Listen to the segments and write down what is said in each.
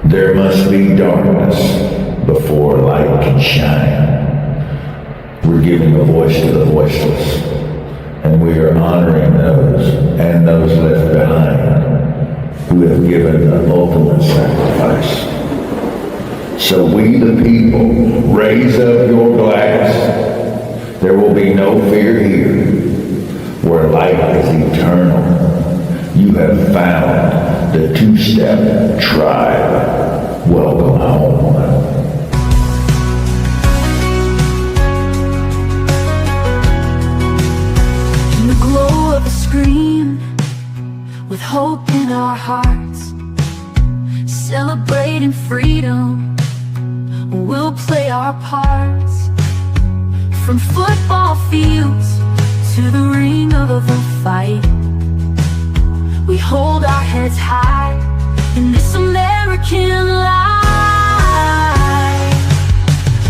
There must be darkness before light can shine. We're giving a voice to the voiceless, and we are honoring those and those left behind who have given the ultimate sacrifice. So we the people, raise up your glass. There will be no fear here, where light is eternal. You have found the two-step tribe. Welcome home. In the glow of a screen, with hope in our hearts, celebrating freedom, we'll play our parts. From football fields to the ring of the fight, we hold our heads high in this American life.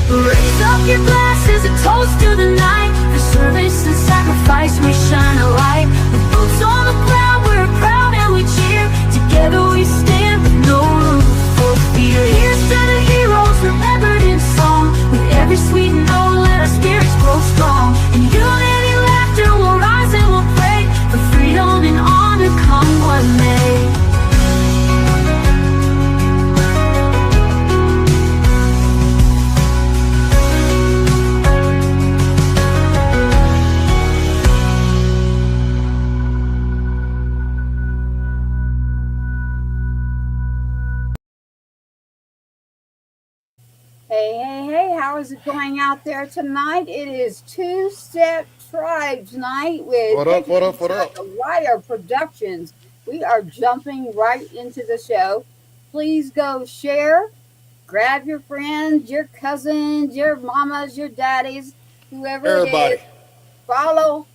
Raise up your glasses, a toast to the night. For service and sacrifice, we shine a light. With boots on the ground, we're proud and we cheer. Together we stand with no room for fear. Here's to the heroes remembered in song. With every sweet note, let our spirits grow strong. In unity, laughter, we'll rise and we'll pray for freedom and honor, come what may. Hey, how is it going out there tonight? It is Two-Step Tribes night with What up? Wire Productions. We are jumping right into the show. Please go share, grab your friends, your cousins, your mamas, your daddies, whoever Everybody. it is. Follow,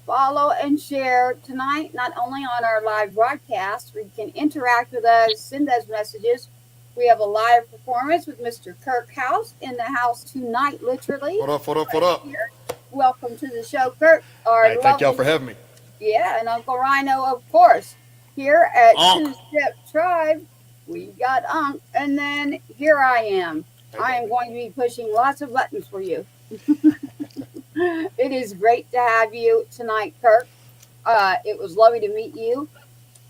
and share tonight, not only on our live broadcast, where you can interact with us, send us messages. We have a live performance with Mr. Kirk House in the house tonight, literally. What up? Here. Welcome to the show, Kirk. Hey, thank y'all for having me. Yeah, and Uncle Rhino, of course. Here at Two-Step Tribe, we got Unc, and then here I am. I am going to be pushing lots of buttons for you. It is great to have you tonight, Kirk. It was lovely to meet you.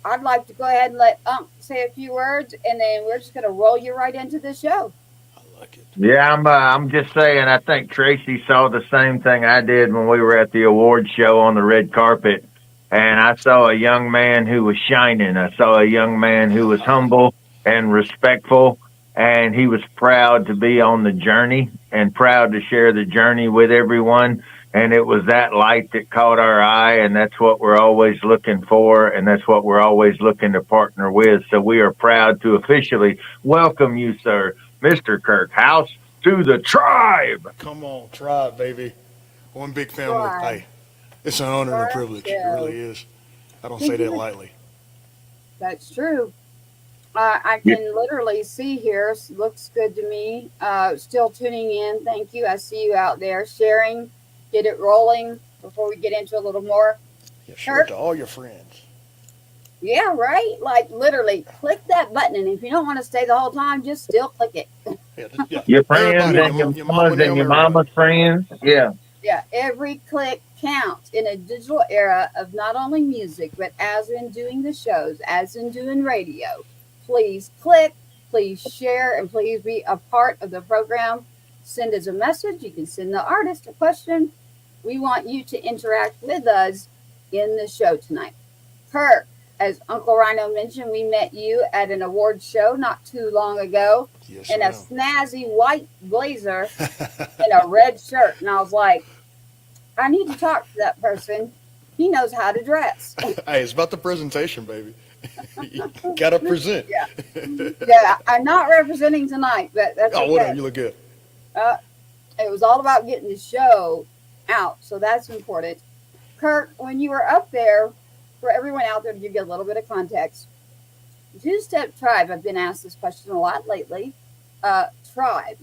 I'd like to go ahead and let Unc say a few words, and then we're just going to roll you right into the show. I like it. Yeah, I'm just saying, I think Tracy saw the same thing I did when we were at the award show on the red carpet, and I saw a young man who was shining. I saw a young man who was humble and respectful, and he was proud to be on the journey and proud to share the journey with everyone. And it was that light that caught our eye, and that's what we're always looking for, and that's what we're always looking to partner with. So we are proud to officially welcome you, sir, Mr. Kirk House, to the tribe. Come on, tribe, baby. One big family. Tribe. Hey, it's an honor and a privilege. It really is. I don't say that lightly. That's true. I can literally see here. Looks good to me. Still tuning in. Thank you. I see you out there sharing. Get it rolling before we get into a little more. Yeah, share it to all your friends. Yeah, right? Like literally click that button. And if you don't want to stay the whole time, just still click it. Yeah. Your friends Everybody, and your mamas and your mama's friends. Yeah. Yeah, every click counts in a digital era of not only music, but as in doing the shows, as in doing radio. Please click, please share, and please be a part of the program. Send us a message. You can send the artist a question. We want you to interact with us in the show tonight. Kirk, as Uncle Rhino mentioned, we met you at an award show not too long ago in a snazzy white blazer and a red shirt. And I was like, I need to talk to that person. He knows how to dress. Hey, it's about the presentation, baby. You got to present. Yeah, I'm not representing tonight, but that's okay. Whatever. You look good. It was all about getting the show out, so that's important. Kirk, when you were up there, for everyone out there to give you a little bit of context, Two-Step Tribe, I've been asked this question a lot lately. Tribe.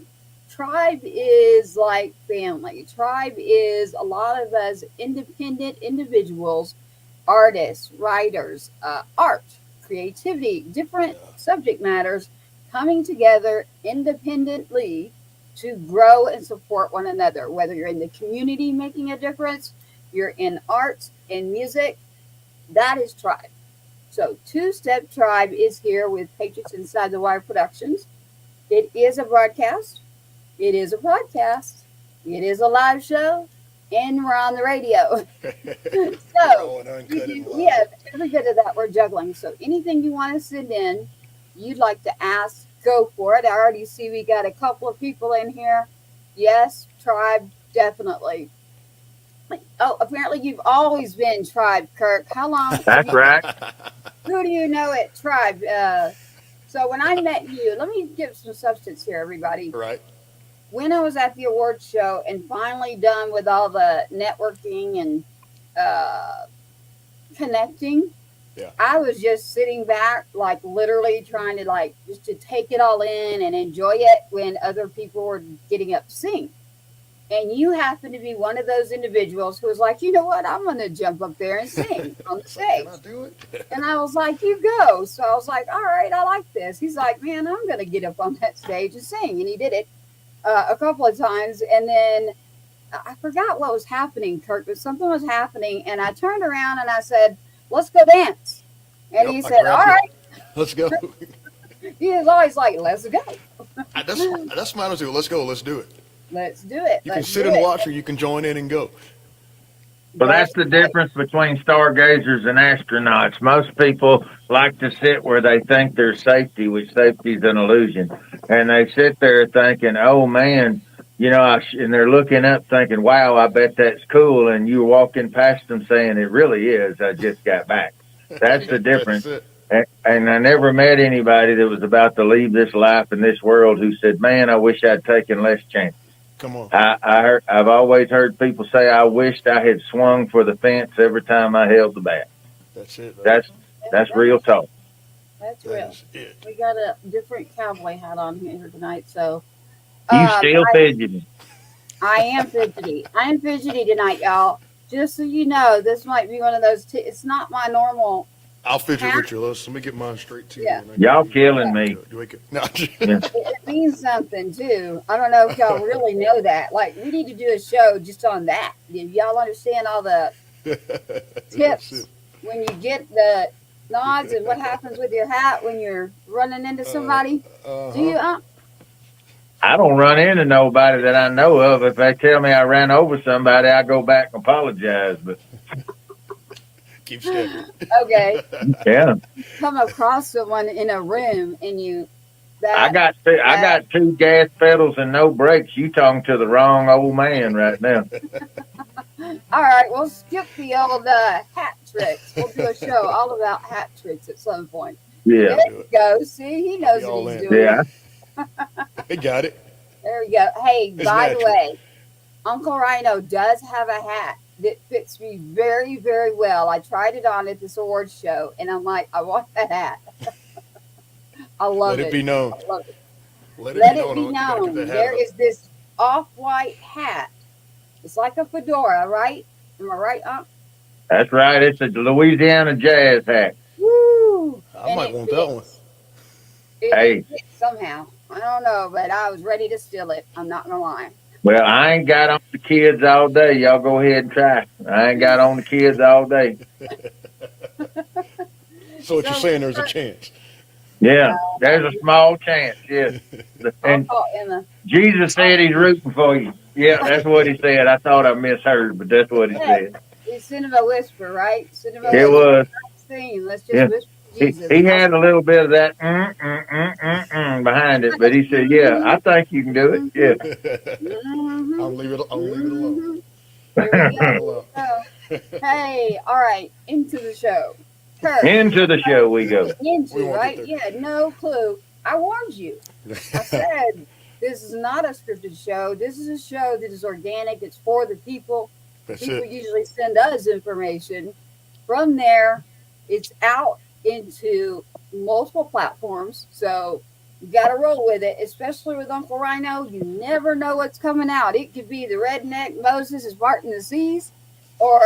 Tribe is like family. Tribe is a lot of us independent individuals, artists, writers, art, creativity, different subject matters coming together independently to grow and support one another, whether you're in the community making a difference, you're in arts and music, that is Tribe. So, Two Step Tribe is here with Patriots Inside the Wire Productions. It is a broadcast, it is a podcast, it is a live show, and we're on the radio. So, yeah, every bit of that we're juggling. So, anything you want to send in, you'd like to ask, go for it. I already see we got a couple of people in here. Yes, Tribe, definitely. Oh, apparently you've always been Tribe, Kirk. How long? That's right. Who do you know at Tribe? So when I met you, let me give some substance here, everybody. Right. When I was at the awards show and finally done with all the networking and connecting, yeah, I was just sitting back, like literally trying to like just to take it all in and enjoy it when other people were getting up to sing. And you happen to be one of those individuals who was like, you know what, I'm going to jump up there and sing on the stage. Can I do it? And I was like, you go. So I was like, all right, I like this. He's like, man, I'm going to get up on that stage and sing. And he did it a couple of times. And then I forgot what was happening, Kirk, but something was happening. And I turned around and I said, let's go dance. And he said, all right. Let's go. He was always like, let's go. That's my attitude. Let's go. Let's do it. Let's do it. You can sit and watch, or you can join in and go. But that's the difference between stargazers and astronauts. Most people like to sit where they think there's safety, which safety is an illusion. And they sit there thinking, oh, man, you know, and they're looking up thinking, wow, I bet that's cool. And you're walking past them saying, it really is. I just got back. That's the difference. And I never met anybody that was about to leave this life and this world who said, man, I wish I'd taken less chances. Come on. I've always heard people say, I wished I had swung for the fence every time I held the bat. That's it. That's real talk. That's real. We got a different cowboy hat on here tonight, so. You still fidgeting. I am fidgety. I am fidgety tonight, y'all. Just so you know, this might be one of those. It's not my normal. I'll fidget with you. Let me get mine straight too. Yeah. Y'all killing me. No. It means something too. I don't know if y'all really know that. Like, we need to do a show just on that. Do y'all understand all the tips when you get the nods and what happens with your hat when you're running into somebody? Do you? I don't run into nobody that I know of. If they tell me I ran over somebody, I go back and apologize. But keep steady. Okay. Yeah. Come across someone in a room and you. I got two gas pedals and no brakes. You talking to the wrong old man right now. All right, we'll skip the old hat tricks. We'll do a show all about hat tricks at some point. Yeah. There you go. See, he knows what he's doing. Yeah. He got it. There we go. Hey, It's by natural. the way, Uncle Rhino does have a hat that fits me very, very well. I tried it on at this awards show, and I'm like, I want that hat. I love it. Let it be known. I love it. Let it be known. There is this off-white hat. It's like a fedora, right? Am I right, Unc? That's right. It's a Louisiana jazz hat. Woo! I might want that one. Hey. It fits somehow. I don't know, but I was ready to steal it. I'm not gonna lie. Well, I ain't got on the kids all day. Y'all go ahead and try. I ain't got on the kids all day. So what you're saying, there's a chance. Yeah, there's a small chance, yes. And Jesus said he's rooting for you. Yeah, that's what he said. I thought I misheard, but that's what he said. It's Cinema Whisper, right? Cinema It was. Thing. Let's just whisper Jesus. He had a little bit of that behind it, but he said, yeah, I think you can do it. Yeah. I'll leave it alone. Hey, all right, into the show. Kirk. Into the show we go. Right? Yeah, no clue. I warned you. I said, this is not a scripted show. This is a show that is organic. It's for the people. People usually send us information. From there, it's out into multiple platforms. So you got to roll with it, especially with Uncle Rhino. You never know what's coming out. It could be the redneck Moses is parting the seas, or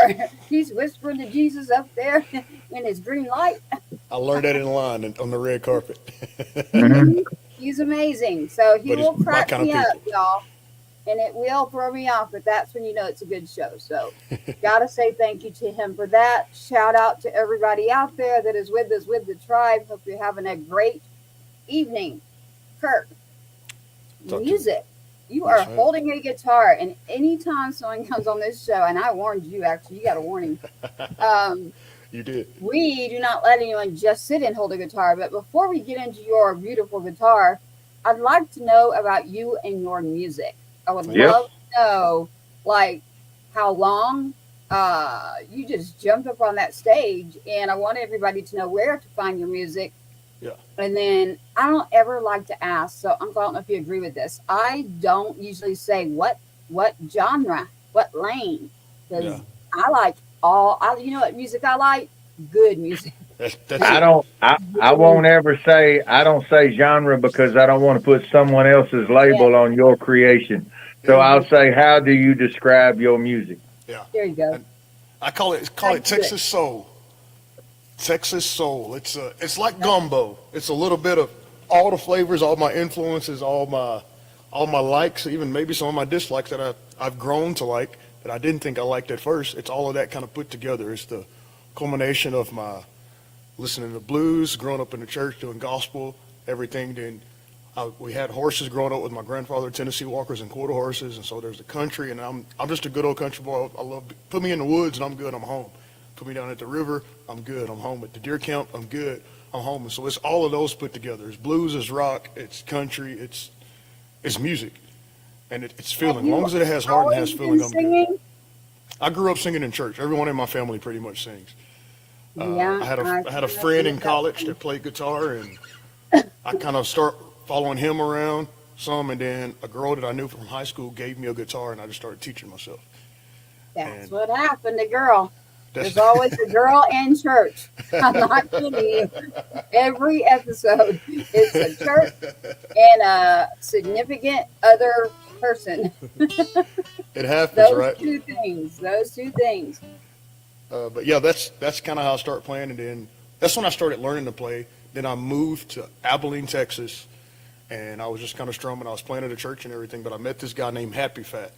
he's whispering to Jesus up there in his green light. I learned that in line on the red carpet. He's amazing. So he But will he's my crack kind of me up, people. y'all. And it will throw me off, but that's when you know it's a good show. So gotta say thank you to him for that. Shout out to everybody out there that is with us with the tribe. Hope you're having a great evening. Kirk, Talk to music. You Yes, are ma'am. holding a guitar, and anytime someone comes on this show, and I warned you actually, you got a warning. You did. We do not let anyone just sit and hold a guitar. But before we get into your beautiful guitar, I'd like to know about you and your music. I would Yep. love to know, like, how long you just jumped up on that stage, and I want everybody to know where to find your music. Yeah. And then I don't ever like to ask, so I don't know if you agree with this. I don't usually say what genre, what lane, because Yeah. I like you know what music I like? Good music. That's I it. don't. I won't ever say. I don't say genre because I don't want to put someone else's label on your creation. So Yeah. I'll say, how do you describe your music? Yeah. There you go. And I call it Texas soul. Texas soul. It's like gumbo. It's a little bit of all the flavors, all my influences, all my likes, even maybe some of my dislikes that I've grown to like that I didn't think I liked at first. It's all of that kind of put together. It's the culmination of my listening to blues, growing up in the church, doing gospel, everything. Then we had horses growing up with my grandfather, Tennessee Walkers and quarter horses, and so there's the country, and I'm just a good old country boy. I love put me in the woods and I'm good. I'm home. Put me down at the river, I'm good. I'm home. At the deer camp, I'm good. I'm home. And so it's all of those put together. It's blues, it's rock, it's country, it's music, and it's feeling. As long as it has heart and has feeling, I'm good. I grew up singing in church. Everyone in my family pretty much sings. I had a friend in college that played guitar, and I kind of start following him around some, and then a girl that I knew from high school gave me a guitar, and I just started teaching myself. That's And what happened to girl. that's- There's always a girl in church. I'm not kidding you. Every episode, it's a church and a significant other person. it happens, Those right? two things. Those two things. But yeah, that's kind of how I started playing, and then that's when I started learning to play. Then I moved to Abilene, Texas, and I was just kind of strumming. I was playing at a church and everything, but I met this guy named Happy Fat.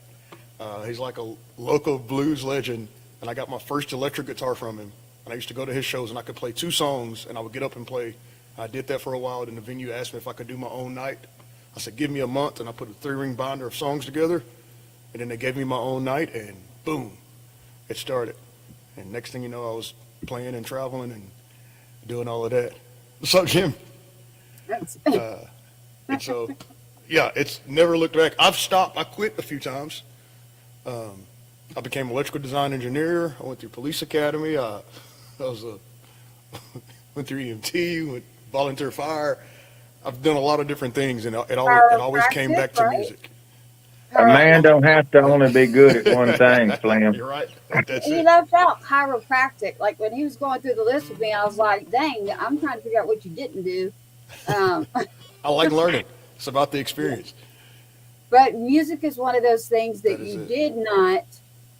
He's like a local blues legend, and I got my first electric guitar from him. And I used to go to his shows, and I could play 2 songs, and I would get up and play. I did that for a while, and the venue asked me if I could do my own night. I said, give me a month, and I put a 3-ring binder of songs together, and then they gave me my own night, and boom, it started. And next thing you know, I was playing and traveling and doing all of that. What's up, Jim? And so, yeah, it's never looked back. I've stopped. I quit a few times. I became electrical design engineer. I went through police academy. I was went through EMT, went volunteer fire. I've done a lot of different things, and it always came back to music. A man don't have to only be good at one thing, Slim. You're right. That's He it. left out chiropractic. Like when he was going through the list with me, I was like, dang, I'm trying to figure out what you didn't do. I like learning. It's about the experience. But music is one of those things that That is you it. did not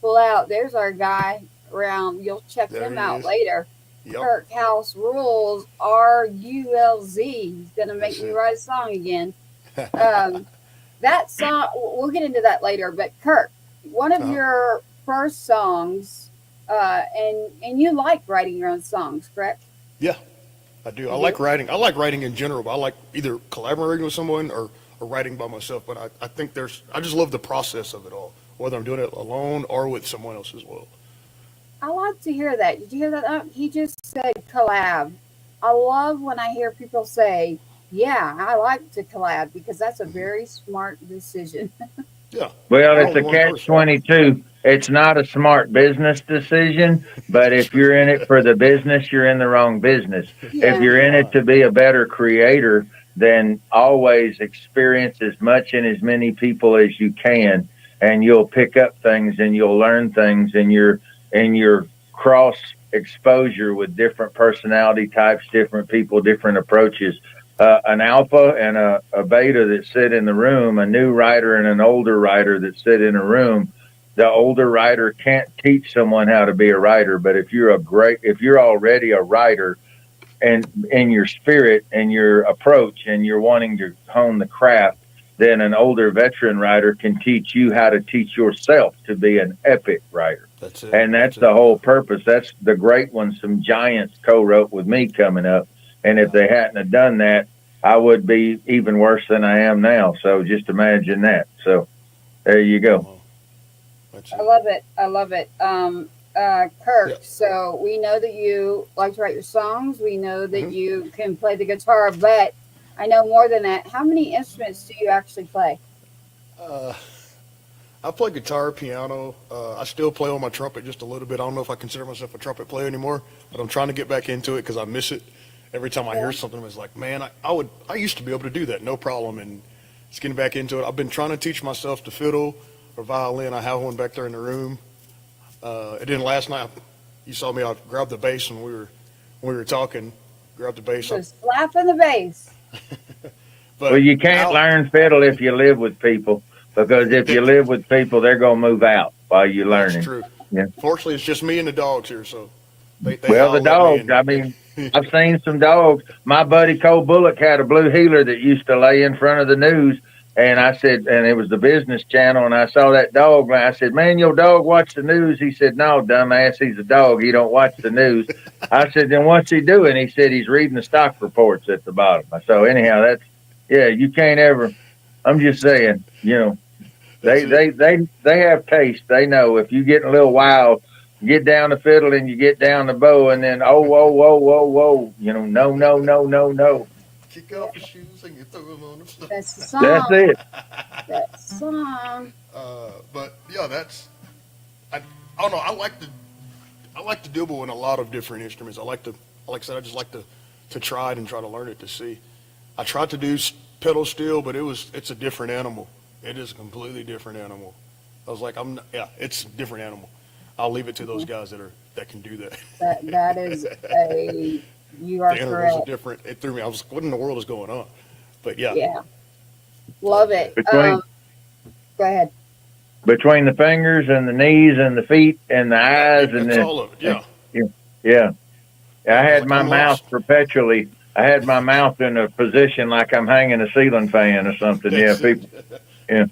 pull out. There's our guy around. You'll check There him he out is. later. Yep. Kirk House rules. RULZ. He's gonna make That's me it. write a song again. That song, we'll get into that later. But Kirk, one of Uh-huh. your first songs, and you like writing your own songs, correct? Yeah, I do. I like writing. I like writing in general, but I like either collaborating with someone or writing by myself. But I think I just love the process of it all, whether I'm doing it alone or with someone else as well. I like to hear that. Did you hear that? He just said collab. I love when I hear people say, yeah, I like to collab, because that's a very smart decision. Yeah. Well, it's Only a one person. catch-22. It's not a smart business decision, but if you're in it for the business, you're in the wrong business. Yeah. If you're in it to be a better creator, then always experience as much and as many people as you can, and you'll pick up things and you'll learn things, and your cross exposure with different personality types, different people, different approaches. An alpha and a beta that sit in the room, a new writer and an older writer that sit in a room. The older writer can't teach someone how to be a writer, but if you're already a writer and in your spirit and your approach, and you're wanting to hone the craft, then an older veteran writer can teach you how to teach yourself to be an epic writer. That's it. And that's the whole purpose. That's the great ones some giants co-wrote with me coming up. And if they hadn't have done that, I would be even worse than I am now. So just imagine that. So there you go. I love it. I love it. Kirk, so we know that you like to write your songs. We know that you can play the guitar, but I know more than that. How many instruments do you actually play? I play guitar, piano. I still play on my trumpet just a little bit. I don't know if I consider myself a trumpet player anymore, but I'm trying to get back into it because I miss it. Every time I hear something, it's like, man, I used to be able to do that, no problem, and just getting back into it. I've been trying to teach myself to fiddle or violin. I have one back there in the room. It didn't last night. You saw me. I grabbed the bass when we were talking. Grabbed the bass. Just slapping the bass. Well, you can't learn fiddle if you live with people, because if you live with people, they're gonna move out while you're learning. That's true. Yeah. Fortunately, it's just me and the dogs here, so. The dogs. I mean, I've seen some dogs. My buddy Cole Bullock had a blue heeler that used to lay in front of the news. And I said, and it was the Business Channel, and I saw that dog. And I said, man, your dog watch the news? He said, no, dumbass, he's a dog. He don't watch the news. I said, then what's he doing? He said, he's reading the stock reports at the bottom. So anyhow, you can't ever, I'm just saying, they have taste. They know if you get a little wild, get down the fiddle and you get down the bow, and then, whoa, no. Kick off your shoes and you throw them on the floor. That's the song. That's it. That's the song. But yeah, I don't know. I like to dabble in a lot of different instruments. Like I said, I just like to try it and try to learn it to see. I tried to do pedal steel, but it's a different animal. It is a completely different animal. I was like, it's a different animal. I'll leave it to those guys that can do that. That is you are the intervals correct. are different. It threw me. I was, what in the world is going on? But yeah. Yeah. Love it. Between- Go ahead. Between the fingers and the knees and the feet and the eyes and That's all of it. Yeah. I had my I'm mouth lost. perpetually. I had my mouth in a position like I'm hanging a ceiling fan or something. That's Yeah, it. people. Yeah.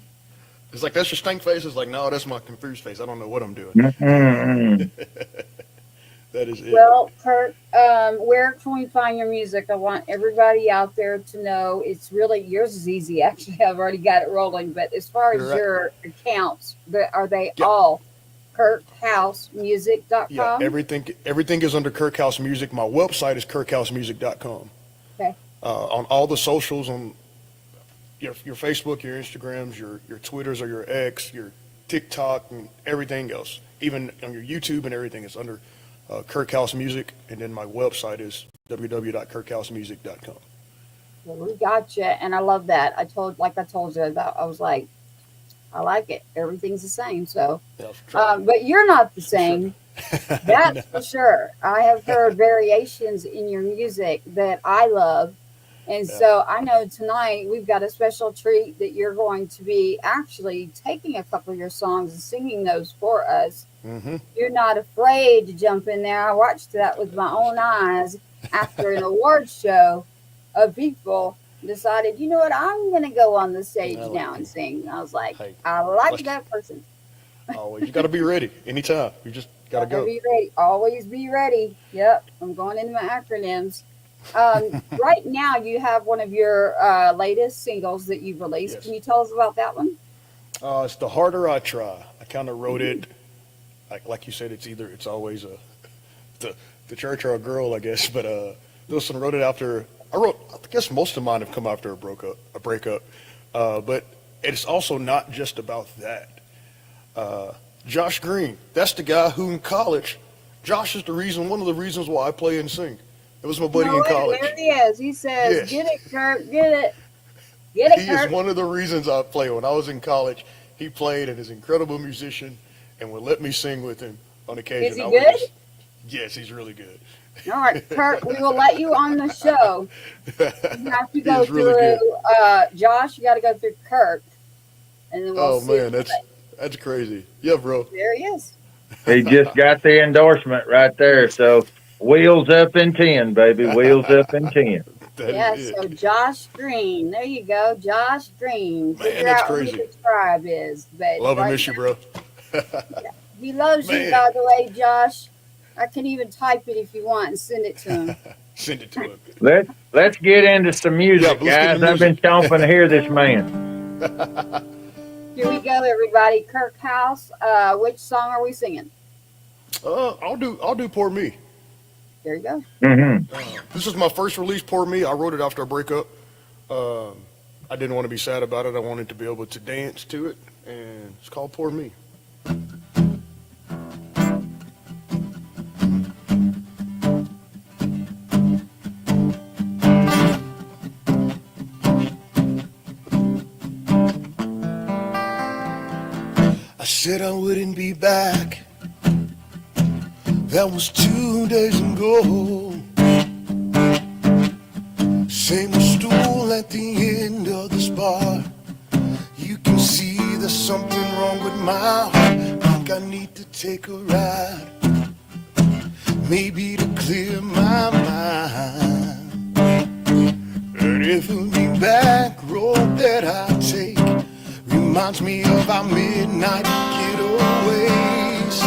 It's like, that's your stink face. It's like, no, that's my confused face. I don't know what I'm doing. Mm-hmm. That is it. Well, Kurt, where can we find your music? I want everybody out there to know it's really, yours is easy. Actually, I've already got it rolling. But as far as You're right. your accounts, are they all KirkHouseMusic.com? Yeah, everything is under Kirk House Music. My website is KirkHouseMusic.com. Okay. On all the socials, on your Facebook, your Instagrams, your Twitters or your X, your TikTok, and everything else. Even on your YouTube and everything, it's under Kirk House Music. And then my website is www.kirkhousemusic.com. Well, we got you, and I love that. I told you, I was like, I like it. Everything's the same. So, Yeah, but you're not the same. That's No. for sure. I have heard variations in your music that I love. And so I know tonight we've got a special treat that you're going to be actually taking a couple of your songs and singing those for us. Mm-hmm. You're not afraid to jump in there. I watched that with my own eyes after an award show of people decided, you know what, I'm going to go on the stage now and sing. And I was like, Hey, I like that person. Always, you got to be ready anytime. You just got to go. Be ready. Always be ready. Yep. I'm going into my acronyms. Right now, you have one of your latest singles that you've released. Yes. Can you tell us about that one? It's The Harder I Try. I kind of wrote it, like you said, it's always the church or a girl, I guess. But this one wrote it after, I guess most of mine have come after a breakup. But it's also not just about that. Josh Green, that's the guy who in college, Josh is one of the reasons why I play and sing. It was my buddy in college. There he is. He says, Yes. Get it, Kurt, get it. Get it, He Kurt. is one of the reasons I play. When I was in college, he played and is an incredible musician and would let me sing with him on occasion. Is he good? Yes, he's really good. All right, Kurt, we will let you on the show. You have to go He's really through Josh, you got to go through Kirk. And then we'll Oh see. man, that's crazy. Yeah, bro. There he is. He just got the endorsement right there. So Wheels up in 10, baby. Wheels up in 10. Yeah, so Josh Green. There you go, Josh Green. Figure that's out crazy. who the tribe is. But Love and right miss you, bro. he loves you, Man. by the way, Josh. I can even type it if you want and send it to him. Send it to him. Let's get into some music, Yeah, let's get guys. into I've been chomping to hear this man. Here we go, everybody. Kirk House. Which song are we singing? I'll do Poor Me. There you go. This is my first release, Poor Me. I wrote it after a breakup. I didn't want to be sad about it. I wanted to be able to dance to it, and it's called Poor Me. I said I wouldn't be back. That was 2 days ago. Same stool at the end of this bar. You can see there's something wrong with my heart. Think I need to take a ride, maybe to clear my mind. And if the back road that I take reminds me of our midnight getaways.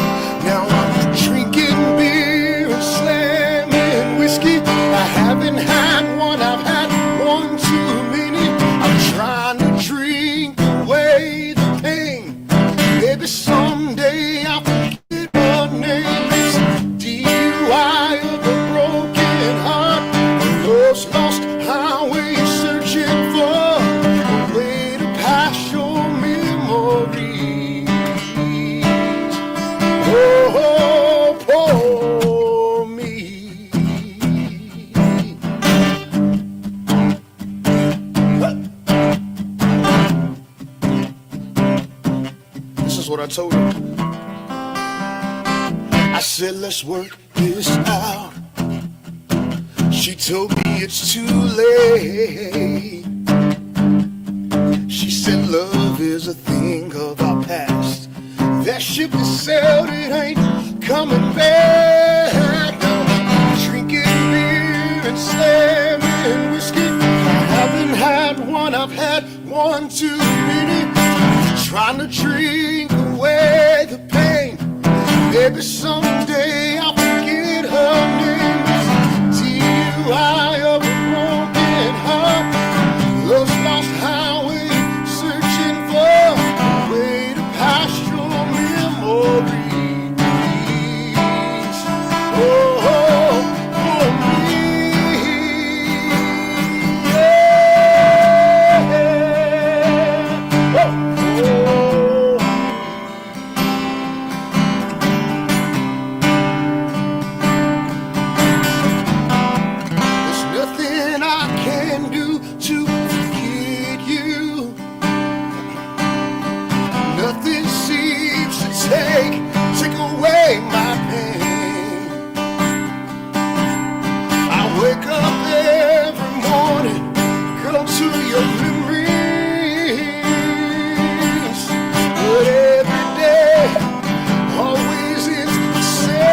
Now I'm drinking beer and slamming whiskey. I haven't had one, I've had one too many. I'm trying to drink away the pain. Maybe someday I'll forget her name. It's DUI of a broken heart, a lost highway searching for a way to pass your memories. Oh, poor me. This is what I told her. I said, let's work this out. She told me it's too late. She said love is a thing of our past. That ship is sailed, it ain't coming back. Now I'm drinking beer and slamming whiskey. I haven't had one, I've had one too many. Trying to drink away the pain. Maybe someday I'll forget her name. DUI of a broken heart, lost highway, searching for a way to pass your memories. Oh, for me. Yeah. Oh. There's nothing I can do to forget you. Nothing seems to take away my pain. I wake up every morning, go to your memories. But every day always is the same.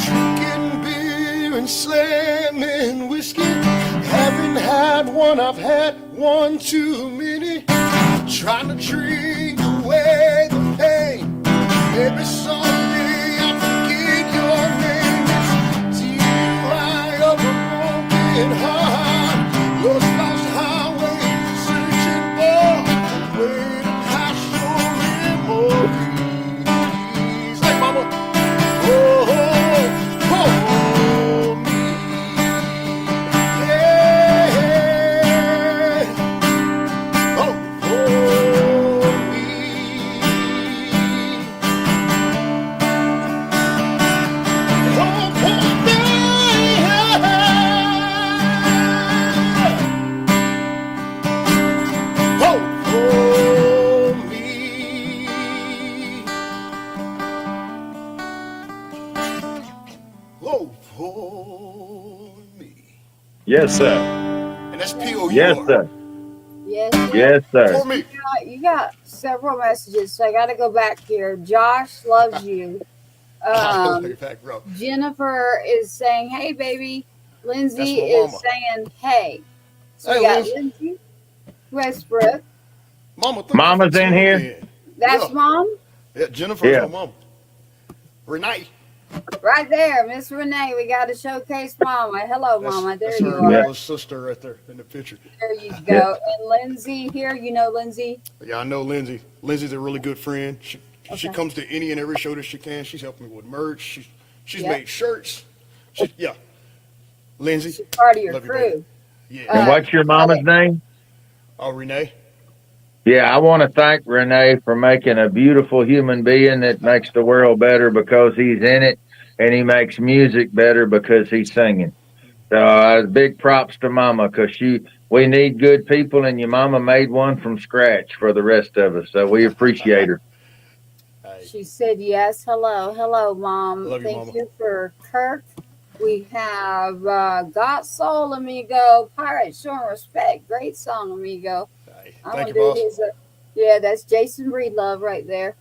Drinking beer and slamming whiskey. Haven't had one, I've had one too many. Trying to drink away the pain. Maybe someday I'll forget your name. It's DUI of a broken heart, lost highway, searching for a way to pass your memories. Hey, mama. Oh, oh, me. Yeah. Oh, me. Yes, sir. And that's P-O-U-R. Yes, sir. Yes. Yes, sir. For me. You got several messages, so I got to go back here. Josh loves you. Um, Back row. Jennifer is saying, "Hey, baby." Lindsay That's my is mama. saying, "Hey." So Hey, we got Lindsay. Lindsay Westbrook. Mama, thank you for Mama's in tuning here. in. That's Yeah. mom Yeah, Jennifer's Yeah. my mama. Renee. right there, Miss Renee. We got to showcase Mama. Hello, That's, Mama. There that's you her are. Yeah. little sister right there in the picture. There you Yeah. go. And Lindsay here. You know Lindsay. Yeah, I know Lindsay. Lindsay's a really good friend. She Okay. comes to any and every show that she can. She's helped me with merch. She's Yep. made shirts. Yeah. Lindsay. She's part of your Love you, baby. crew. Yeah. And what's your mama's name? Oh, Renee. Yeah, I want to thank Renee for making a beautiful human being that makes the world better because he's in it, and he makes music better because he's singing. So big props to Mama because we need good people, and your mama made one from scratch for the rest of us. So we appreciate her. Hey, She said yes. Hello. Hello, Mom. Love you, Thank Mama. you for Kirk. We have Got Soul, amigo. Pirate showing respect. Great song, amigo. hey. I'm Thank gonna you, do boss. his. Yeah, that's Jason Breedlove right there.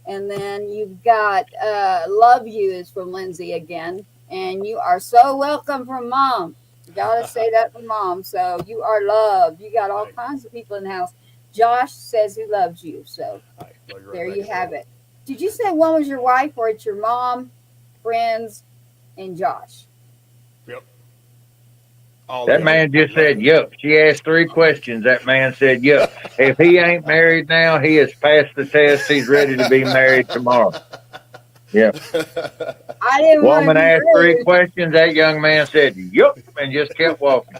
And then you've got Love You is from Lindsay again. And you are so welcome from Mom. You gotta say that from Mom. So you are loved. You got all Right. kinds of people in the house. Josh says he loves you. So Hey, love you right there back you at have it. Did you say one was your wife or it's your mom, friends, and Josh? Yep. All That in. man just said, yup. She asked 3 questions. That man said, yup. If he ain't married now, he has passed the test. He's ready to be married tomorrow. Yeah. I didn't want to Woman be asked 3 rude. questions. That young man said, yup, and just kept walking.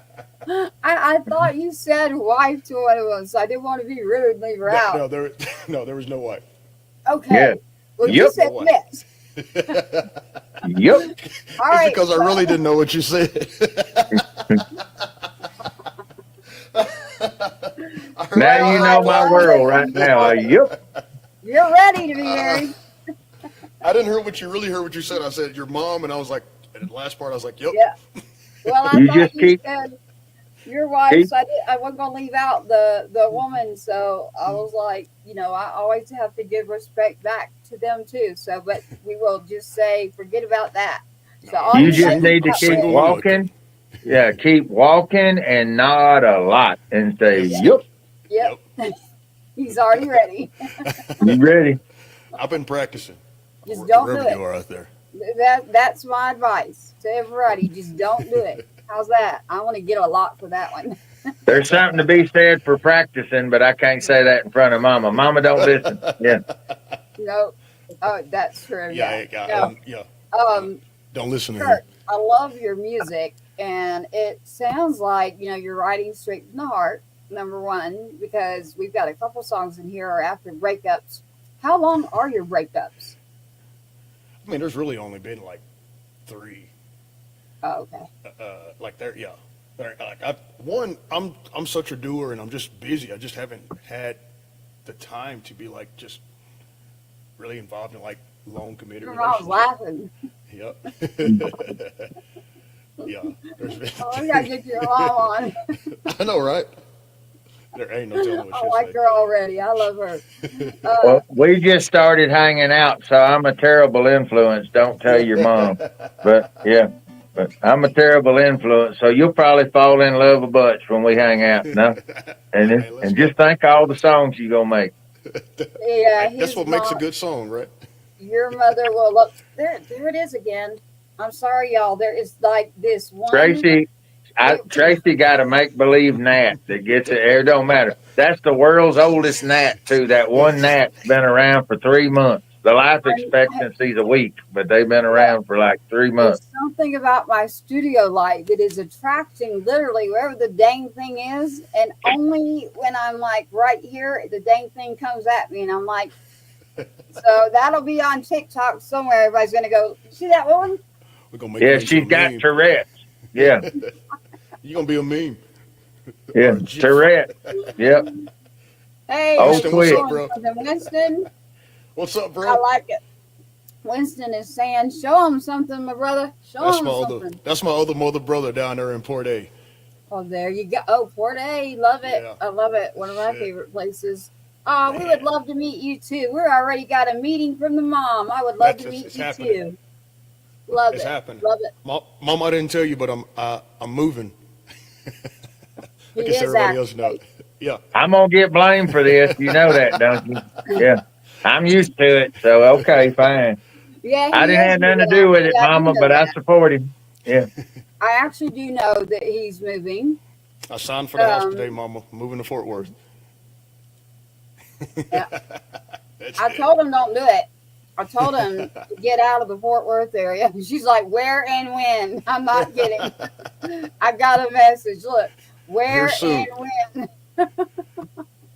I thought you said wife to one of us. So I didn't want to be rude and leave her No, out. there was no wife. Okay. Yeah. Well, you Yep. said No wife. yes. Yup. All It's right. because I really didn't know what you said. Now you know my world right now. Yup. You're ready to be married. I didn't hear what you really heard what you said. I said your mom, and I was like, and the last part, I was like, yep. Yeah. Well, I You thought just you keep- said your wife. keep- So I wasn't going to leave out the woman. So I was like, I always have to give respect back to them too. So, but we will just say, forget about that. So all You you just ladies need to out keep there- Single walking. Yeah, keep walking and nod a lot and say, yup. Yep. He's already ready. You ready? I've been practicing. Just don't do Wherever it. you are out there. That's my advice to everybody. Just don't do it. How's that? I want to get a lot for that one. There's something to be said for practicing, but I can't say that in front of Mama. Mama don't listen. Yeah. No. Oh, that's true. Yeah, No. yeah. Don't listen to him. Kirk, I love your music, and it sounds like you're writing straight from the heart. Number one, because we've got a couple songs in here after breakups. How long are your breakups? I mean, there's really only been like 3. Oh, okay. Like there, yeah. Like I'm such a doer, and I'm just busy. I just haven't had the time to be like just really involved in like long committed I was laughing. Yep. Yeah. There's been. Oh, I gotta get your mom on. I know, right? There ain't no telling what I she'll like say. her already. I love her. Well, we just started hanging out, so I'm a terrible influence. Don't tell your mom. But yeah, but I'm a terrible influence, so you'll probably fall in love a bunch when we hang out. No, and Hey, let's and go. just think of all the songs you gonna make. Yeah, That's his what makes a mom- good song, right? Your mother will look. There it is again. I'm sorry, y'all. There is like this one. Tracy got a make believe gnat that gets it. It don't matter. That's the world's oldest gnat too. That one gnat's been around for 3 months. The life expectancy's a week, but they've been around for like 3 months. There's something about my studio light that is attracting literally wherever the dang thing is, and only when I'm like right here, the dang thing comes at me, and I'm like, so that'll be on TikTok somewhere. Everybody's gonna go, see that one? We're gonna make Yeah, you into she's a got meme. Tourette's. Yeah, You're gonna be a meme. yeah, Or just- Tourette's. Yep. Hey, Oh, Winston, quick. Winston, What's up, I bro? like it. Winston is saying, show him something, my brother. Show That's him my something. other mother brother down there in Port A. Oh, there you go. Oh, Port A, love it. Yeah. I love it. One of my Shit. favorite places. We would love to meet you too. We're already got a meeting from the mom. I would love to meet It's you happening. too. Love It's it. happening. Love it. Mom, I didn't tell you, but I'm moving. He I guess is everybody else knows. actually. Yeah. I'm gonna get blamed for this. You know that, don't you? Yeah. I'm used to it, so okay, fine. Yeah, I he didn't is have nothing to moving do with it, actually. I do Mama, know but I that. support him. Yeah. I actually do know that he's moving. I signed for the house Um, today, Mama. Moving to Fort Worth. Yeah. That's I it. told him don't do it. I told him to get out of the Fort Worth area. She's like, where and when? I'm not kidding. I got a message. Look, where Here soon. and when?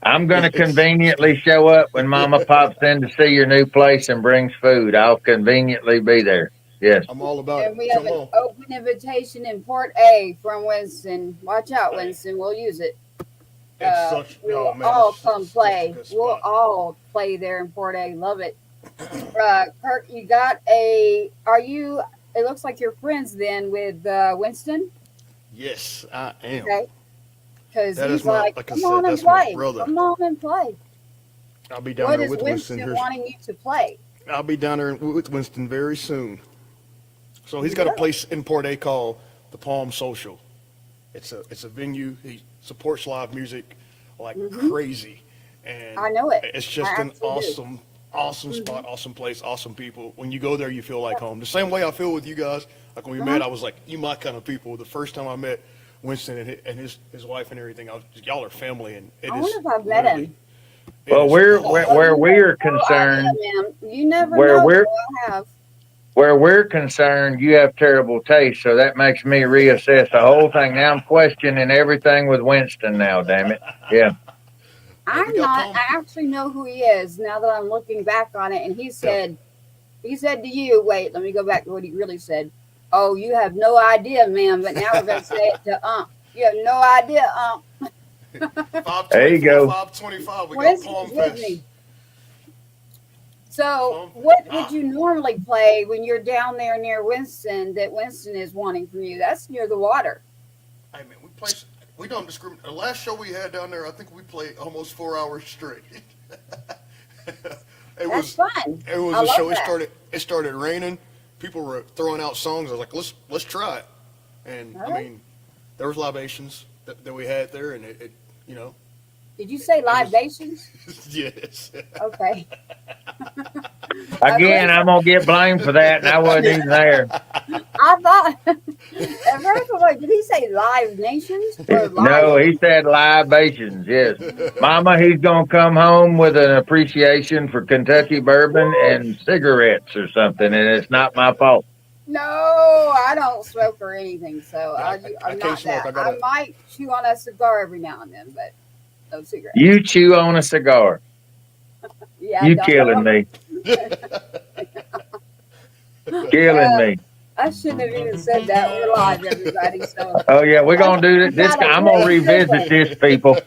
I'm gonna It's conveniently show up when Mama pops in to see your new place and brings food. I'll conveniently be there. Yes. I'm all about And it. we have Come an on. open invitation in Port A from Winston. Watch out, Winston. We'll use it. It's such. We'll Oh man, all it's come such play. a good We'll spot. all play there in Port A. Love it. Kirk, you got a. Are you? It looks like you're friends then with Winston. Yes, I am. Okay. Because That he's is my, like, like I come said, on and that's my play. brother. Come on and play. I'll be down What there is with Winston. Winston wanting you to play? I'll be down there with Winston very soon. So he's got Yeah. a place in Port A called the Palm Social. It's a venue. He supports live music like crazy, and I know it. it's just I an actually do. awesome spot, awesome place, awesome people. When you go there, you feel like home. The same way I feel with you guys. Like when we met, I was like, you my kind of people. The first time I met Winston and his wife and everything, I was just, y'all are family, and it I is wonder if I've met literally- him. it Well, is where we're No concerned, idea, man. You never where know. we're I have. where we're concerned, you have terrible taste, so that makes me reassess the whole thing. Now I'm questioning everything with Winston now, damn it. Yeah. I'm we got not. Palm- I actually know who he is now that I'm looking back on it. And he said to you, wait, let me go back to what he really said. Oh, you have no idea, ma'am. But now we're going to say it to You have no idea, 524, There you go. 525. We got Winston's Palm with Fest. me. So, what would you normally play when you're down there near Winston that Winston is wanting from you? That's near the water. Hey man, we don't discriminate. The last show we had down there, I think we played almost 4 hours straight. That's fun. It was I a love show. that. It started raining. People were throwing out songs. I was like, let's try it. And All I right. mean, there was libations that we had there, and it you know, Did you say libations? yes. Okay. Again, I'm gonna get blamed for that, and I wasn't even there. I thought at first I was like, did he say live nations or live? No, he said libations. Yes, Mama, he's gonna come home with an appreciation for Kentucky bourbon and cigarettes or something, and it's not my fault. No, I don't smoke or anything, so I I'm can't not smoke. that. I I gotta- might chew on a cigar every now and then, but no cigarettes. You chew on a cigar. Yeah, You don't killing know. me. Killing me. I shouldn't have even said that. We're live, everybody. So Oh yeah, we're gonna do this. I'm gonna revisit this, people.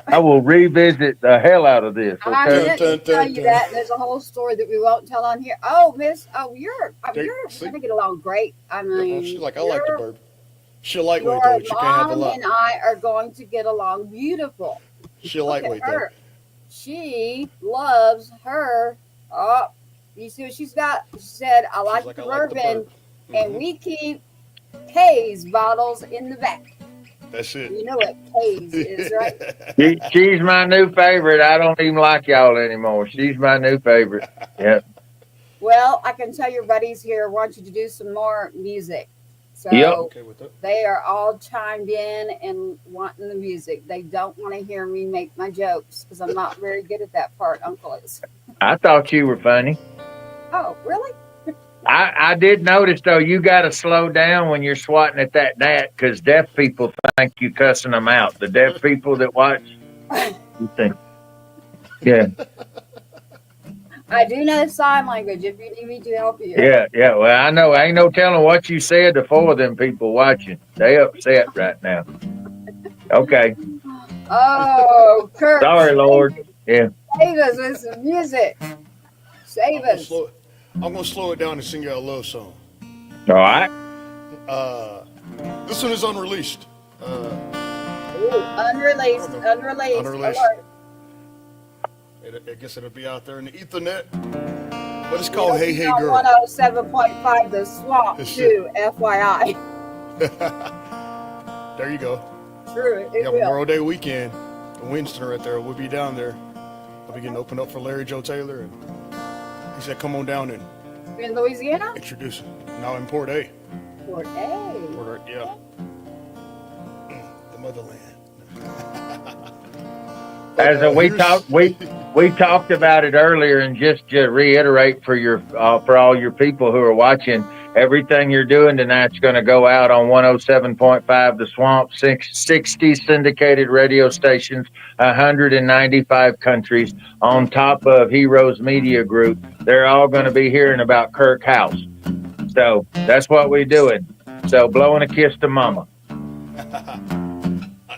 I will revisit the hell out of this. I Okay. meant to tell you that. And there's a whole story that we won't tell on here. Oh, Miss, you're See? gonna get along great. I mean, She's like, I like the your- bourbon. She'll lightweight Your though. She can't have a mom lot. and I are going to get along beautiful. She'll Look lightweight at though. her. She loves her. Oh, you see what she's got? She said, I like, She's like, the I like the bourbon, bourbon. and we keep K's bottles in the back. That's it. You know what K's is, right? She's my new favorite. I don't even like y'all anymore. She's my new favorite. Yep. Well, I can tell your buddies here want you to do some more music. So Yep. Okay with that. they are all chimed in and wanting the music. They don't want to hear me make my jokes because I'm not very good at that part, Uncle is. I thought you were funny. Oh, really? I did notice though, you got to slow down when you're swatting at that dat because deaf people think you cussing them out. The deaf people that watch, you think, yeah, I do know sign language if you need me to help you. yeah. Well, I know. Ain't no telling what you said to four of them people watching. They upset right now. Okay, Oh, Kirk. sorry, Lord. Yeah. Save us with some music. Save us. I'm gonna slow it down and sing you a love song. All right. This one is unreleased. Ooh, unreleased. Unreleased. Alert. I guess it'll be out there in the Ethernet. But it's called Hey Hey Girl. 107.5 The Swamp, This too, FYI. There you go. True, it Yeah, will. Memorial Day weekend. Winston right there. We'll be down there. I'll be getting opened up for Larry Joe Taylor. And he said, come on down and In Louisiana? introduce him. Now in Port A. Port A. Port A, yeah. The motherland. As we talked about it earlier, and just to reiterate for all your people who are watching, everything you're doing tonight's going to go out on 107.5 The Swamp, 60 syndicated radio stations, 195 countries, on top of Heroes Media Group. They're all going to be hearing about Kirk House. So that's what we're doing. So blowing a kiss to Mama.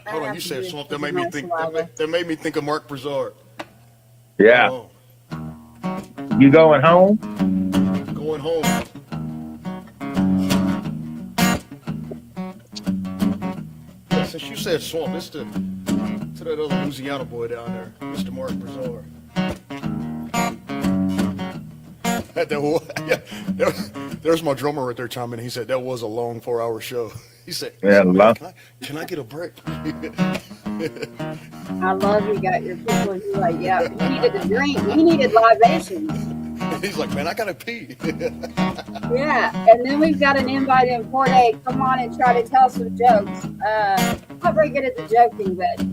Hold on, you said swamp. That made me think. That made me think of Mark Broussard. Yeah. Oh, You going home? going home. Yeah, since you said swamp, it's to that other Louisiana boy down there, Mr. Mark Broussard. There's my drummer right there chiming in. He said that was a long 4-hour show. He said, Yeah, can I get a break? I love you got your people who like, yeah, you needed a drink. You needed libations. He's like, man, I gotta pee. Yeah, and then we've got an invite in Port A. Come on and try to tell some jokes. Not very good at the joking, but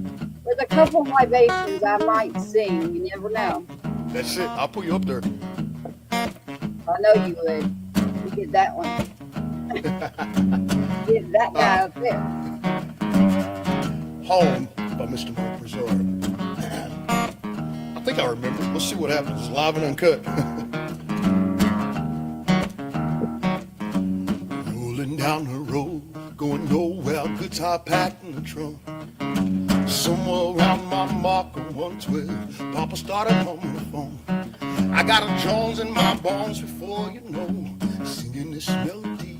with a couple libations, I might sing. You never know. That's it. I'll put you up there. I know you would. You get that one. Get that guy up there. Home by Mr. Mark Broussard. I think I remember. Let's see what happens. It's live and uncut. Rolling down the road, going nowhere, guitar packed in the trunk. Somewhere around my mark of 112, Papa started humming the phone. I got a Jones in my bones before you know, singing this melody.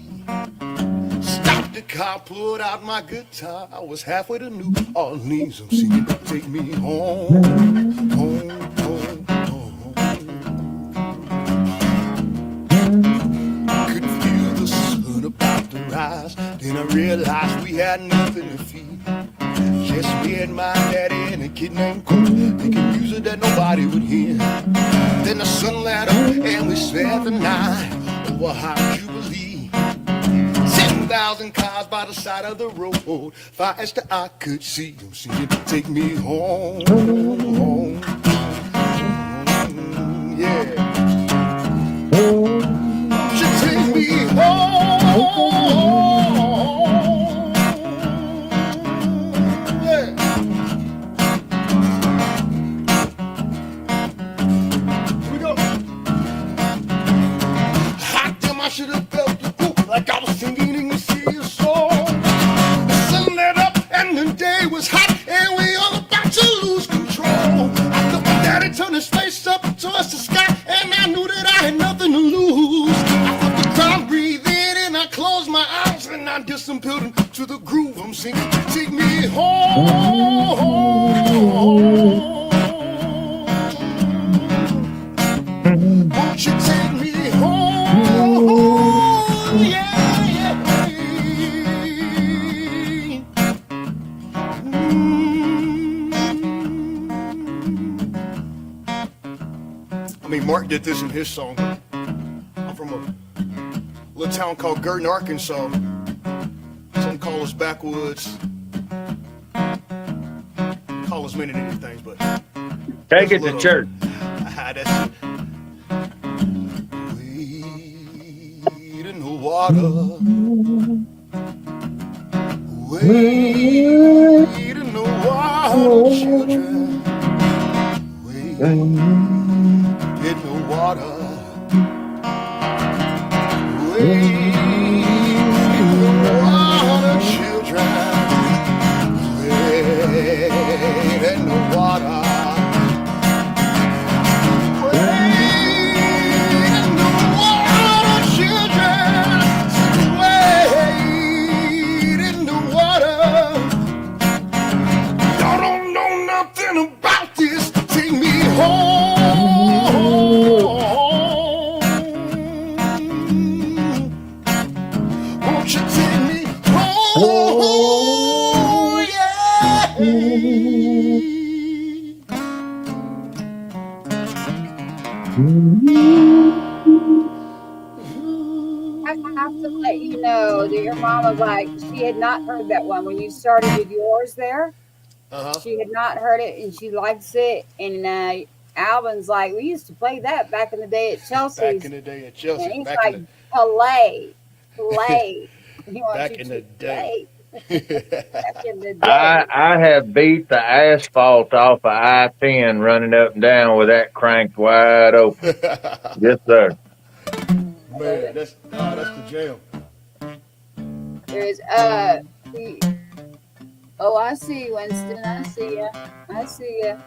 Stopped the car, pulled out my guitar. I was halfway to New Orleans. I'm singing, take me home, home, home, home. Could feel the sun about to rise. Then I realized we had nothing to feed. Just me and my daddy and a kid named Cole, making music that nobody would hear. Then the sun lit up and we spent the night over High Jubilee. 7,000 cars by the side of the road, far as the eye could see. I'm singing, take me home, home, home, yeah. She take me home. I should have felt the groove like I was singing in the sea of soul. The sun lit up and the day was hot and we all about to lose control. I felt my daddy turn his face up towards the sky and I knew that I had nothing to lose. I felt the crowd breathe in and I closed my eyes and I disappeared into the groove. I'm singing, take me home. Won't you take me home? I mean, Mark did this in his song. I'm from a little town called Girton, Arkansas. Some call us backwoods. Call us many different things, but Take it to church. That's it. Wade in the water. Wade in the water, children. Wade in the water. Wade in the water, children. Wade in the water. Home. let you know that your mom was like, she had not heard that one when you started with yours there. Uh-huh. She had not heard it, and she likes it. And Alvin's like, we used to play that back in the day at Chelsea's. Back in the day at And Chelsea. he's Back like, in play. He wants Back you in to the day. play. Back in the day. I have beat the asphalt off of I-10 running up and down with that cranked wide open. Yes, sir. Man, that's the jam. There's I see Winston. I see you. I see you.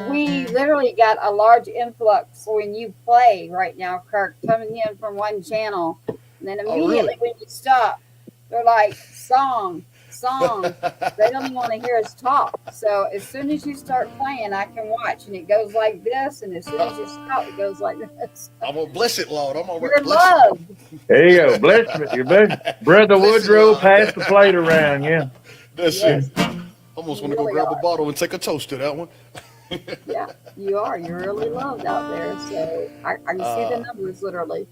We literally got a large influx when you play right now, Kirk, coming in from one channel, and then immediately when you stop, they're like song. They don't even want to hear us talk. So as soon as you start playing, I can watch, and it goes like this, and as soon as you stop, it goes like this. I'm gonna bless it, Lord. I'm gonna You're bless loved. There you go. Bless me. Your brother Woodrow passed the plate around, yeah. That's Yes. it. Almost want to go really grab are. a bottle and take a toast to that one. Yeah, you are. You're really loved out there. So I can see the numbers literally.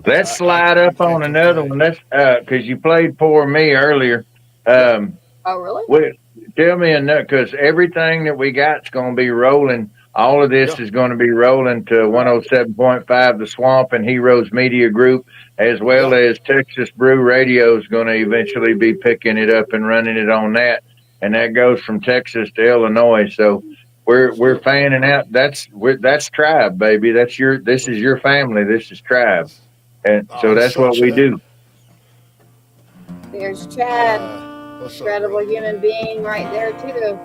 Let's slide up on another one. Let's because you played for me earlier. Oh, really? Tell me enough, because everything that we got's going to be rolling. All of this is going to be rolling to 107.5 The Swamp and Heroes Media Group, as well as Texas Brew Radio is going to eventually be picking it up and running it on that. And that goes from Texas to Illinois. So we're fanning out. That's tribe, baby. This is your family. This is tribe. And so that's what we do. There's Chad. What's up, Incredible bro? human being right there too.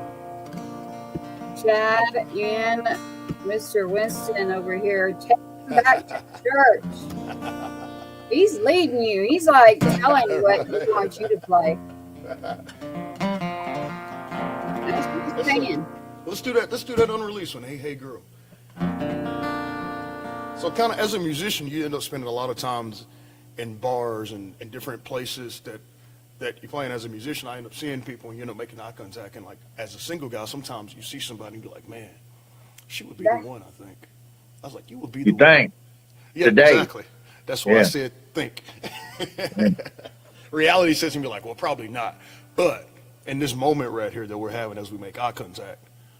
Chad and Mr. Winston over here taking back to church. He's leading you. He's like telling you what he wants you to play. That's what he's saying. Let's do that. Let's do that unreleased one. Hey, hey, girl. So, kind of as a musician, you end up spending a lot of times in bars and different places that you're playing as a musician. I end up seeing people and you end up making eye contact. And like as a single guy, sometimes you see somebody and you're like, man, she would be the one. I think. I was like, you would be the You one. think? Yeah, Today. exactly. That's why I said think. Reality says to me like, well, probably not. But in this moment right here that we're having as we make eye contact,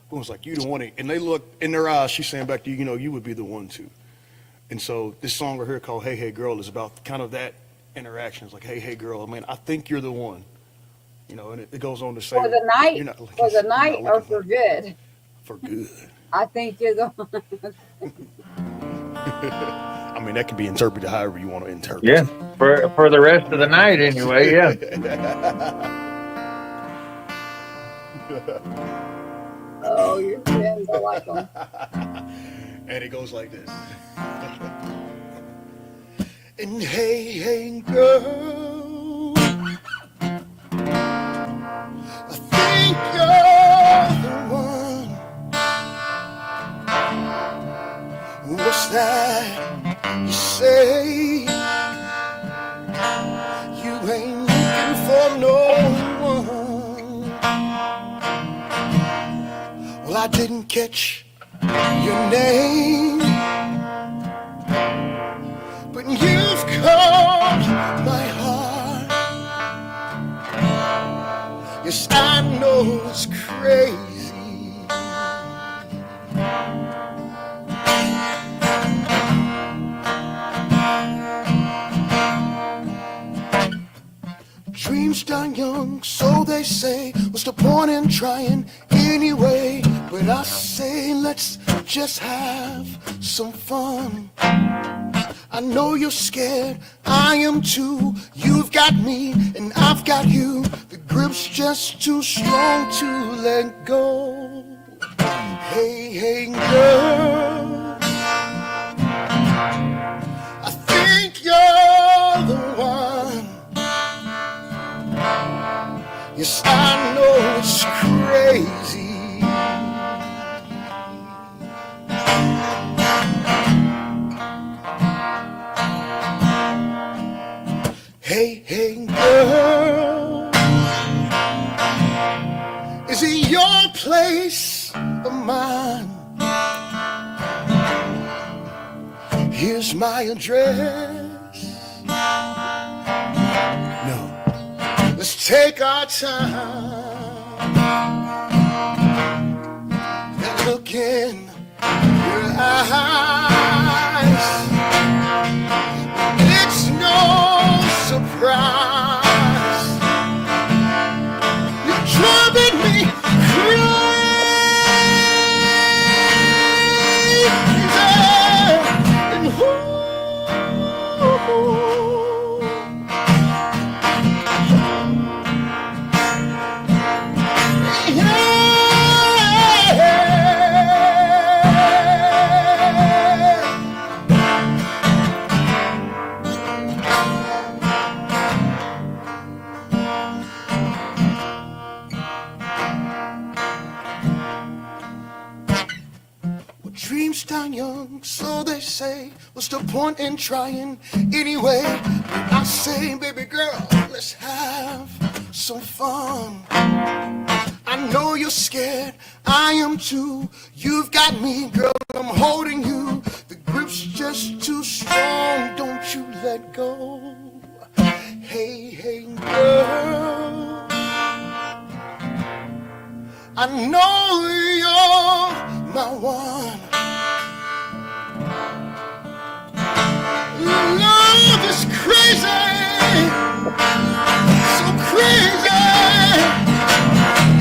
boom's like, you the one. And they look in their eyes, she's saying back to you, you would be the one too. And so this song right here called Hey, Hey, Girl is about kind of that interaction. It's like, hey, hey, girl, I mean, I think you're the one. And it goes on to say. For the night, you're not looking- for the you're night, not or looking for good. For good. I think you're the one. I mean, that can be interpreted however you want to interpret. Yeah, for the rest of the night anyway, yeah. Oh, your friends, I like them. And it goes like this. And hey, hey, girl, I think you're the one. What's that you say? You ain't looking for no one. Well, I didn't catch your name, but you've caught my heart. Yes, I know it's crazy. Dreams die young, so they say. What's the point in trying anyway? But I say let's just have some fun. I know you're scared, I am too. You've got me and I've got you. The grip's just too strong to let go. Hey, hey, girl, I think you're the one. Yes, I know it's crazy. Hey, hey, girl, is it your place or mine? Here's my address. Let's take our time and look in your eyes. It's no surprise you're driving me crazy. And dreams die young, so they say. What's the point in trying anyway? I say, baby girl, let's have some fun. I know you're scared, I am too. You've got me, girl, I'm holding you. The grip's just too strong, don't you let go. Hey, hey, girl, I know you're my one. Love is crazy, so crazy.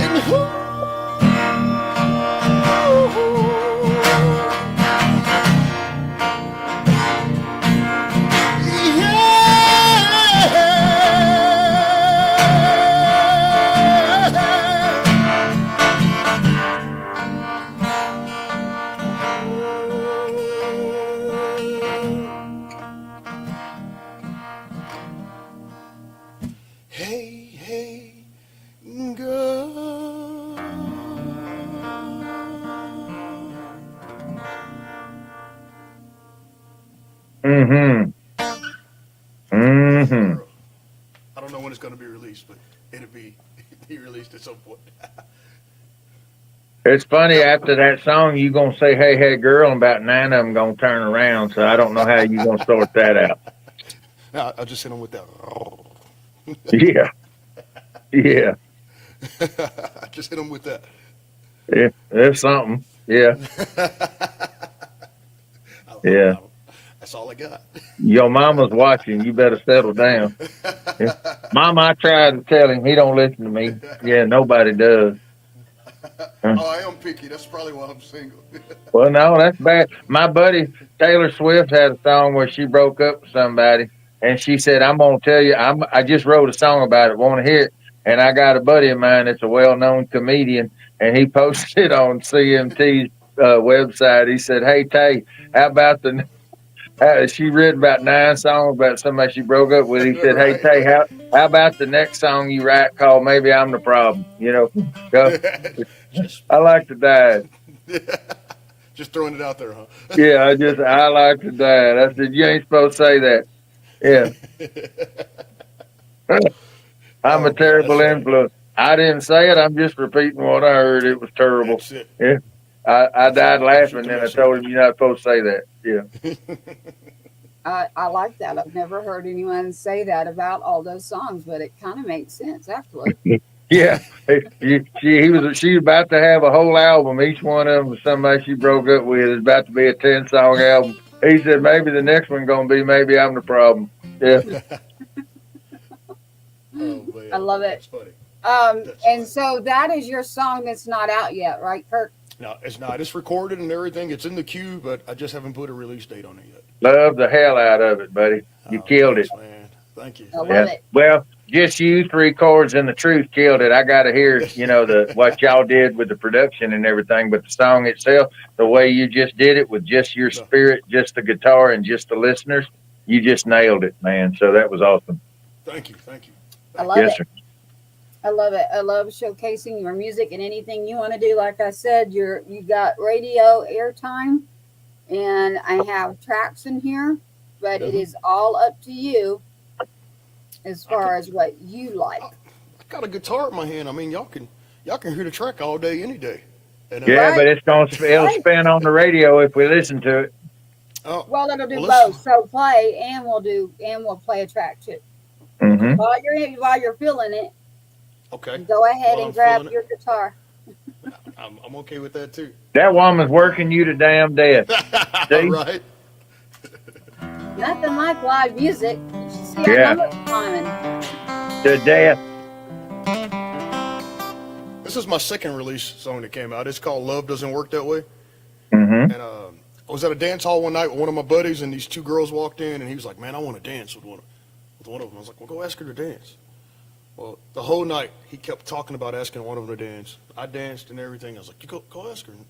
And hey, hey, girl. Mm-hmm. Mm-hmm. I don't know when it's going to be released, but it'll be released at some point. It's funny, after that song, you going to say, hey, hey, girl, and about 9 of them going to turn around, so I don't know how you going to sort that out. I'll just hit them with that. Yeah. Yeah. Just hit them with that. Yeah. There's something. Yeah. Yeah. That's all I got. Your mama's watching. You better settle down. Yeah. Mama, I tried to tell him. He don't listen to me. Yeah, nobody does. Oh, I am picky. That's probably why I'm single. Well, no, that's bad. My buddy Taylor Swift had a song where she broke up with somebody, and she said, I'm going to tell you, I just wrote a song about it. Want to hear it? And I got a buddy of mine that's a well-known comedian, and he posted it on CMT's website. He said, hey, Tay, how about she read about 9 songs about somebody she broke up with. He said, hey, Tay, how about the next song you write called Maybe I'm the Problem? You know, I like to die. Just throwing it out there, huh? Yeah, I like to die. I said, you ain't supposed to say that. Yeah. I'm a terrible influence. I didn't say it. I'm just repeating what I heard. It was terrible. That's it. Yeah. I died laughing, and I told him you're not supposed to say that. Yeah. I like that. I've never heard anyone say that about all those songs, but it kind of makes sense actually. Yeah. She was about to have a whole album. Each one of them was somebody she broke up with. It's about to be a 10-song album. He said maybe the next one gonna be Maybe I'm the Problem. Yeah. Oh, man. I love it. That's funny. And so that is your song that's not out yet, right, Kirk? No, it's not. It's recorded and everything. It's in the queue, but I just haven't put a release date on it yet. Love the hell out of it, buddy. You killed thanks, it. Man. Thank you. I love it. Well, just you 3 chords and the truth killed it. I got to hear, what y'all did with the production and everything, but the song itself, the way you just did it with just your spirit, just the guitar and just the listeners, you just nailed it, man. So that was awesome. Thank you. I love Yes, it. sir. I love it. I love showcasing your music and anything you want to do. Like I said, you got radio airtime, and I have tracks in here, but it is all up to you as far as what you like. I got a guitar in my hand. I mean, y'all can hear the track all day, any day. And, Yeah, Right. but it'll spin on the radio if we listen to it. Well, it'll do Well, both. So play, and we'll play a track too. Mm-hmm. While you're feeling it, Okay. go ahead While and I'm grab feeling your guitar. I'm okay with that too. That woman's working you to damn death. All See? right. Nothing like live music. You should see our Yeah. numbers climbing. To death. This is my second release song that came out. It's called Love Doesn't Work That Way. Mm-hmm. And I was at a dance hall one night with one of my buddies, and these two girls walked in, and he was like, "Man, I want to dance with one of them." I was like, "Well, go ask her to dance." Well, the whole night he kept talking about asking one of them to dance. I danced and everything. I was like, "You go ask her." And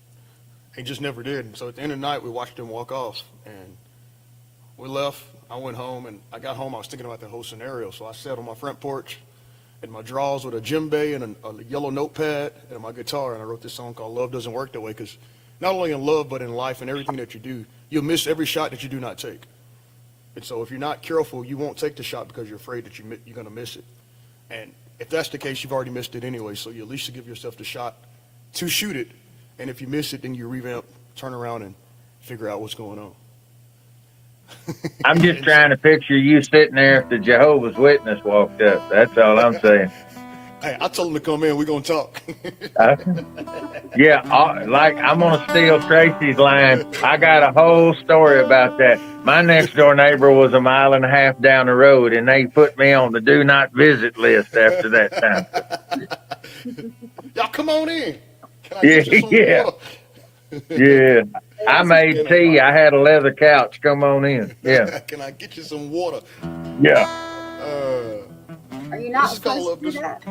he just never did. And so at the end of the night, we watched him walk off, and we left. I went home, and I got home. I was thinking about the whole scenario, so I sat on my front porch in my drawers with a djembe and a yellow notepad and my guitar, and I wrote this song called Love Doesn't Work That Way, because not only in love but in life and everything that you do, you'll miss every shot that you do not take. And so if you're not careful, you won't take the shot because you're afraid that you're going to miss it. And if that's the case, you've already missed it anyway, so you at least should give yourself the shot to shoot it. And if you miss it, then you revamp, turn around, and figure out what's going on. I'm just trying to picture you sitting there if the Jehovah's Witness walked up. That's all I'm saying. Hey, I told him to come in. We're going to talk. Yeah, like I'm going to steal Tracy's line. I got a whole story about that. My next door neighbor was a mile and a half down the road, and they put me on the do not visit list after that time. Y'all come on in. Can I Yeah, get you some yeah. water? Yeah. I made tea. I had a leather couch. Come on in. Yeah. Can I get you some water? Yeah. Are you not This is called supposed to do Love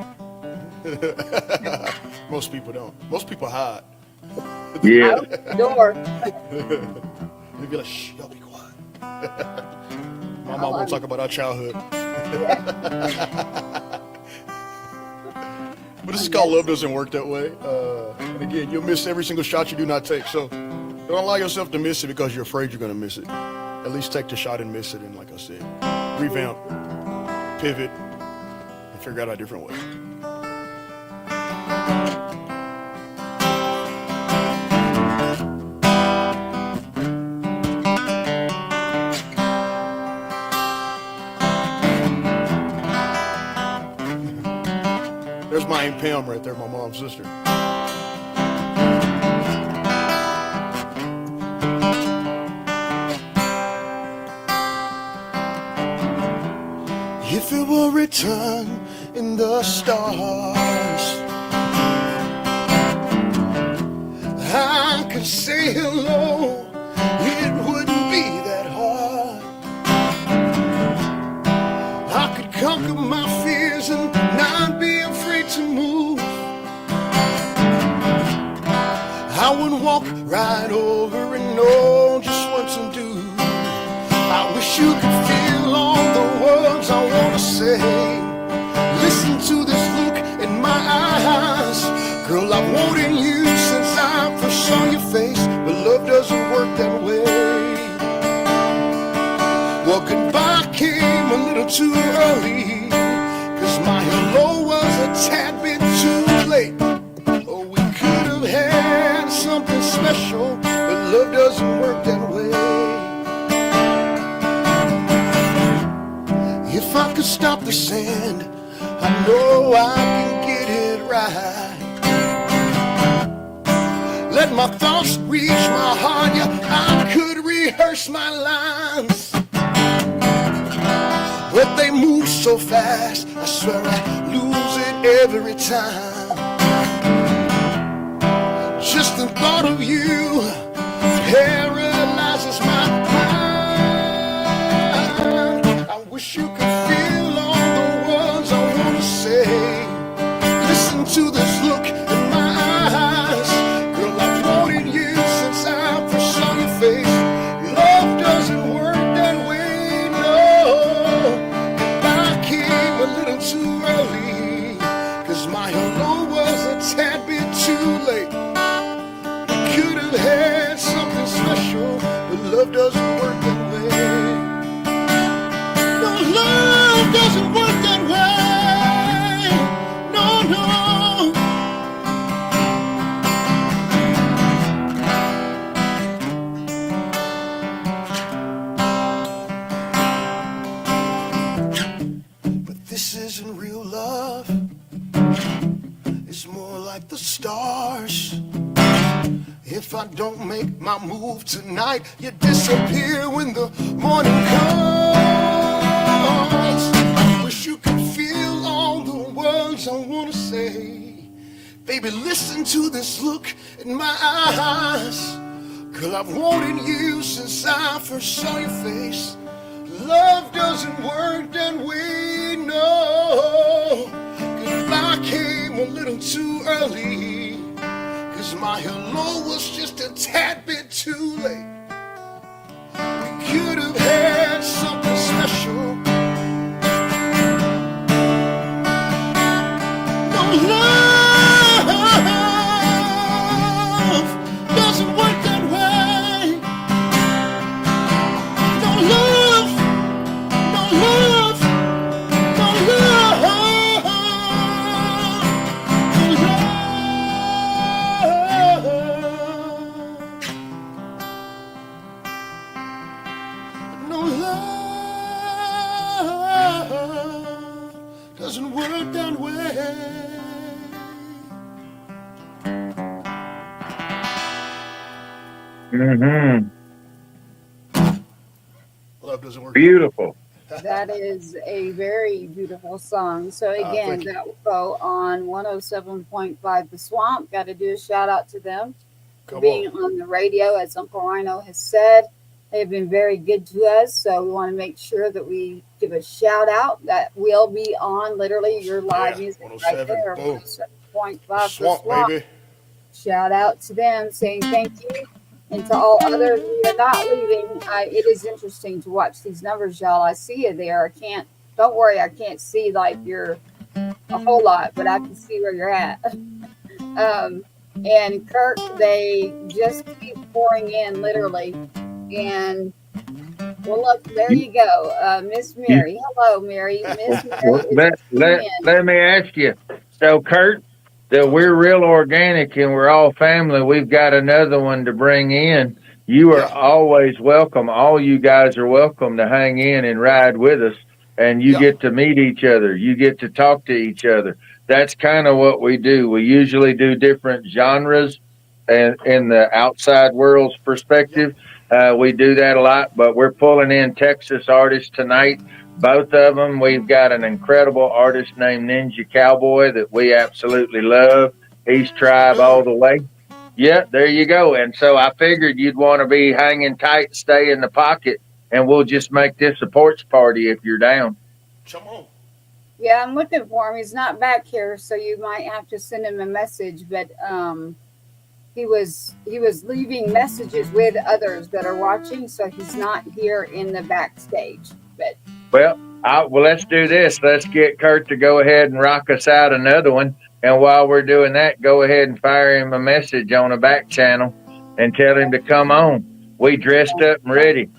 that? Most people don't. Most people hide. Yeah. Out the door. They'd be like, shh, y'all be quiet. My mom won't talk about our childhood. But this is called Love Doesn't Work That Way. And again, you'll miss every single shot you do not take. So don't allow yourself to miss it because you're afraid you're going to miss it. At least take the shot and miss it. And like I said, revamp, pivot, and figure out a different way. There's my Aunt Pam right there, my mom's sister. If it were written in the stars, I could say hello, it wouldn't be that hard. I could conquer my fears and not be afraid to move. I would walk right over and know just what to do. I wish you could feel all the words I want to say. Listen to this look in my eyes. Girl, I've wanted you since I first saw your face. But love doesn't work that way. Well, goodbye came a little too early, 'cause my hello was a tad bit too late. Oh, we could have had something special, but love doesn't work that way. If I could stop the sand, I know I can get it right. Let my thoughts reach my heart, yeah, I could rehearse my lines. But they move so fast, I swear I lose it every time. Just the thought of you paralyzes my mind. I wish you could feel all the words I want to say. Listen to this look in my eyes. Girl, I've wanted you since I first saw your face. Love doesn't work that way, no. If I came a little too early, 'cause my hello was a tad bit too late. Could have had something special. like the stars. If I don't make my move tonight, you disappear when the morning comes. Wish you could feel all the words I wanna say. Baby, listen to this look in my eyes. Girl, I've wanted you since I first saw your face. Love doesn't work that way, no. Goodbye came a little too early, 'cause my hello was just a tad bit too late. We could have had something special. No, love doesn't work that way. No love, no love, no love, no love, no love doesn't work that way. Love doesn't work. Beautiful. That is a very beautiful song. So again, thank you. that will go on 107.5 The Swamp. Got to do a shout out to them for Come being on. on the radio, as Uncle Rhino has said. They have been very good to us, so we want to make sure that we give a shout out. That will be on literally your live Yeah, music right 107, there. boom. 107.5 The Swamp, Swamp. baby. Shout out to them, saying thank you. And to all others who are not leaving, it is interesting to watch these numbers, y'all. I see you there. I can't, don't worry, I can't see like you're a whole lot, but I can see where you're at. And Kirk, they just keep pouring in literally. And well, look, there you go. Miss Mary. Hello, Mary. Miss Mary. Let me ask you. So, Kurt, that we're real organic and we're all family. We've got another one to bring in. You are always welcome. All you guys are welcome to hang in and ride with us. And you get to meet each other. You get to talk to each other. That's kind of what we do. We usually do different genres and in the outside world's perspective. We do that a lot, but we're pulling in Texas artists tonight. Both of them. We've got an incredible artist named Ninja Cowboy that we absolutely love. He's tribe all the way. Yeah, there you go. And so I figured you'd want to be hanging tight, stay in the pocket, and we'll just make this a porch party if you're down. Come on. Yeah, I'm looking for him. He's not back here, so you might have to send him a message. But he was leaving messages with others that are watching, so he's not here in the backstage. But Well, let's do this. Let's get Kurt to go ahead and rock us out another one. And while we're doing that, go ahead and fire him a message on a back channel and tell him to come on. We dressed up and ready.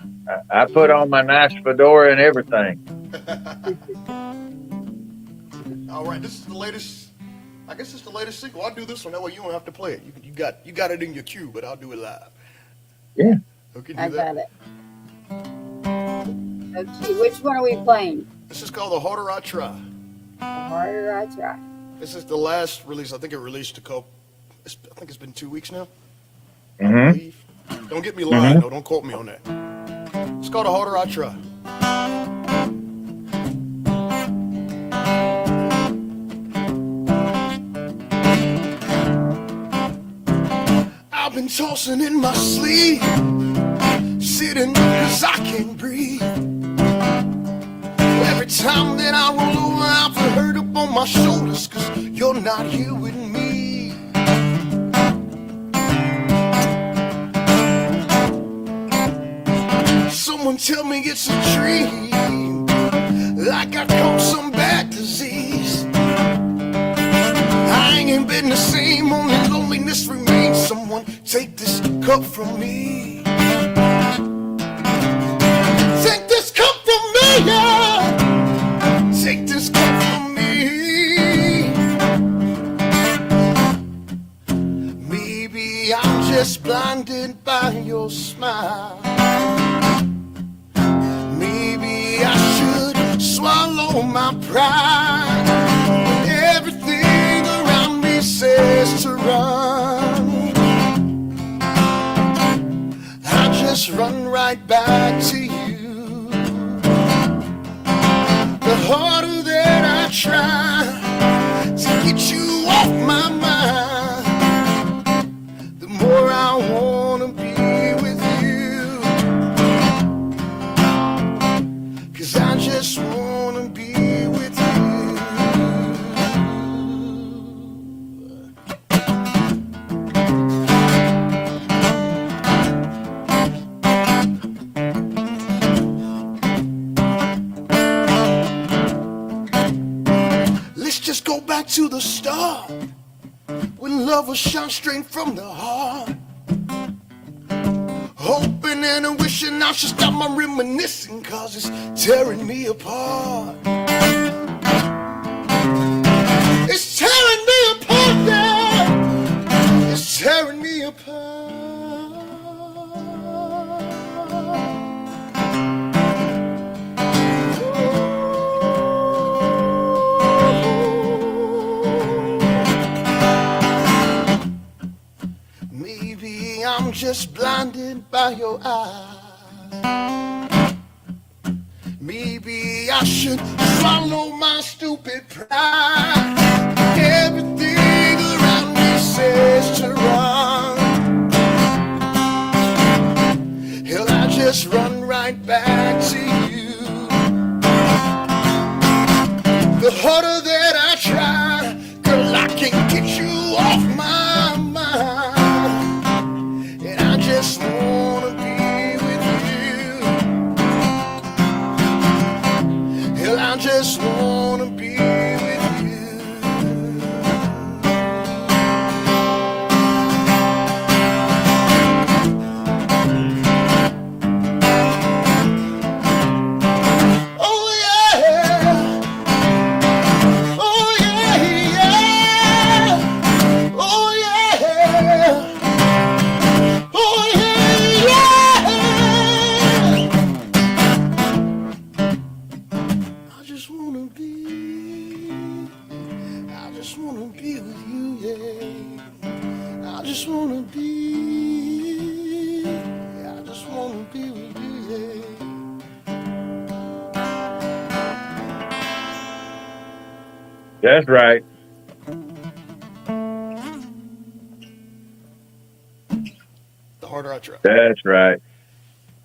I put on my nice fedora and everything. All right, this is the latest. I guess it's the latest single. I'll do this one. That way you don't have to play it. You got it in your queue, but I'll do it live. Yeah. Who can do I that? got it. Okay, which one are we playing? This is called The Harder I Try. The harder I try. This is the last release. I think it released I think it's been 2 weeks now. I Mm-hmm. believe. Don't get me lying, though. Don't quote me on that. It's called The Harder I Try. I've been tossing in my sleep, sitting cause I can't breathe. Every time that I roll over, I feel hurt up on my shoulders, cause you're not here with me. Someone tell me it's a dream, like I caught some bad disease. I ain't been the same, only loneliness remains. Someone take this cup from me. Take this cup from me, yeah. Take this cup from me. Maybe I'm just blinded by your smile. Maybe I should swallow my pride. When everything around me says right back to you. The harder that I try to get you off my mind, the more I wanna be with you. 'Cause I just wanna be with you. Let's just go back to the start, when love was shot straight from the heart. Hoping and wishing I should stop my reminiscing, 'cause it's tearing me apart. It's tearing me apart now. It's tearing me apart. Maybe I'm just blinded by your eyes. Maybe I should swallow my stupid pride. Everything around me says to run. Hell, I just run right back to you. The harder that I try, girl, I can't get you off my mind. And I just wanna be with you. Hell, I just wanna be with you. Oh yeah. Oh yeah, yeah. Oh yeah. Oh yeah, yeah. I just wanna be with you, yeah. I just wanna be with you, yeah. That's right. The harder I try. That's right.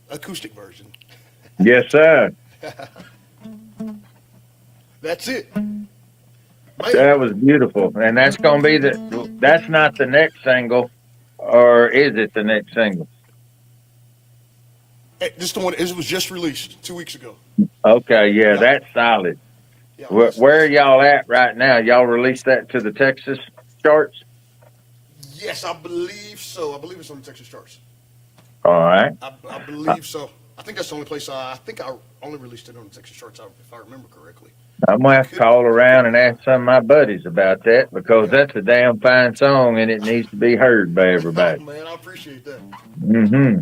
Acoustic version. Yes, sir. That's it. That was beautiful. And that's going to be that's not the next single, or is it the next single? This the one. It was just released 2 weeks ago. Okay, yeah, that's solid. Yeah, Where are y'all at right now? Y'all released that to the Texas charts? yes, I believe so. I believe it's on the Texas charts. All right. I believe so. I think that's the only place. I think I only released it on the Texas charts, if I remember correctly. I'm going to have to call around and ask some of my buddies about that, because that's a damn fine song and it needs to be heard by everybody. Oh, man, I appreciate that. Mm-hmm.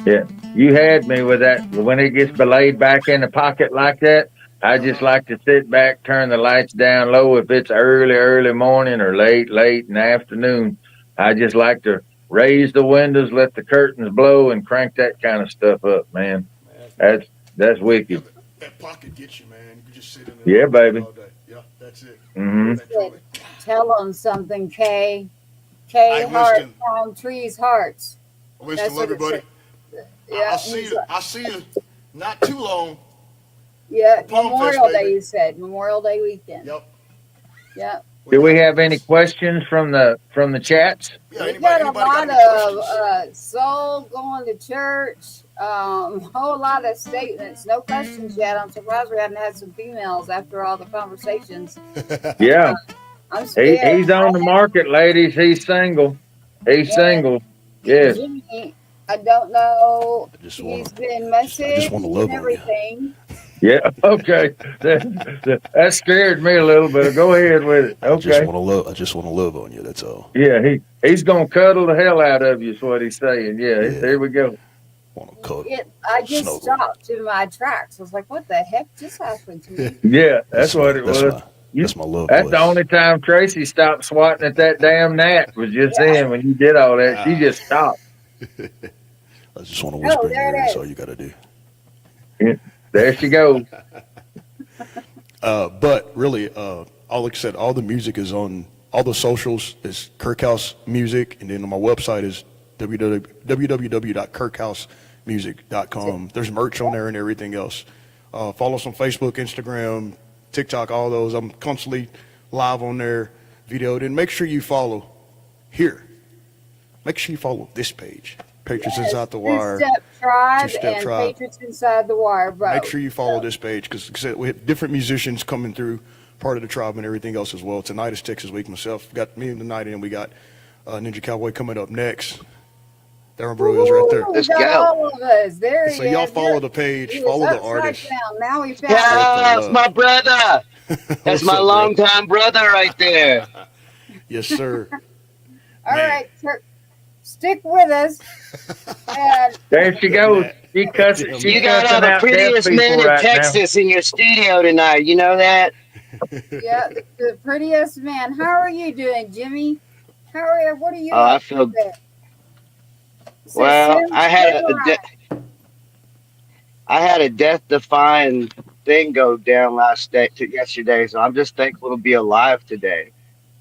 Yeah. You had me with that. When it gets belayed back in the pocket like that, I just like to sit back, turn the lights down low. If it's early morning or late in the afternoon, I just like to raise the windows, let the curtains blow, and crank that kind of stuff up, man. That's wicked. That pocket gets you, man. You can just sit in there. Yeah, baby. All day. Yeah, that's it. Mm-hmm. Tell them something, Kay. Hey, Heart, Winston. palm trees, hearts. Winston, That's love what it everybody. said. Yeah, I'll see you not too long. Yeah, Palm Fest, Memorial Day, baby. you said. Memorial Day weekend. Yep. Yeah. Do we have any questions from the chats? Yeah, We got a lot any questions? of soul going to church, whole lot of statements. No questions yet. I'm surprised we haven't had some females after all the conversations. Yeah. I'm scared. He's on the market, ladies. He's single. He's single. Yes. Jimmy, I don't know. just He's wanna- been messaged wanna love and on you. everything. Yeah. Okay. That scared me a little bit. Go ahead with it. I Okay. just want to love on you. That's all. Yeah. He's gonna cuddle the hell out of you. Is what he's saying. Yeah. Yeah. There we go. Want to cuddle. I just Snuggle. stopped in my tracks. I was like, what the heck just happened to me? Yeah. That's what it was. That's my love. That's voice. the only time Tracy stopped swatting at that damn gnat was just then when you did all that. She just stopped. I just want to whisper in there your it ear. That's is. all you got to do. There she goes. But really, like I said, all the music is on all the socials. Is Kirk House Music, and then on my website is www.kirkhousemusic.com. There's merch on there and everything else. Follow us on Facebook, Instagram, TikTok, all those. I'm constantly live on there, videoed. And make sure you follow here. Make sure you follow this page, Patriots Inside the Wire. Two-Step Tribe Two-Step and Tribe. Patriots Inside the Wire, bro. Make sure you follow this page because we have different musicians coming through, part of the tribe and everything else as well. Tonight is Texas Week. Myself, got me tonight, and we got Ninja Cowboy coming up next. There my bro is right there. Ooh, Let's got go. all of us. There he So y'all is. follow the page, He follow was the upside artist. down. Now we found Yeah. him. That's my brother. That's What's my up, bro? longtime brother right there. Yes, sir. All Man. right, Kirk, stick with us. And There she goes. She cussing. You She You got all cussing the out deaf prettiest men people in right now. Texas in your studio tonight. You know that? yeah, the prettiest man. How are you doing, Jimmy? How are you? What are you? Oh, I up to feel there? So well. Sam, I had samurai. I had a death-defying thing go down yesterday, so I'm just thankful to be alive today.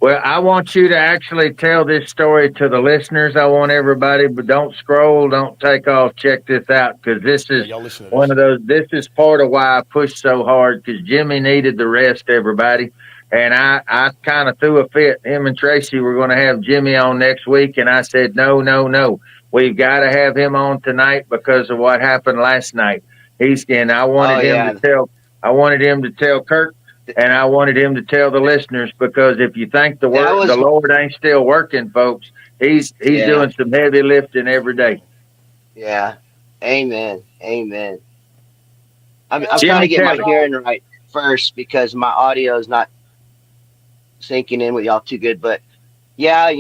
Well, I want you to actually tell this story to the listeners. I want everybody, but don't scroll, don't take off. Check this out because this is Y'all listen to one this. of those. This is part of why I pushed so hard because Jimmy needed the rest, everybody. And I kind of threw a fit. Him and Tracy were going to have Jimmy on next week, and I said, no. We've got to have him on tonight because of what happened last night. I wanted him to tell Kirk, and I wanted him to tell the listeners because if you think the Lord ain't still working, folks, he's doing some heavy lifting every day. Yeah. Amen. I'm Well, trying to get my Jimmy, hearing right first because my audio is not sinking in with y'all too good. But yeah,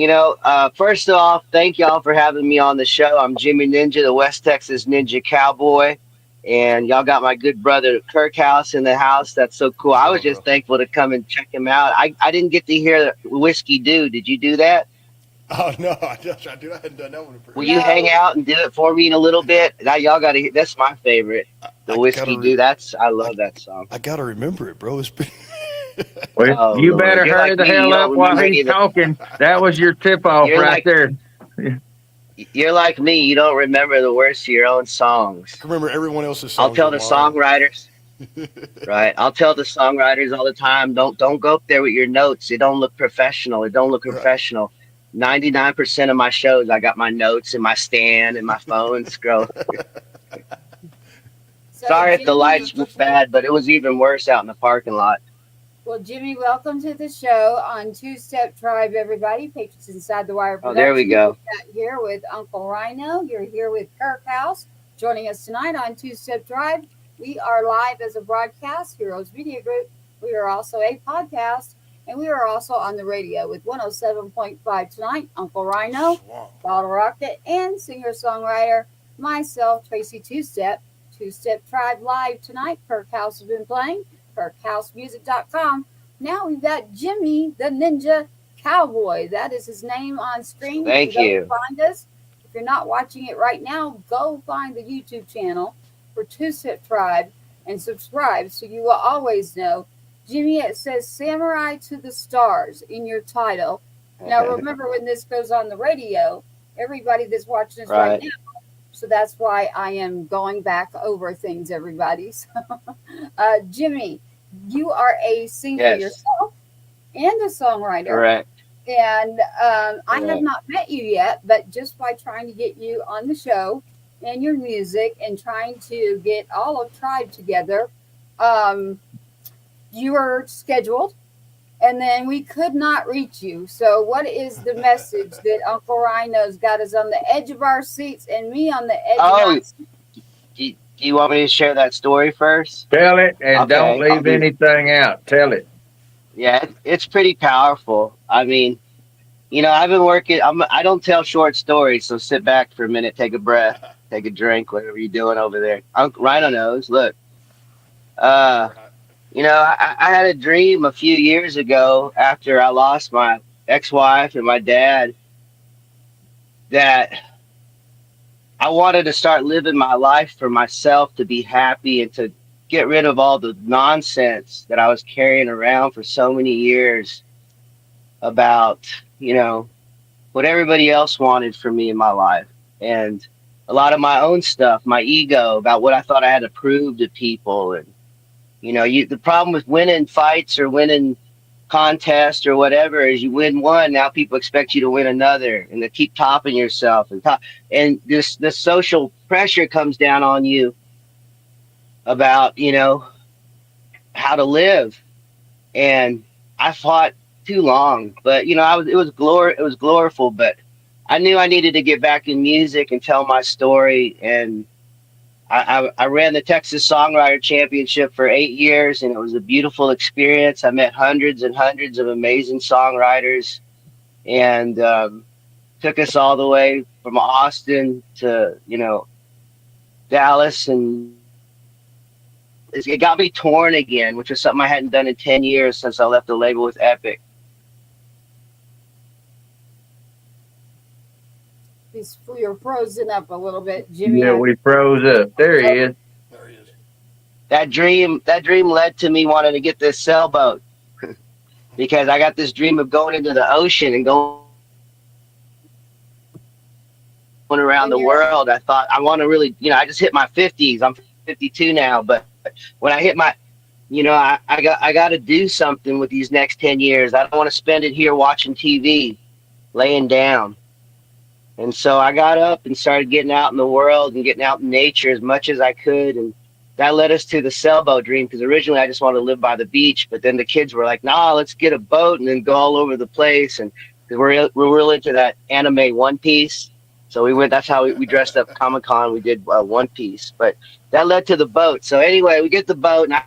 first off, thank y'all for having me on the show. I'm Jimmy Ninja, the West Texas Ninja Cowboy. And y'all got my good brother Kirk House in the house. That's so cool. I was just thankful to come and check him out. I didn't get to hear Whiskey Do. Did you do that? Oh no, I hadn't done that one. Will you hang out and do it for me in a little bit? Now y'all got to. That's my favorite. The Whiskey Do. I love that song. I gotta remember it, bro. It's been well, Oh, you Lord. better You're hurry like the me. You hell don't up while remember any he's of the- talking. That was your tip off You're right like- there. You're like me. You don't remember the words to your own songs. I remember everyone else's songs. I'll tell the songwriters. Right. I'll tell the songwriters all the time. Don't go up there with your notes. It don't look professional. 99% of my shows, I got my notes in my stand and my phone. Scroll. So, Sorry if the Jimmy, lights were bad, but it was even worse out in the parking lot. Well, Jimmy, welcome to the show on Two-Step Tribe, everybody. Patriots Inside the Wire. Oh, there we go. We're here with Uncle Rhino. You're here with Kirk House. Joining us tonight on Two-Step Tribe. We are live as a broadcast, Heroes Media Group. We are also a podcast, and we are also on the radio with 107.5 tonight. Uncle Rhino, Bottle Rocket, and singer-songwriter myself, Tracy Two-Step. Two-Step Tribe live tonight. Kirk House has been playing. KirkHouseMusic.com. Now we've got Jimmy the Ninja Cowboy. That is his name on screen. Thank you. Find us. If you're not watching it right now, go find the YouTube channel for Two-Step Tribe and subscribe so you will always know. Jimmy, it says Samurai to the Stars in your title. Now remember when this goes on the radio, everybody that's watching this right now. So that's why I am going back over things, everybody. So, Jimmy, you are a singer yourself and a songwriter. Correct. And I have not met you yet, but just by trying to get you on the show and your music and trying to get all of Tribe together, you were scheduled. And then we could not reach you. So what is the message that Uncle Rhino's got us on the edge of our seats and me on the edge of our seats? Do you want me to share that story first? Tell it and don't leave anything out. Tell it. Yeah, it's pretty powerful. I mean, I've been working. I don't tell short stories, so sit back for a minute, take a breath, take a drink, whatever you're doing over there. Uncle Rhino knows. Look, I had a dream a few years ago after I lost my ex-wife and my dad that I wanted to start living my life for myself, to be happy and to get rid of all the nonsense that I was carrying around for so many years about, you know, what everybody else wanted for me in my life. And a lot of my own stuff, my ego, about what I thought I had to prove to people. And, you know, the problem with winning fights or winning contests or whatever is you win one, now people expect you to win another and to keep topping yourself and this social pressure comes down on you about, you know, how to live. And I fought too long, but you know, it was gloriful, but I knew I needed to get back in music and tell my story. And I ran the Texas Songwriter Championship for 8 years, and it was a beautiful experience. I met hundreds and hundreds of amazing songwriters, and took us all the way from Austin to, you know, Dallas, and it got me torn again, which was something I hadn't done in 10 years since I left the label with Epic. You're frozen up a little bit, Jimmy. Yeah, we froze up. There he is. There he is. That dream led to me wanting to get this sailboat because I got this dream of going into the ocean and going around the world. I thought I want to really, you know, I just hit my 50s. I'm 52 now, but when I hit my, you know, I got to do something with these next 10 years. I don't want to spend it here watching TV, laying down. And so I got up and started getting out in the world and getting out in nature as much as I could. And that led us to the sailboat dream, because originally I just wanted to live by the beach. But then the kids were like, nah, let's get a boat and then go all over the place. And because we're real into that anime One Piece. So we went, that's how we dressed up Comic-Con. We did One Piece. But that led to the boat. So anyway, we get the boat, and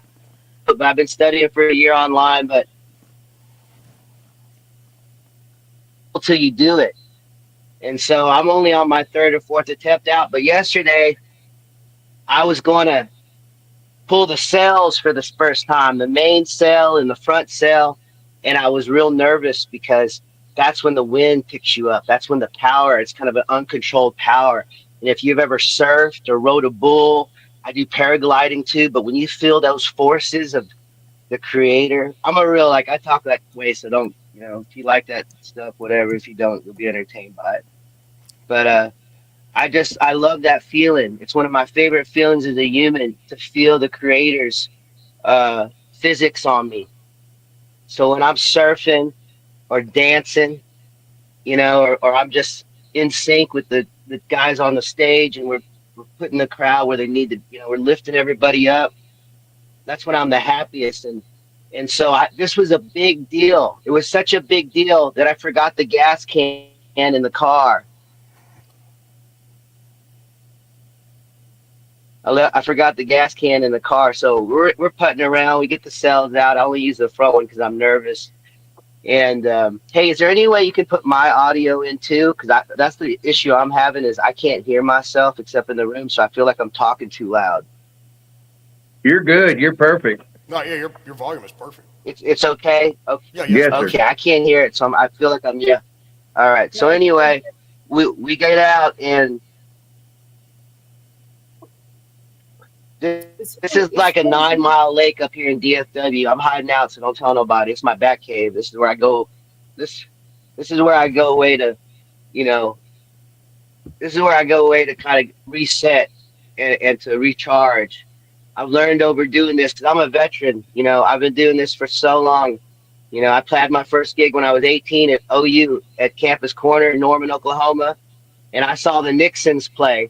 I've been studying for a year online, but until you do it. And so I'm only on my third or fourth attempt out. But yesterday, I was going to pull the sails for the first time, the main sail and the front sail. And I was real nervous because that's when the wind picks you up. That's when the power, it's kind of an uncontrolled power. And if you've ever surfed or rode a bull, I do paragliding too. But when you feel those forces of the creator, I'm a real, like, I talk that way. So don't, you know, if you like that stuff, whatever. If you don't, you'll be entertained by it. But I love that feeling. It's one of my favorite feelings as a human, to feel the creator's physics on me. So when I'm surfing or dancing, you know, or I'm just in sync with the guys on the stage, and we're putting the crowd where they need to, you know, we're lifting everybody up. That's when I'm the happiest. And so this was a big deal. It was such a big deal that I forgot the gas can in the car. I forgot the gas can in the car. So we're putting around. We get the cells out. I only use the front one because I'm nervous. And hey, is there any way you can put my audio in too? Because that's the issue I'm having, is I can't hear myself except in the room. So I feel like I'm talking too loud. You're good. You're perfect. No, yeah, your volume is perfect. It's okay. Okay. Yeah, Yes, sir. Okay, I can't hear it, so I feel like I'm, yeah. All right. So anyway, we get out, and this is like a 9-mile lake up here in DFW. I'm hiding out, so don't tell nobody. It's my back cave. This is where I go. This is where I go away to, you know, this is where I go away to kind of reset and to recharge. I've learned over doing this because I'm a veteran. You know, I've been doing this for so long. You know, I played my first gig when I was 18 at OU at Campus Corner in Norman, Oklahoma, and I saw the Nixons play.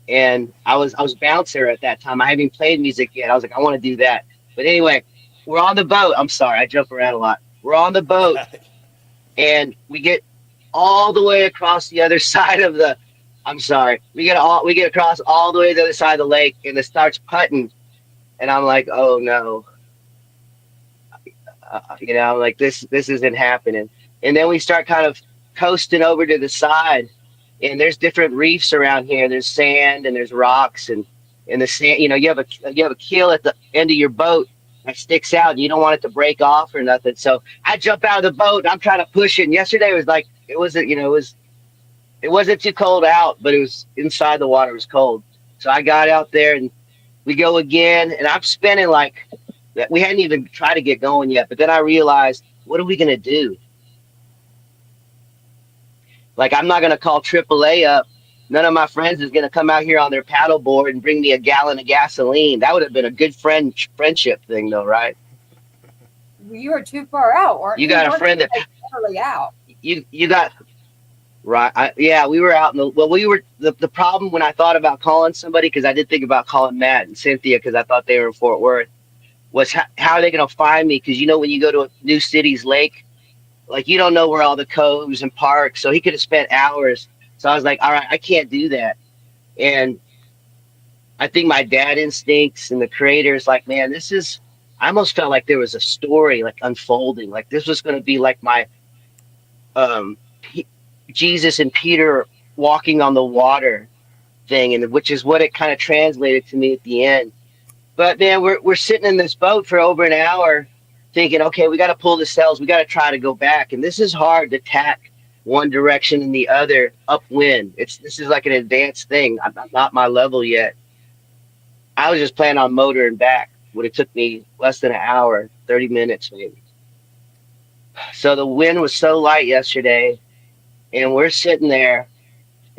And I was bouncer at that time. I haven't even played music yet. I was like, I want to do that. But anyway, we're on the boat. I'm sorry, I jump around a lot. We're on the boat, and we get all the way across the other side of the. I'm sorry. We get across all the way to the other side of the lake, and it starts putting. And I'm like, oh no. You know, like this isn't happening. And then we start kind of coasting over to the side. And there's different reefs around here. There's sand and there's rocks, and the sand. You know, you have a keel at the end of your boat that sticks out, and you don't want it to break off or nothing. So I jump out of the boat, and I'm trying to push it. And yesterday was like, it wasn't. You know, It wasn't too cold out, but it was inside the water was cold. So I got out there and we go again, and I'm spinning like we hadn't even tried to get going yet. But then I realized, what are we gonna do? Like I'm not gonna call AAA up. None of my friends is gonna come out here on their paddleboard and bring me a gallon of gasoline. That would have been a good friendship thing, though, right? You were too far out, weren't You you? got a Weren't friend that you literally out? you got right. Yeah, we were out in the well. We were the problem when I thought about calling somebody because I did think about calling Matt and Cynthia because I thought they were in Fort Worth. Was how are they gonna find me? Because when you go to a new city's lake, like you don't know where all the coves and parks. So he could have spent hours. So I was like, all right, I can't do that. And I think my dad instincts and the creator is like, man, this is. I almost felt like there was a story like unfolding. Like this was going to be like my Jesus and Peter walking on the water thing, and which is what it kind of translated to me at the end. But man, we're sitting in this boat for over an hour, thinking, okay, we got to pull the sails, we got to try to go back, and this is hard to tack one direction and the other upwind. This is like an advanced thing. I'm not my level yet. I was just planning on motoring back. Would have took me less than an hour, 30 minutes maybe. So the wind was so light yesterday, and we're sitting there,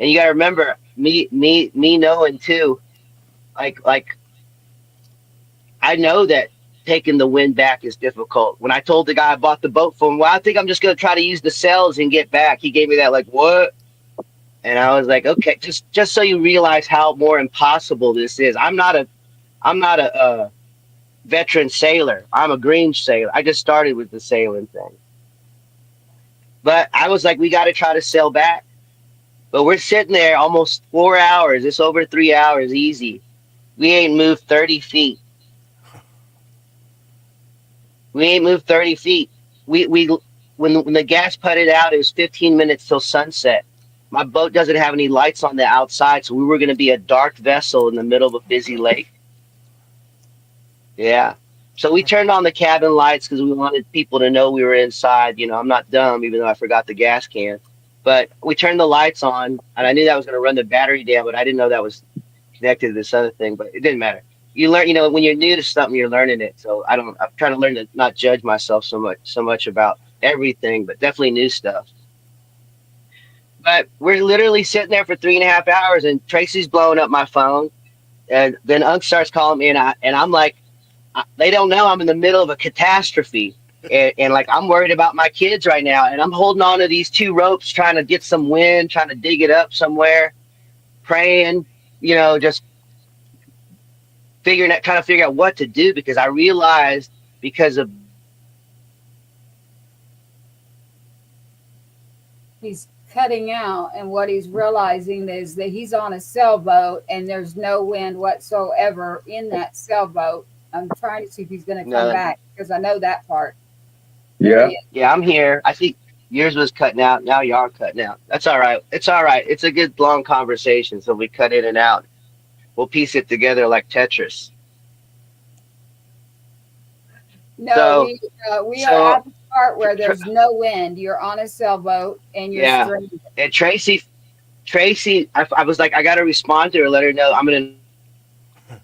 and you got to remember me knowing too, like I know that taking the wind back is difficult. When I told the guy I bought the boat for him, well, I think I'm just going to try to use the sails and get back. He gave me that like, what? And I was like, okay, just so you realize how more impossible this is. I'm not a veteran sailor. I'm a green sailor. I just started with the sailing thing. But I was like, we got to try to sail back. But we're sitting there almost 4 hours. It's over 3 hours easy. We ain't moved 30 feet. We ain't moved 30 feet. When the gas putted out, it was 15 minutes till sunset. My boat doesn't have any lights on the outside, so we were going to be a dark vessel in the middle of a busy lake. Yeah. So we turned on the cabin lights because we wanted people to know we were inside. I'm not dumb, even though I forgot the gas can. But we turned the lights on, and I knew that was going to run the battery down, but I didn't know that was connected to this other thing. But it didn't matter. You learn, when you're new to something, you're learning it. So I'm trying to learn to not judge myself so much about everything, but definitely new stuff. But we're literally sitting there for 3.5 hours, and Tracy's blowing up my phone, and then Unc starts calling me, and I'm like, they don't know I'm in the middle of a catastrophe, and like I'm worried about my kids right now, and I'm holding on to these 2 ropes, trying to get some wind, trying to dig it up somewhere, praying, just trying to figure out what to do, because I realized because of He's cutting out, and what he's realizing is that he's on a sailboat and there's no wind whatsoever in that sailboat. I'm trying to see if he's going to come None. back because I know that part. Yeah. Yeah, I'm here. I think yours was cutting out. Now you are cutting out. That's all right. It's all right. It's a good long conversation, so we cut in and out. We'll piece it together like Tetris. No, So- we so- are at the part where there's no wind. You're on a sailboat and you're Yeah. stranded. And Tracy, I was like, I got to respond to her, let her know I'm going to.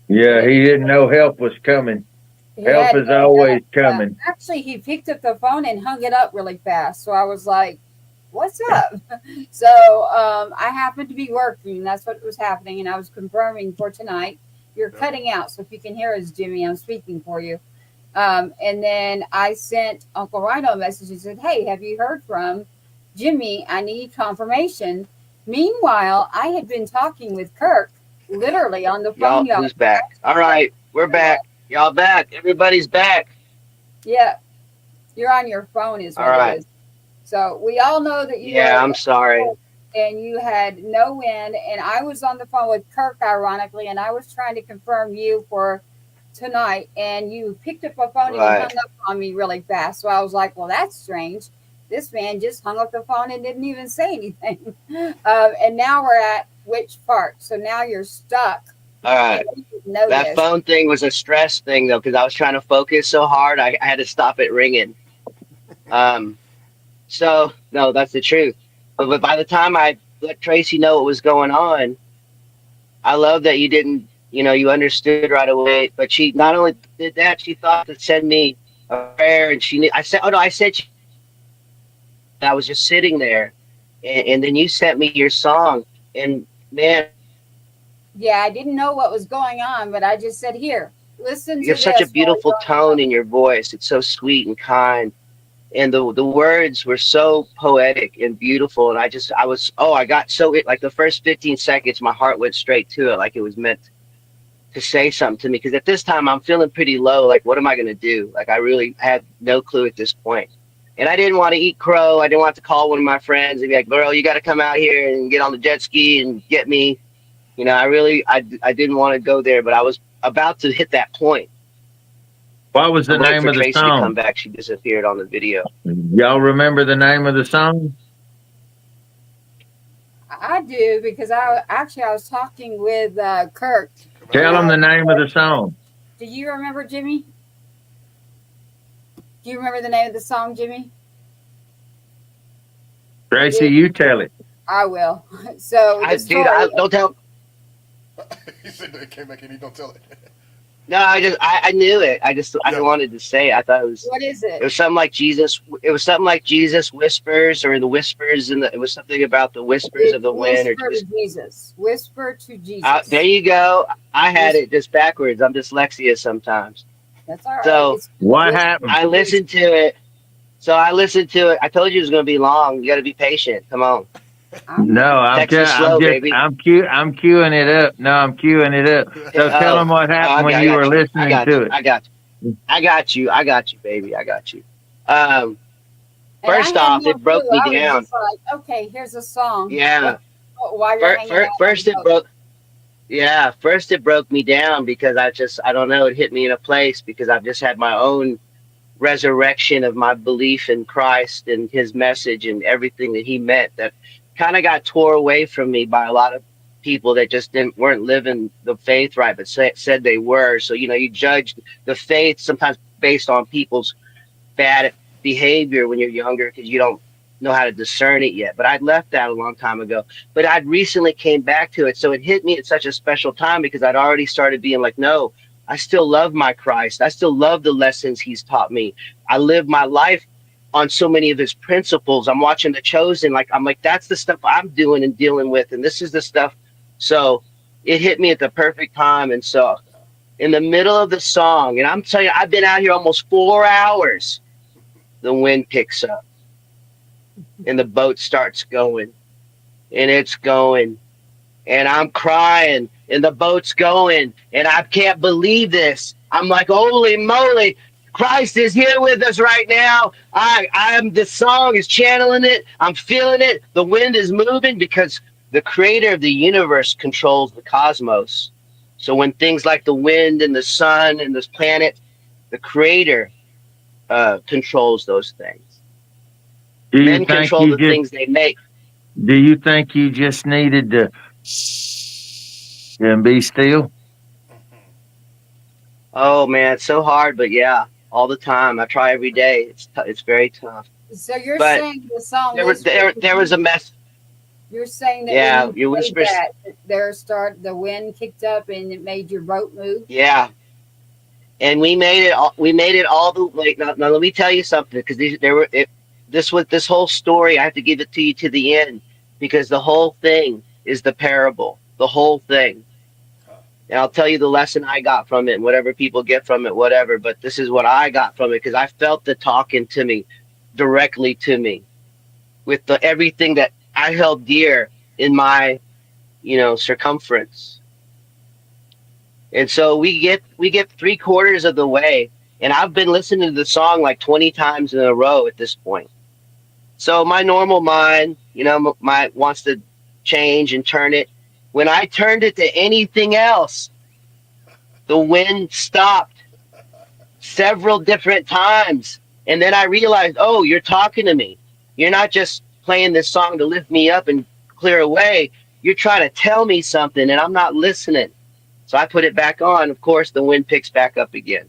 Yeah, he didn't know help was coming. He Help had is no always help. coming. Actually, he picked up the phone and hung it up really fast. So I was like, what's up? So I happened to be working. That's what was happening. And I was confirming for tonight. You're cutting out. So if you can hear us, Jimmy, I'm speaking for you. And then I sent Uncle Rhino a message and said, hey, have you heard from Jimmy? I need confirmation. Meanwhile, I had been talking with Kirk literally on the phone. Y'all, who's back? All right, we're back. Y'all back. Everybody's back. Yeah. You're on your phone is what All right. it is. So we all know that you Yeah, were- I'm sorry. and you had no wind, and I was on the phone with Kirk, ironically, and I was trying to confirm you for tonight, and you picked up a phone and you Right. hung up on me really fast. So I was like, well, that's strange. This man just hung up the phone and didn't even say anything. And now we're at which part? So now you're stuck. All right. And you didn't know That this. phone thing was a stress thing, though, because I was trying to focus so hard, I had to stop it ringing. So no, that's the truth. But by the time I let Tracy know what was going on, I love that you didn't, you understood right away. But she not only did that, she thought to send me a prayer, and she knew. I said, "Oh no," I said. I was just sitting there, and then you sent me your song, and man, Yeah, I didn't know what was going on, but I just said, "Here, listen you to have such a this while beautiful you're on the tone in your voice. It's so sweet and kind, and the words were so poetic and beautiful. And I got so like the first 15 seconds, my heart went straight to it, like it was meant to say something to me. Because at this time, I'm feeling pretty low. Like, what am I gonna do? Like, I really had no clue at this point. And I didn't want to eat crow. I didn't want to call one of my friends and be like, "Girl, you got to come out here and get on the jet ski and get me." I didn't want to go there, but I was about to hit that point. What was the I'm waiting name for of the Tracy to come song? back. She disappeared on the video. Y'all remember the name of the song? I do, because I was talking with Kirk. Tell them the name of the song. Do you remember, Jimmy? Do you remember the name of the song, Jimmy? Tracy, you tell it. I will. So Don't tell. He said it came back and he don't tell it. No, I knew it. I wanted to say it. I thought it was. What is It it? was something like Jesus. It was something like Jesus whispers, or the whispers, it was something about the whispers of the wind, or Whisper to Jesus. Whisper to Jesus. there you go. I had it just backwards. I'm dyslexia sometimes. That's all right. So What happened? I listened to it. I told you it was going to be long. You got to be patient. Come on. No, Texas slow, baby. I'm queuing it up. No, I'm queuing it up. So tell them what happened when you were listening to it. I got you, baby. I got you. And First I had off, no it broke clue. me I was down. just like, okay, here's a song. Yeah. While you're hanging out First on it the boat. broke. Yeah, first it broke me down because I don't know, it hit me in a place because I've just had my own resurrection of my belief in Christ and his message and everything that he meant, that kind of got tore away from me by a lot of people that just weren't living the faith right, but said they were. So, you judge the faith sometimes based on people's bad behavior when you're younger because you don't know how to discern it yet. But I'd left that a long time ago. But I'd recently came back to it. So it hit me at such a special time because I'd already started being like, no, I still love my Christ. I still love the lessons he's taught me. I live my life on so many of his principles. I'm watching The Chosen. I'm like, that's the stuff I'm doing and dealing with. And this is the stuff. So it hit me at the perfect time. And so in the middle of the song, and I'm telling you, I've been out here almost 4 hours. The wind picks up and the boat starts going, and it's going, and I'm crying, and the boat's going, and I can't believe this. I'm like, holy moly, Christ is here with us right now. This song is channeling it. I'm feeling it. The wind is moving because the creator of the universe controls the cosmos. So when things like the wind and the sun and this planet, the creator controls those things. Men control the things they make. Do you think you just needed to and be still? Oh man, it's so hard, but yeah, all the time. I try every day. It's very tough. So you're But saying the song there was a mess. You're saying that Yeah, when your you played whispers. that, the wind kicked up and it made your boat move. Yeah, and we made it. We made it all the way. Now let me tell you something, because this whole story. I have to give it to you to the end, because the whole thing is the parable. The whole thing. And I'll tell you the lesson I got from it, and whatever people get from it, whatever. But this is what I got from it, because I felt the talking to me, directly to me, with everything that I held dear in my, circumference. And so we get 3/4 of the way, and I've been listening to the song like 20 times in a row at this point. So my normal mind, wants to change and turn it. When I turned it to anything else, the wind stopped several different times. And then I realized, oh, you're talking to me. You're not just playing this song to lift me up and clear away. You're trying to tell me something, and I'm not listening. So I put it back on. Of course, the wind picks back up again.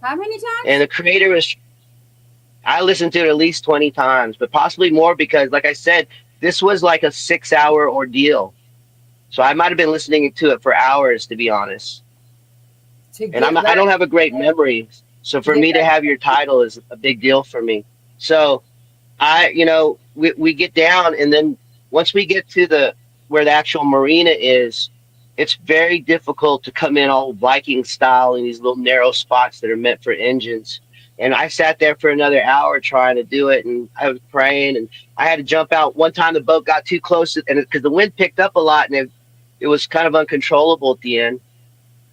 How many times? And the creator is, I listened to it at least 20 times, but possibly more because, like I said, this was like a 6 hour ordeal. So I might have been listening to it for hours, to be honest. to And get I ready, don't have a great memory. So to for get me to ready. have your title is a big deal for me. So we get down, and then once we get to the where the actual marina is, it's very difficult to come in all Viking style in these little narrow spots that are meant for engines. And I sat there for another hour trying to do it, and I was praying, and I had to jump out. One time the boat got too close, and because the wind picked up a lot, and it was kind of uncontrollable at the end.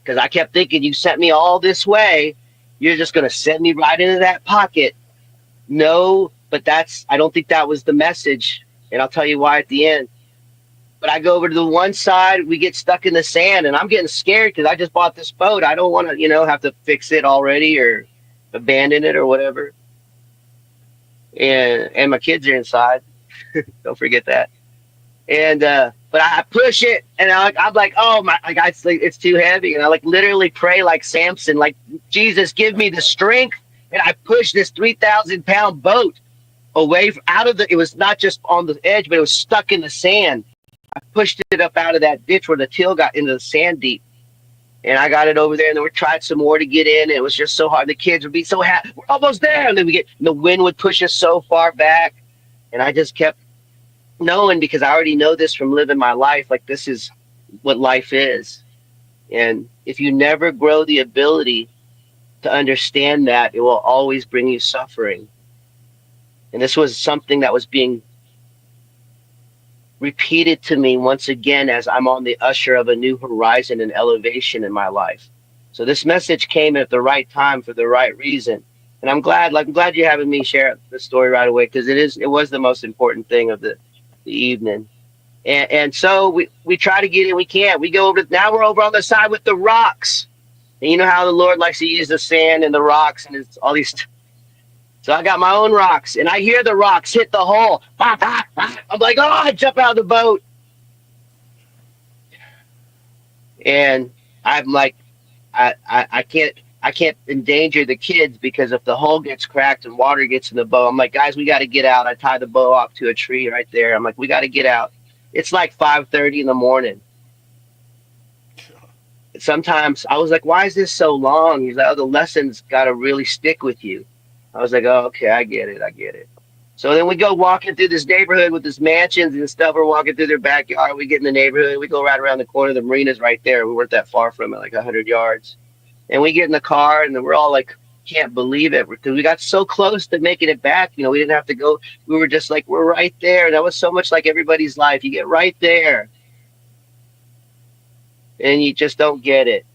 Because I kept thinking, you sent me all this way, you're just going to send me right into that pocket. No, but I don't think that was the message. And I'll tell you why at the end. But I go over to the one side, we get stuck in the sand, and I'm getting scared because I just bought this boat. I don't want to, have to fix it already or abandon it or whatever. And my kids are inside. Don't forget that. And but I push it, and I'm like, oh my, like it's too heavy, and I like literally pray like Samson, like Jesus, give me the strength, and I push this 3,000 pound boat away out of the. It was not just on the edge, but it was stuck in the sand. I pushed it up out of that ditch where the till got into the sand deep, and I got it over there, and then we tried some more to get in, and it was just so hard. The kids would be so happy, we're almost there, and then the wind would push us so far back, and I just kept knowing because I already know this from living my life. Like this is what life is, and if you never grow the ability to understand that, it will always bring you suffering. And this was something that was being repeated to me once again as I'm on the usher of a new horizon and elevation in my life. So this message came at the right time for the right reason. And I'm glad you're having me share the story right away because it was the most important thing of the evening. And so we try to get in, we can't. We go now we're over on the side with the rocks. And you know how the Lord likes to use the sand and the rocks and it's all these. So I got my own rocks, and I hear the rocks hit the hull. I'm like, oh, I jump out of the boat. And I'm like, I can't endanger the kids because if the hull gets cracked and water gets in the boat, I'm like, guys, we got to get out. I tie the boat off to a tree right there. I'm like, we got to get out. It's like 5:30 in the morning. Sometimes I was like, why is this so long? He's like, oh, the lesson's got to really stick with you. I was like, oh, okay, I get it. So then we go walking through this neighborhood with this mansions and stuff. We're walking through their backyard. We get in the neighborhood. We go right around the corner. The marina's right there. We weren't that far from it, like 100 yards. And we get in the car, and then we're all like, can't believe it. Because we got so close to making it back. We didn't have to go. We were just like, we're right there. That was so much like everybody's life. You get right there, and you just don't get it.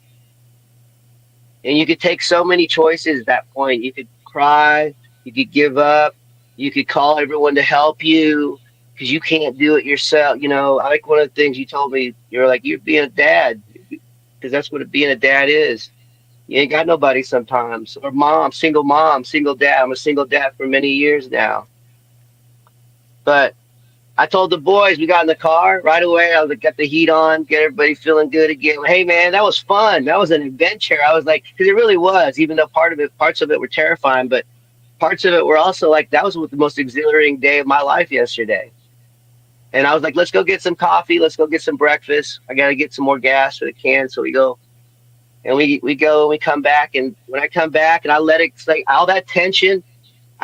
And you could take so many choices at that point. You could cry, you could give up, you could call everyone to help you because you can't do it yourself. I like one of the things you told me, you're like, you're being a dad because that's what being a dad is. You ain't got nobody sometimes. Or mom, single dad. I'm a single dad for many years now. But I told the boys, we got in the car right away. I was like, got the heat on, get everybody feeling good again. Hey man, that was fun. That was an adventure. I was like, because it really was, even though parts of it were terrifying, but parts of it were also like, that was the most exhilarating day of my life yesterday. And I was like, let's go get some coffee. Let's go get some breakfast. I got to get some more gas for the can. So we go and we go and we come back. And when I come back and I let it, like all that tension,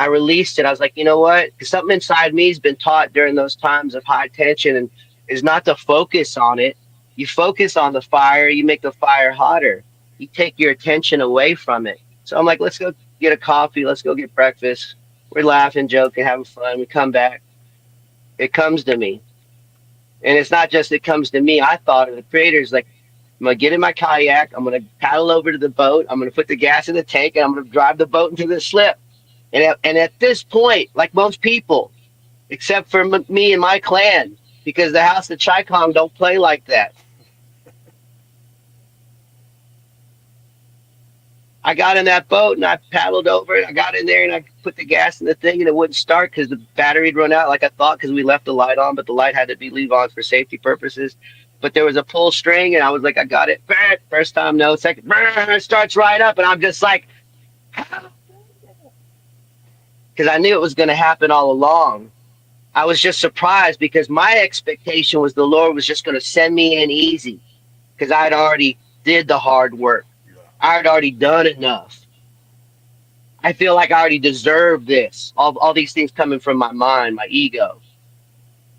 I released it. I was like, you know what? Because something inside me has been taught during those times of high tension and is not to focus on it. You focus on the fire, you make the fire hotter. You take your attention away from it. So I'm like, let's go get a coffee. Let's go get breakfast. We're laughing, joking, having fun. We come back. It comes to me. And it's not just it comes to me. I thought of the creators like, I'm going to get in my kayak. I'm going to paddle over to the boat. I'm going to put the gas in the tank and I'm going to drive the boat into the slip. And at this point, like most people, except for me and my clan, because the House of Chai Kong don't play like that. I got in that boat and I paddled over it. I got in there and I put the gas in the thing and it wouldn't start because the battery had run out like I thought because we left the light on, but the light had to be leave on for safety purposes. But there was a pull string and I was like, I got it. First time, no. Second, it starts right up and I'm just like, because I knew it was going to happen all along. I was just surprised because my expectation was the Lord was just going to send me in easy because I'd already did the hard work. I had already done enough. I feel like I already deserve this. All these things coming from my mind, my ego.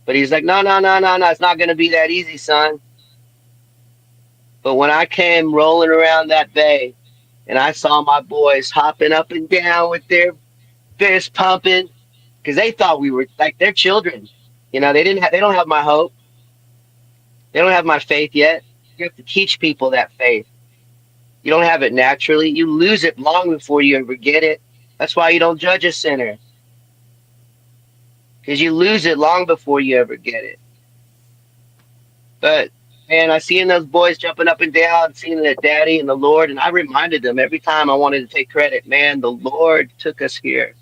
But he's like, no, no, no, no, no. It's not going to be that easy, son. But when I came rolling around that bay and I saw my boys hopping up and down with their fist pumping, because they thought we were like their children. You know, they don't have my hope. They don't have my faith yet. You have to teach people that faith. You don't have it naturally. You lose it long before you ever get it. That's why you don't judge a sinner. Because you lose it long before you ever get it. But man, I seen those boys jumping up and down, seeing that daddy and the Lord, and I reminded them every time I wanted to take credit, man, the Lord took us here.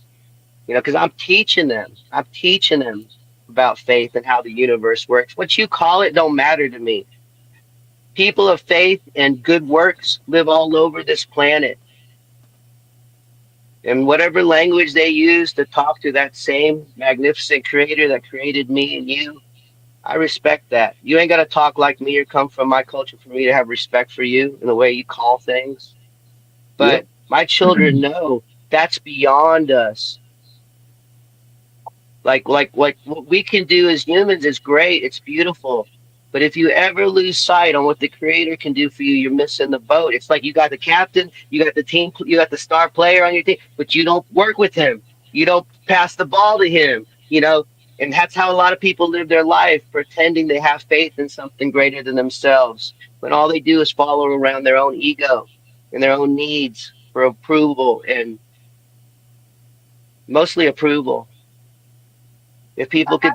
You know, because I'm teaching them. I'm teaching them about faith and how the universe works. What you call it don't matter to me. People of faith and good works live all over this planet. And whatever language they use to talk to that same magnificent creator that created me and you, I respect that. You ain't got to talk like me or come from my culture for me to have respect for you and the way you call things. But my children know that's beyond us. Like what we can do as humans is great. It's beautiful. But if you ever lose sight on what the creator can do for you, you're missing the boat. It's like you got the captain, you got the team, you got the star player on your team, but you don't work with him. You don't pass the ball to him, you know? And that's how a lot of people live their life, pretending they have faith in something greater than themselves. When all they do is follow around their own ego and their own needs for approval, and mostly approval. If people could,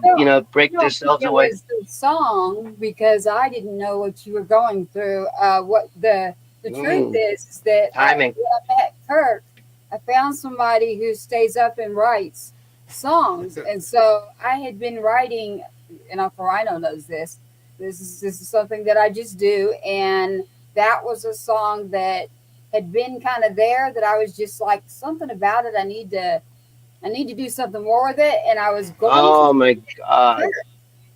break themselves away. It was the song because I didn't know what you were going through. What the truth is that timing. When I met Kirk, I found somebody who stays up and writes songs, and so I had been writing. And Rhino knows this. This is something that I just do, and that was a song that had been kind of there. That I was just like, something about it. I need to do something more with it. And I was going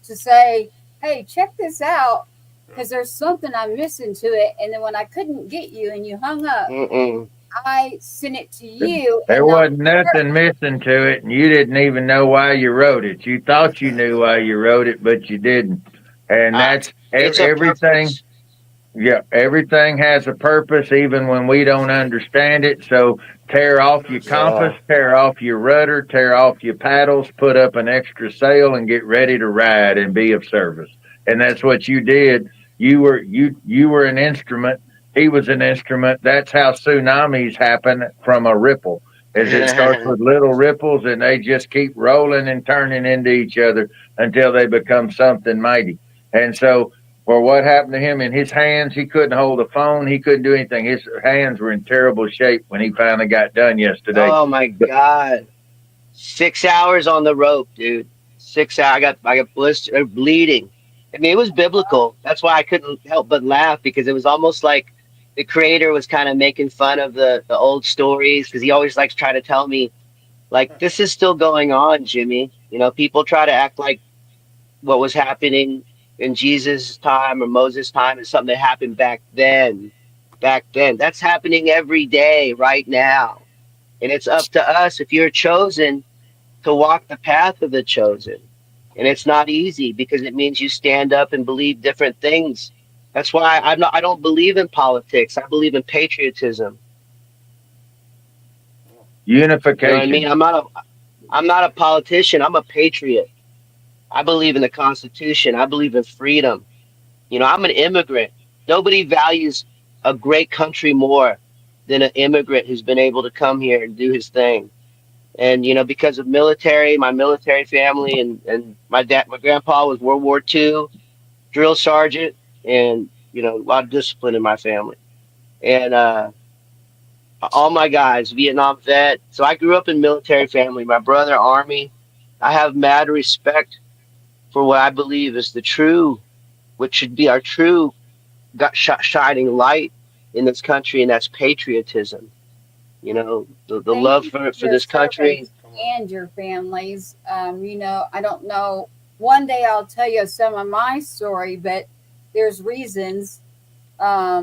to say, hey, check this out, because there's something I'm missing to it. And then when I couldn't get you and you hung up, I sent it to you. There wasn't nothing missing to it, and you didn't even know why you wrote it. You thought you knew why you wrote it, but you didn't. And that's everything. Yeah, everything has a purpose, even when we don't understand it. So tear off your compass, tear off your rudder, tear off your paddles, put up an extra sail, and get ready to ride and be of service. And that's what you did. You were an instrument. He was an instrument. That's how tsunamis happen from a ripple. As it starts with little ripples, and they just keep rolling and turning into each other until they become something mighty. And so, or what happened to him in his hands, he couldn't hold a phone. He couldn't do anything. His hands were in terrible shape when he finally got done yesterday. Oh, my God. 6 hours on the rope, dude. 6 hours. I got blisters, bleeding. I mean, it was biblical. That's why I couldn't help but laugh, because it was almost like the creator was kind of making fun of the old stories, because he always likes trying to tell me, like, this is still going on, Jimmy. You know, people try to act like what was happening in Jesus' time or Moses' time is something that happened back then. That's happening every day right now. And it's up to us, if you're chosen, to walk the path of the chosen. And it's not easy, because it means you stand up and believe different things. That's why I don't believe in politics. I believe in patriotism. Unification. You know what I mean? I'm not a politician. I'm a patriot. I believe in the Constitution. I believe in freedom. You know, I'm an immigrant. Nobody values a great country more than an immigrant who's been able to come here and do his thing. And, you know, because of my military family, and my grandpa was World War II drill sergeant, and, you know, a lot of discipline in my family. And all my guys, Vietnam vet. So I grew up in military family. My brother, Army. I have mad respect for what I believe is what should be our true shining light in this country, and that's patriotism. You know, the Thank love you for your this country. servants and your families. I don't know. One day I'll tell you some of my story, but there's reasons. If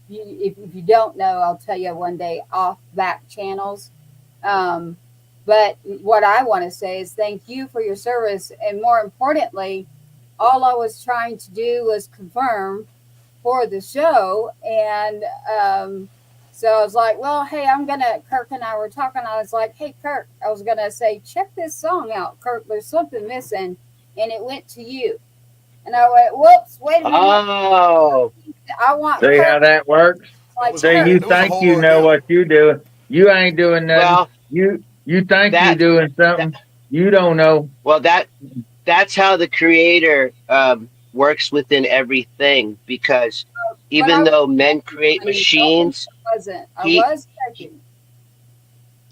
you don't know, I'll tell you one day off back channels. Um, but what I want to say is thank you for your service. And more importantly, all I was trying to do was confirm for the show. And so I was like, well, hey, Kirk and I were talking. I was like, hey, Kirk, I was going to say, check this song out, Kirk. There's something missing. And it went to you. And I went, whoops, wait a minute. Oh, I want See how Kirk. that works? Like See, you It was a think whole you know ordeal. what you doing. You ain't doing nothing. well, You think you that doing that something. You don't know. well that's how the creator works within everything, because But I even was though men checking, create honey. Don't think machines, I wasn't. I he was checking.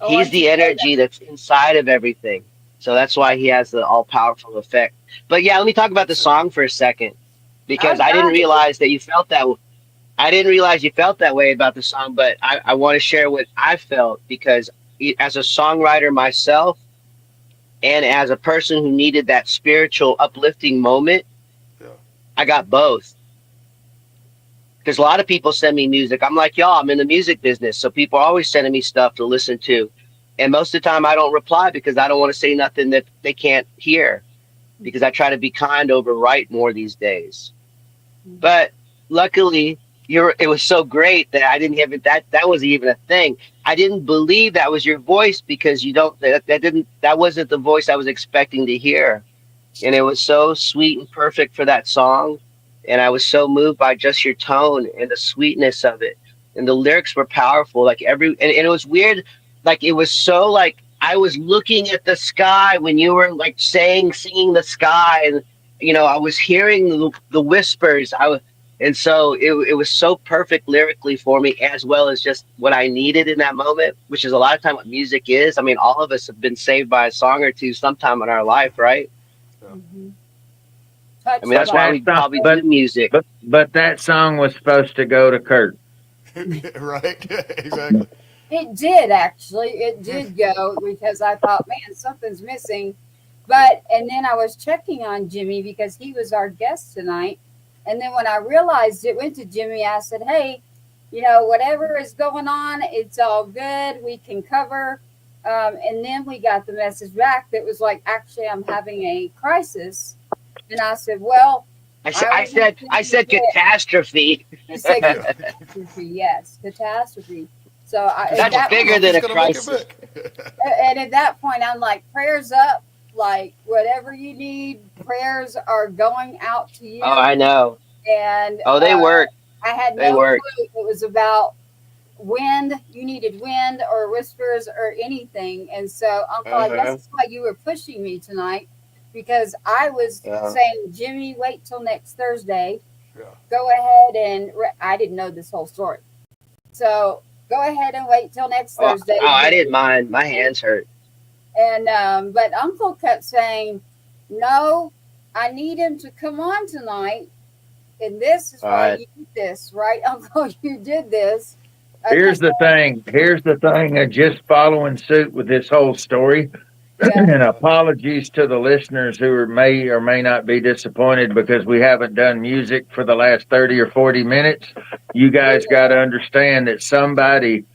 I he's want you the to know energy that's inside of everything. So that's why he has the all powerful effect. But yeah, let me talk about the song for a second, that. I because I didn't got you. realize that you felt that. I didn't realize you felt that way about the song, but I want to share what I felt, because as a songwriter myself, and as a person who needed that spiritual uplifting moment, Yeah. I got both. Because a lot of people send me music. I'm like, y'all, I'm in the music business. So people are always sending me stuff to listen to. And most of the time I don't reply, because I don't want to say nothing that they can't hear, because I try to be kind over right more these days. But luckily, it was so great that I didn't have it. That was even a thing. I didn't believe that was your voice, because you don't, that wasn't the voice I was expecting to hear. And it was so sweet and perfect for that song. And I was so moved by just your tone and the sweetness of it. And the lyrics were powerful. Like and it was weird. Like it was so like I was looking at the sky when you were like singing the sky, and I was hearing the whispers. And so it was so perfect lyrically for me, as well as just what I needed in that moment, which is a lot of time what music is. I mean, all of us have been saved by a song or two sometime in our life, right? Mhm. I Touched mean, that's But why by. that we song, probably do music. but that song was supposed to go to Kurt. Right? Exactly. It did actually. It did go because I thought, man, something's missing. But and then I was checking on Jimmy because he was our guest tonight. And then when I realized it went to Jimmy, I said, hey, whatever is going on, it's all good. We can cover. And then we got the message back that was like, actually, I'm having a crisis. And I said, well, I said, I I wasn't said, I thinking said that. catastrophe. You said Yeah. catastrophe, yes, catastrophe. So He's at That's gonna, that I don't know bigger if point, he's than a gonna make it crisis. back. and at that point, I'm like, prayers up, like whatever you need, prayers are going out to Oh, you. I know. And Oh, they work. I had They no work. clue it was about wind. You needed wind or whispers or anything. And so, Uncle, I guess Uh-huh. that's why you were pushing me tonight, because I was Yeah. saying, Jimmy, wait till next Thursday. Yeah. Go ahead and I didn't know this whole story. So go ahead and wait till next Oh, Thursday. I didn't mind. My hands hurt. And but Uncle kept saying, no, I need him to come on tonight. And this is All why right. you did this, right, Uncle? You did this. Here's the thing. Here's the thing. Just following suit with this whole story. Yeah. And apologies to the listeners who may or may not be disappointed because we haven't done music for the last 30 or 40 minutes. You guys got to understand that somebody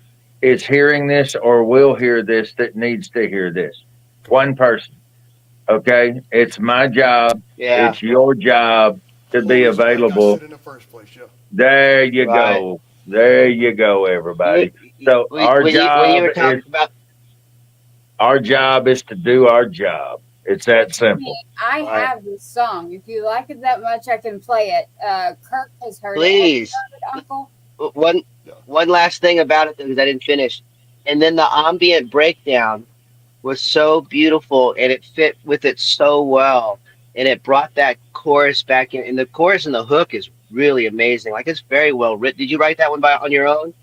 is hearing this or will hear this that needs to hear this. One person. Okay? It's my job. Yeah. It's your job to The be whole reason I got available. shit in the first place. Yeah. There you Right. go. There you go, everybody. So When you were talking about, our job is to do our job. It's that simple. I all right, have this song. If you like it that much, I can play it. Kirk has heard it. Have you please. heard it, Uncle? One Yeah. one last thing about it, because I didn't finish. And then the ambient breakdown was so beautiful, and it fit with it so well, and it brought that chorus back in. And the chorus and the hook is really amazing. Like, it's very well written. Did you write that one on your own?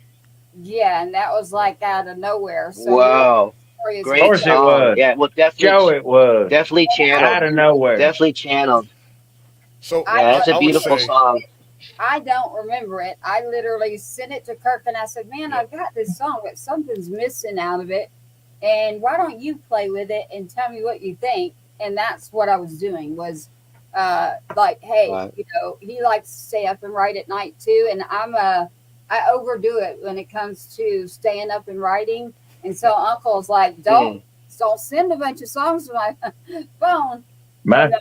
Yeah, and that was like out of nowhere. So your Whoa, story is Of great course it song. was. Yeah, well, Joe, it was. definitely Out channeled, of nowhere. definitely channeled. So I Yeah, that's a I would beautiful say song. I don't remember it. I literally sent it to Kirk and I said, "Man, I've got this song, but something's missing out of it. And why don't you play with it and tell me what you think?" And that's what I was doing was like, hey, Right. he likes to stay up and write at night too. And I overdo it when it comes to staying up and writing. And so Uncle's like, don't send a bunch of songs to my phone. My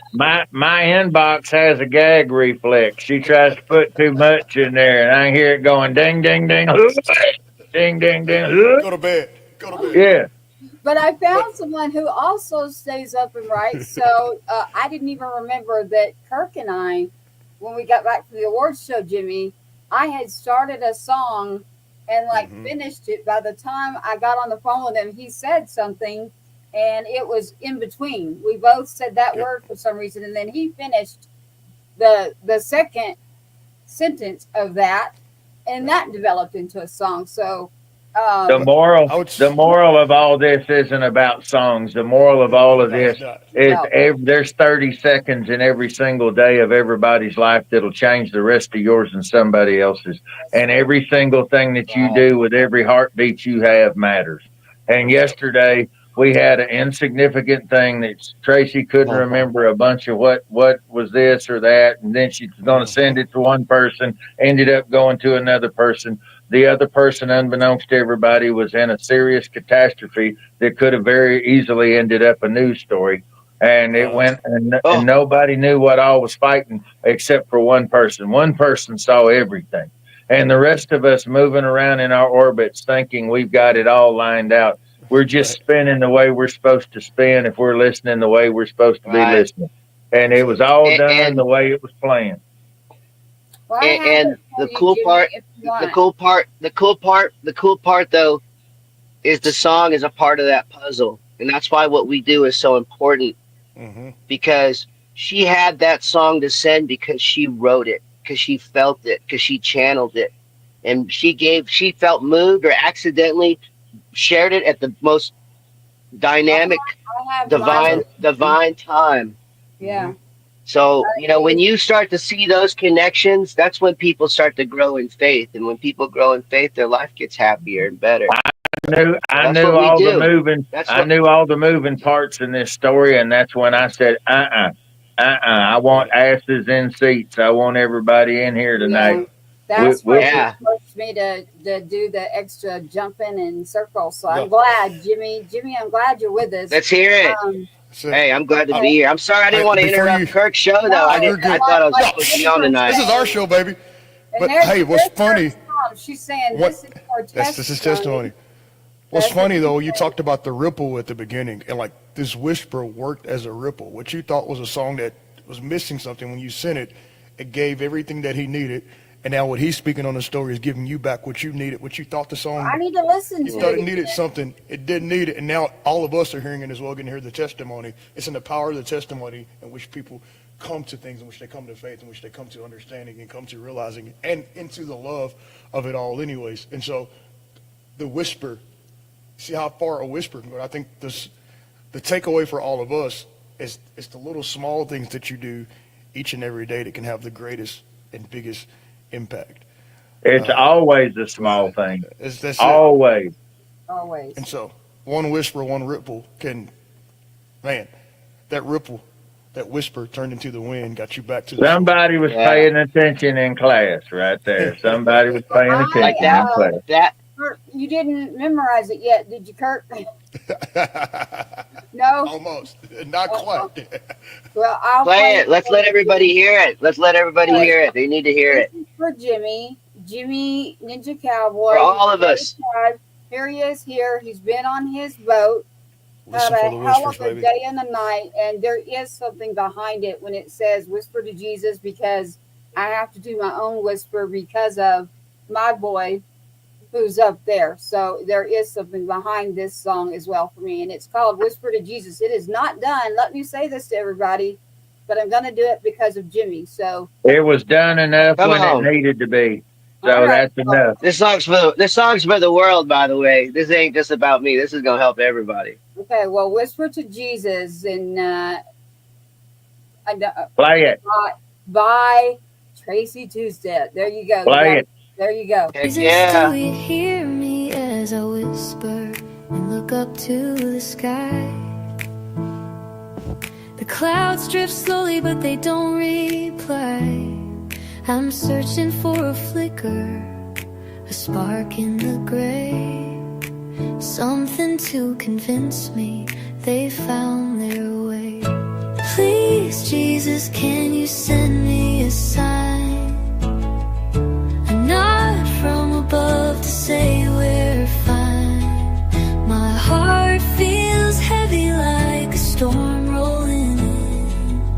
inbox has a gag reflex. She tries to put too much in there, and I hear it going ding ding ding, ding ding ding. Go to bed. Go to bed. Yeah, But I found someone who also stays up and writes. So I didn't even remember that Kirk and I, when we got back from the awards show, Jimmy, I had started a song and finished it. By the time I got on the phone with him, he said something and it was in between. We both said that word for some reason. And then he finished the second sentence of that and that developed into a song. So the moral of all this isn't about songs. The moral of all of this is there's 30 seconds in every single day of everybody's life that'll change the rest of yours and somebody else's. And every single thing that you do with every heartbeat you have matters. And yesterday we had an insignificant thing that Tracy couldn't remember a bunch of what was this or that. And then she's going to send it to one person, ended up going to another person. The other person, unbeknownst to everybody, was in a serious catastrophe that could have very easily ended up a news story. And it went, and nobody knew what all was fighting except for one person. One person saw everything. And the rest of us moving around in our orbits thinking we've got it all lined out. We're just spinning the way we're supposed to spin if we're listening the way we're supposed to be listening. And it was all done the way it was planned. well, And the cool part though is the song is a part of that puzzle, and that's why what we do is so important. Because she had that song to send because she wrote it, because she felt it, because she channeled it, and she felt moved or accidentally shared it at the most dynamic, divine time. Yeah. So, when you start to see those connections, that's when people start to grow in faith. And when people grow in faith, their life gets happier and better. I knew all the moving parts in this story, and that's when I said, I want asses in seats. I want everybody in here tonight. That's what pushed me to do the extra jumping and circles. So I'm glad, Jimmy. I'm glad you're with us. Let's hear it. Hey, I'm glad to be here. I'm sorry I didn't want to interrupt Kirk's show, though. I thought I was supposed to be on tonight. This is our show, baby. But hey, what's funny? She's saying this is her testimony. This is testimony. What's funny though, you talked about the ripple at the beginning, and like this whisper worked as a ripple. What you thought was a song that was missing something, when you sent it, it gave everything that he needed. And now what he's speaking on the story is giving you back what you needed, what you thought the song. I need to listen to it. You thought it needed something. It didn't need it. And now all of us are hearing it as well, getting to hear the testimony. It's in the power of the testimony in which people come to things, in which they come to faith, in which they come to understanding and come to realizing and into the love of it all anyways. And so the whisper, see how far a whisper can go. I think the takeaway for all of us is the little small things that you do each and every day that can have the greatest and biggest impact. It's always a small thing. That's always. Always. And so one whisper, one ripple that ripple, that whisper turned into the wind, got you back to the Somebody was paying attention in class right there. Somebody was paying attention in class. You didn't memorize it yet, did you, Kirk? No? Almost. Not quite. Well, I'll play it. Let's let everybody hear it. Hear it. They need to hear it. This is for Jimmy Ninja Cowboy. For all of us. Here he is here. He's been on his boat. Had a hell of a day and a night, and there is something behind it when it says whisper to Jesus, because I have to do my own whisper because of my boy who's up there. So there is something behind this song as well for me, and it's called Whisper to Jesus. It is not done. Let me say this to everybody, but I'm going to do it because of Jimmy. So it was done enough it needed to be. So that's enough. This song's for the world, by the way. This ain't just about me. This is going to help everybody. Okay, well, Whisper to Jesus, and play it by Tracy Two-Step. There you go. Play it. There you go. Heck Jesus, do yeah. you hear me as I whisper and look up to the sky? The clouds drift slowly, but they don't reply. I'm searching for a flicker, a spark in the gray, something to convince me they found their way. Please, Jesus, can you send me a sign? A nod from above to say we're fine. My heart feels heavy like a storm rolling in.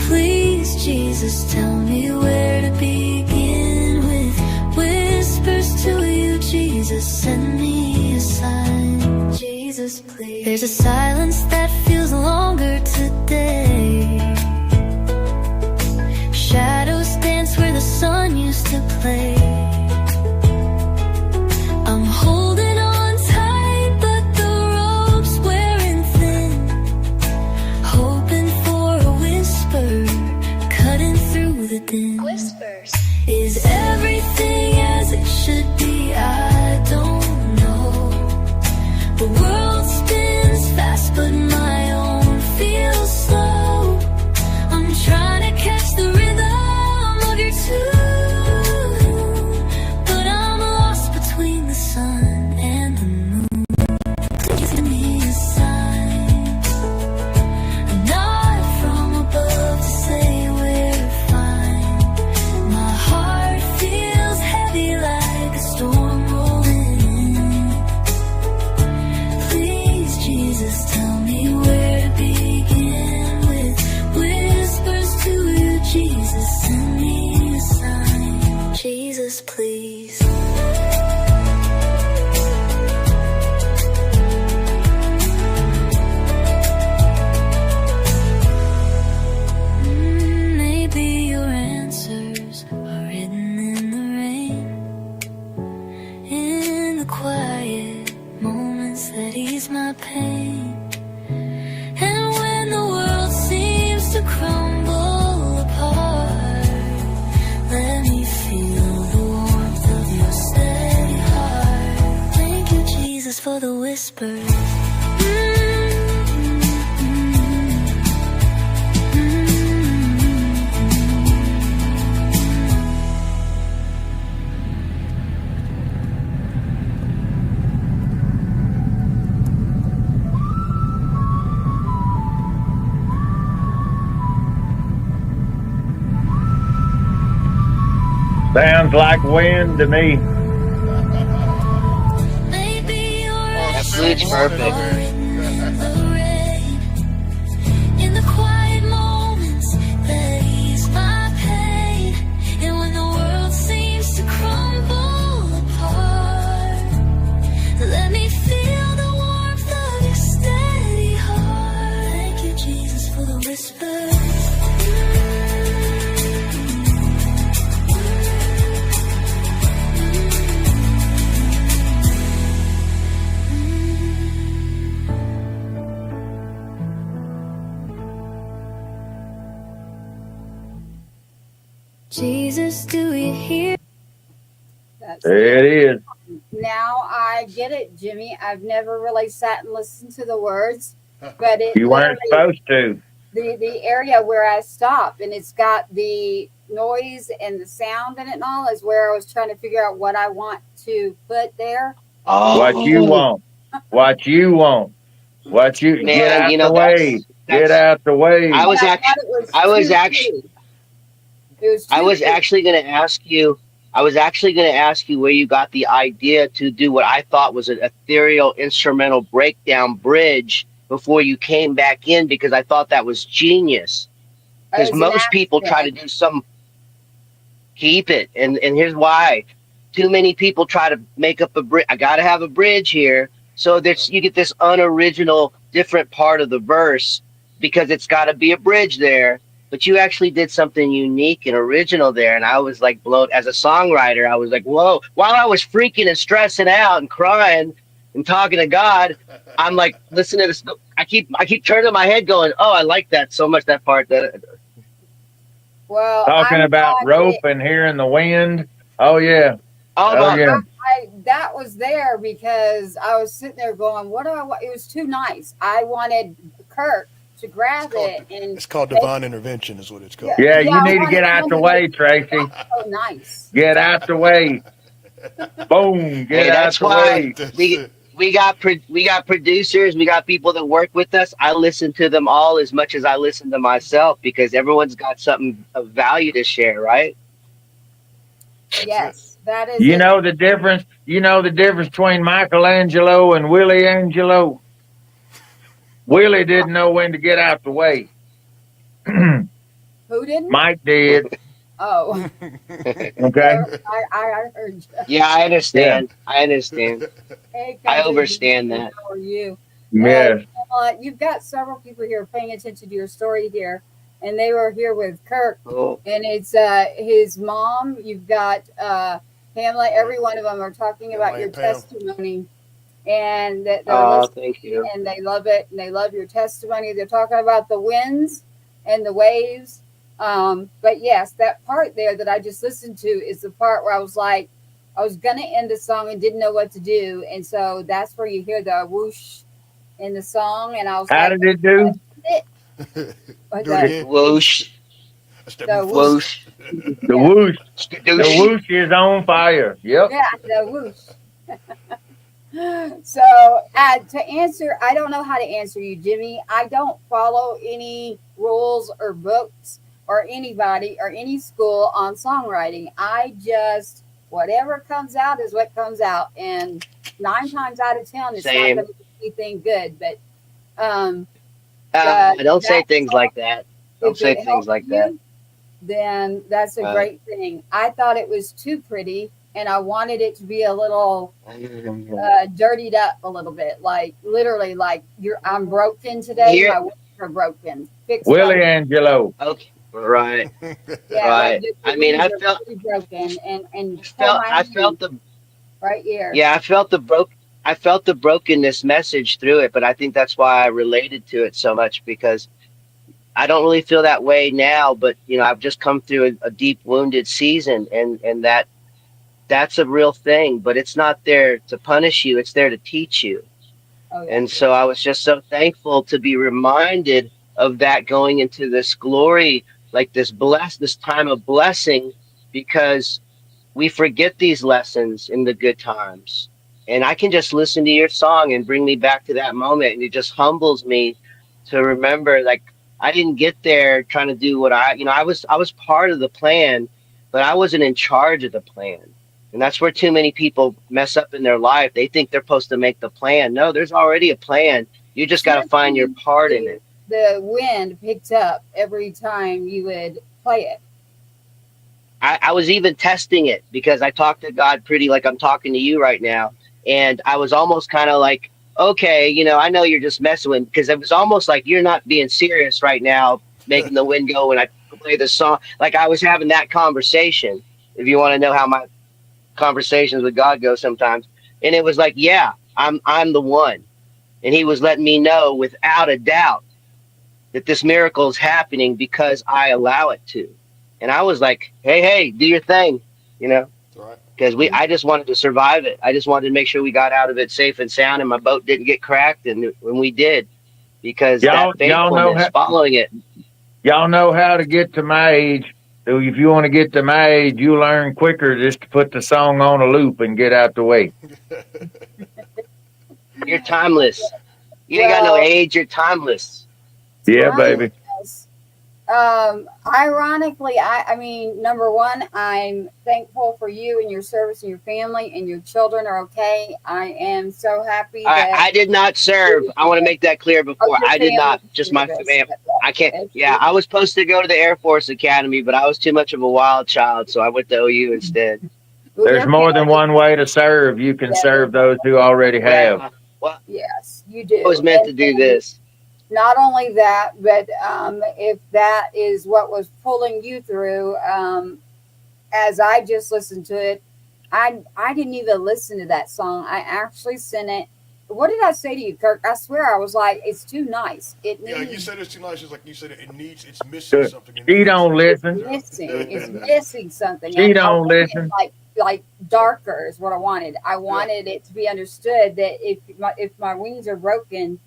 Please, Jesus, tell me where to begin with whispers to you. Jesus, send me a sign. Jesus, please. There's a silence that feels longer today. Shadows dance where the sun used to play. I'm holding on tight, but the rope's wearing thin. Hoping for a whisper, cutting through the din. Whispers. Is everything as it should be? I don't know. The world spins fast, but my own feels slow. I'm trying to catch the rhythm of your tune, but I'm lost between the sun and the moon. Please give me a sign, a nod from above to say we're fine. My heart feels heavy like a storm rolling in. Please, Jesus, tell me where to begin with whispers to you. Jesus, send me a sign. Jesus, please. Maybe your answers are written in the rain, in the quiet moments that ease my pain. And when the world seems to crumble apart, let me feel the warmth of your steady heart. Thank you, Jesus, for the whispers. Sounds like wind to me. Maybe That flute's perfect. in the quiet moments that ease my pain. And when the world seems to crumble apart, let me feel the warmth of your steady heart. Thank you, Jesus, for the whispers. Jesus, do you hear? That's There it is. Now I get it, Jimmy. I've never really sat and listened to the words, but it You weren't literally, supposed to. the area where I stop and it's got the noise and the sound in it and all is where I was trying to figure out what I want to put there. What you Oh, want. What you want. What you get man, out you the know way. Get out the way. I And was I thought actually, it was I was too actually, pretty. It was I too was pretty. actually going to ask you. I was actually going to ask you where you got the idea to do what I thought was an ethereal instrumental breakdown bridge before you came back in, because I thought that was genius. It Because was an most people try to accident. do some keep it, and here's why: too many people try to make up a bridge. I got to have a bridge here, so there's you get this unoriginal, different part of the verse because it's got to be a bridge there. But you actually did something unique and original there, and I was like blown. As a songwriter, I was like, whoa! While I was freaking and stressing out and crying and talking to God, I'm like, listen to this. I keep turning my head, going, oh, I like that so much. That part that. Well, Talking I'm about glad rope and hearing the wind. Oh yeah. Oh Oh my! yeah. that was there because I was sitting there going, "What do I want?" It was too nice. I wanted Kirk to grab it and It's called make, divine intervention, is what it's yeah, called. Yeah, yeah. you I need to get wanted out him the to way, that's Tracy. so nice. Get out the way. Boom. Get Hey, out that's the why way. That's we it. we got producers, we got people that work with us. I listen to them all as much as I listen to myself because everyone's got something of value to share, right? That's it. Yes, that is You it. know the difference? You know the difference between Michelangelo and Willie Angelo? Willie didn't know when to get out the way. Who didn't? Mike did. Oh, Okay. I heard you. Yeah, I Yeah. understand. I understand. Hey, I cousin, understand that. how are you? Yes. You've got several people here paying attention to your story here, and they were here with Kirk, Cool. and it's his mom. You've got Pamela. Every one of them are talking about Emily your and Pam. testimony, and that they're Oh, listening, thank you. and they love it, and they love your testimony. They're talking about the winds and the waves. But yes, that part there that I just listened to is the part where I was like, I was gonna end the song and didn't know what to do, and so that's where you hear the whoosh in the song, and I was How like, did it do? What's Do that? it again. Whoosh, That's that The whoosh, The whoosh. The skadoosh. whoosh is on fire. Yep. Yeah, the whoosh. So to answer, I don't know how to answer you, Jimmy. I don't follow any rules or books or anybody or any school on songwriting. I just whatever comes out is what comes out, and 9 times out of 10, it's Same. not going to be anything good. But Don't say that things song, like that. Don't if say it things helps like that. you, then that's a Right. great thing. I thought it was too pretty, and I wanted it to be a little dirtied up a little bit, like literally, like I'm broken today. Here, My wings are broken. Fix Willie my Angelo. okay, right, yeah. right. Like I the mean, wings are pretty broken, and pull my I felt hand the, right here. yeah, I felt the brokenness message through it, but I think that's why I related to it so much because I don't really feel that way now. But you know, I've just come through a deep wounded season, and that's a real thing. But it's not there to punish you; it's there to teach you. Oh yeah. And so I was just so thankful to be reminded of that going into this glory, like this time of blessing, because we forget these lessons in the good times. And I can just listen to your song and bring me back to that moment. And it just humbles me to remember, like, I didn't get there trying to do what I was part of the plan, but I wasn't in charge of the plan. And that's where too many people mess up in their life. They think they're supposed to make the plan. No, there's already a plan. You just got to find your part in it. The wind picked up every time you would play it. I was even testing it because I talked to God pretty like I'm talking to you right now. And I was almost kind of like, okay, you know, I know you're just messing with, because it was almost like you're not being serious right now, making the wind go when I play the song. Like I was having that conversation, if you want to know how my conversations with God go sometimes. And it was like, yeah, I'm the one. And he was letting me know without a doubt that this miracle is happening because I allow it to. And I was like, hey, do your thing, you know, Right. because I just wanted to survive it. I just wanted to make sure we got out of it safe and sound, and my boat didn't get cracked. And when we did, because Y'all that faithfulness, following it. Y'all know how to get to my age. So if you want to get to my age, you learn quicker just to put the song on a loop and get out the way. You're timeless. You ain't got no age. You're timeless. Yeah, baby. Yes. Ironically, I mean, number one, I'm thankful for you and your service and your family and your children are okay. I am so happy that I did not serve. I want to make that clear before. your I did not. family Just my service. family. I can't. That's Yeah, I was supposed to go to the Air Force Academy, but I was too much of a wild child, so I went to OU instead. Well, There's your more than family- one way to serve. You can Yeah. serve those who already have. Well, Yes, you do. I was meant to do this. Not only that, but if that is what was pulling you through, as I just listened to it, I didn't even listen to that song. I actually sent it what did I say to you, Kirk? I swear I was like, it's too nice. It Yeah, you needs said it's too nice. It's like you said it's missing something. She don't listen. missing. It's missing something. She I don't wanted it listen. like darker is what I wanted. I wanted it to be understood that if my wings are broken,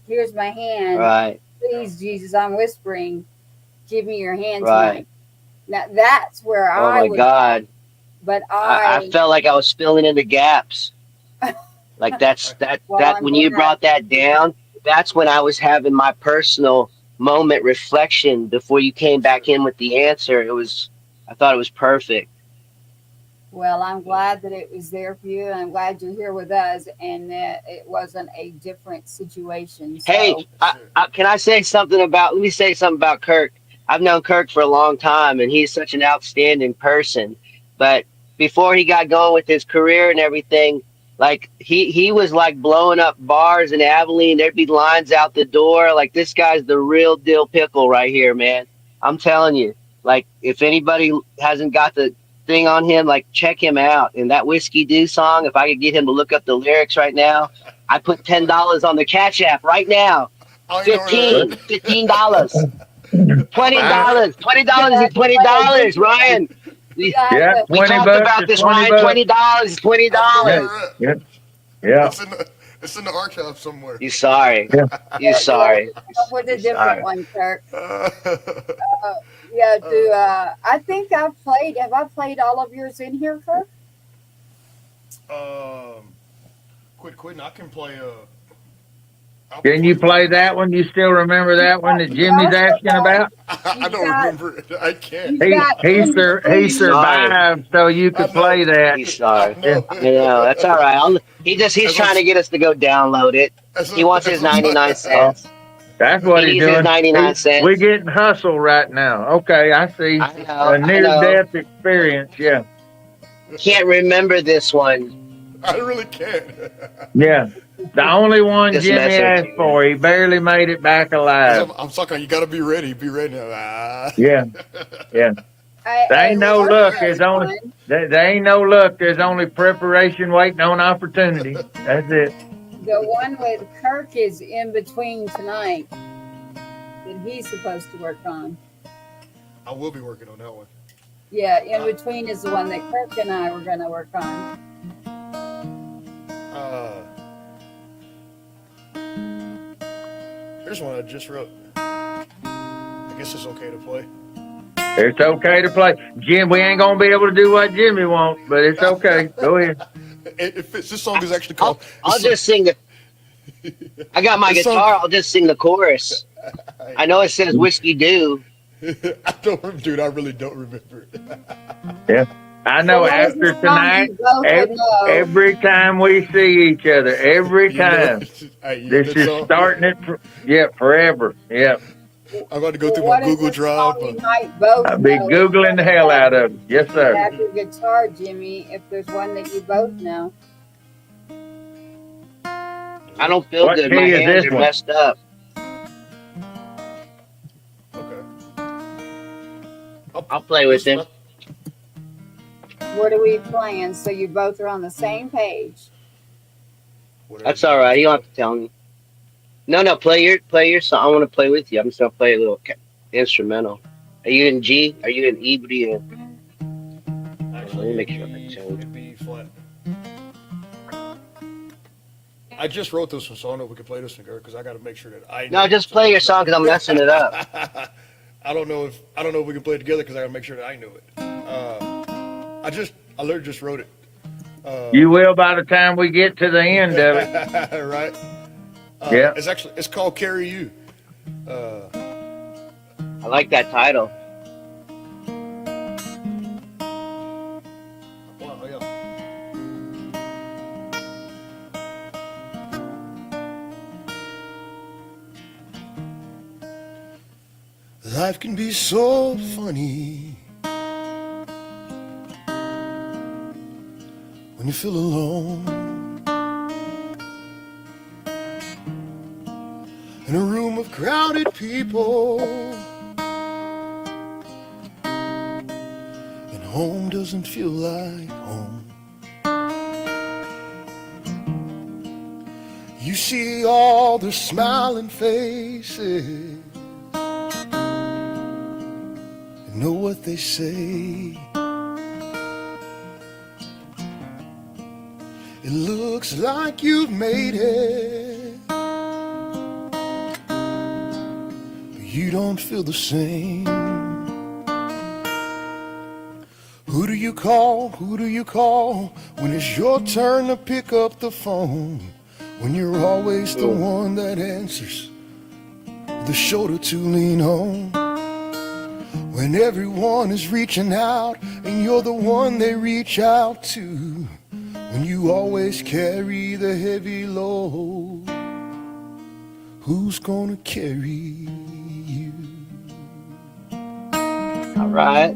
here's my hand. Right. Please, Jesus, I'm whispering, give me your hand Right. tonight. Now that's where Oh I my would, God. but I felt like I was filling in the gaps. Like that Well, I'm when you glad. brought that down, that's when I was having my personal moment reflection before you came back in with the answer. I thought it was perfect. Well, I'm glad that it was there for you, and I'm glad you're here with us, and that it wasn't a different situation. So, Hey, can I say something let me say something about Kirk. I've known Kirk for a long time, and he's such an outstanding person. But before he got going with his career and everything, like he was like blowing up bars in Abilene. There'd be lines out the door. Like, this guy's the real deal pickle right here, man. I'm telling you. Like, if anybody hasn't got the thing on him, like, check him out. And that Whiskey Do song, if I could get him to look up the lyrics right now, I put $10 on the Cash App right now. Oh, you know $15, what? $15, $20, $20 is $20, Ryan. We Yeah, we 20 talked bucks about is this, 20 Ryan. bucks. $20 is $20. Yeah, yeah. It's in the archive somewhere. You sorry. Yeah. You sorry. with a You different sorry. one, Kirk. Uh, Yeah, I think I've played. Have I played all of yours in here, Kirk? quit quitting. I can play. Can you play that one? You still remember that one that Jimmy's asking about? I don't remember it. I can't. He survived, so you could play that. He's sorry. I know. I know. That's all right. He's trying to get us to go download it. He wants his 99 cents. That's what He he's needs his doing. 99 cents. We're getting hustle right now. Okay, I see. I know, A near-death experience, yeah. Can't remember this one. I really can't. Yeah. The only one Just Jimmy messing with asked you. for, he barely made it back alive. I'm talking. You got to be ready. Be ready now. Yeah, yeah. There ain't no luck. There ain't no luck. There's only preparation waiting on opportunity. That's it. The one with Kirk is in between tonight that he's supposed to work on. I will be working on that one. Yeah, in between is the one that Kirk and I were going to work on. Here's one I just wrote. I guess it's okay to play. It's okay to play. Jim, we ain't going to be able to do what Jimmy wants, but it's okay. Go ahead. It fits. This song is actually called. I'll just sing the. I got my This song- guitar. I'll just sing the chorus. I know it says Whiskey Do. I don't, dude. I really don't remember it. Yeah. I know What was after the song tonight, you both would know? every time we see each other, every You know, time, hey, you know this that is song? starting it, forever. Yeah. I'm about to go through What my is Google the Drive. song you might both I'll be know? Googling the hell out of it. Yes, sir. Have your guitar, Jimmy, if there's one that you both know. I don't feel What good. key My is hands this are one? messed up. Okay. I'll play with him. What are we playing so you both are on the same page? That's all right. You don't have to tell me. No. Play your song. I want to play with you. I'm just gonna play a little instrumental. Are you in G? Are you in E? What are you in? Actually, Let me make sure I it'd tell you. it'd be flat. I just wrote this one, so I don't know if we can play this one, because I got to make sure that I. No, know just it. play your song because I'm messing it up. I don't know if we can play it together because I got to make sure that I know it. I literally just wrote it. You will by the time we get to the end of it. Right. Yeah. It's called Carry You. I like that title. Wow, yeah. Life can be so funny when you feel alone in a room of crowded people, and home doesn't feel like home. You see all the smiling faces and know what they say. It looks like you've made it, but you don't feel the same. Who do you call? Who do you call when it's your turn to pick up the phone? When you're always the one that answers, the shoulder to lean on. When everyone is reaching out and you're the one they reach out to. When you always carry the heavy load, who's gonna carry you? All right.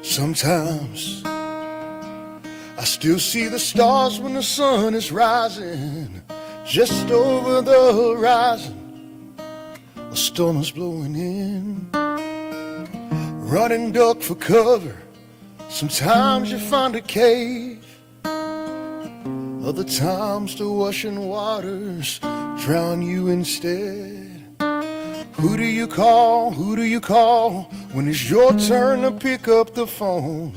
Sometimes I still see the stars when the sun is rising. Just over the horizon, a storm is blowing in. Run and duck for cover. Sometimes you find a cave. Other times the rushing waters drown you instead. Who do you call? Who do you call when it's your turn to pick up the phone?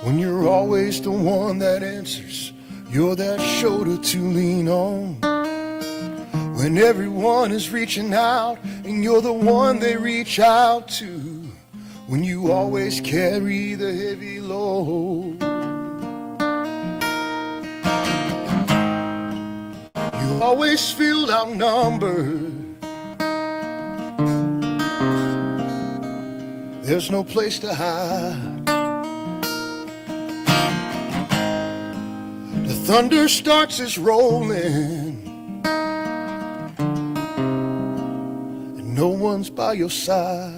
When you're always the one that answers, you're that shoulder to lean on. When everyone is reaching out and you're the one they reach out to. When you always carry the heavy load. You always feel outnumbered. There's no place to hide. The thunder starts its rolling, and no one's by your side.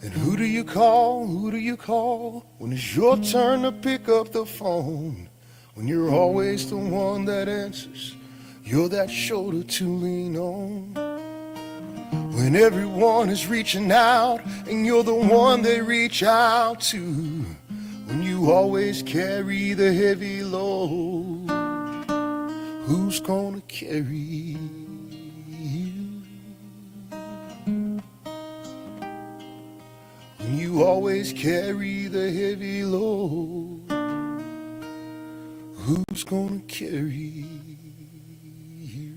And who do you call? Who do you call when it's your turn to pick up the phone? When you're always the one that answers, you're that shoulder to lean on. When everyone is reaching out and you're the one they reach out to. When you always carry the heavy load, who's gonna carry you? When you always carry the heavy load, who's gonna carry you?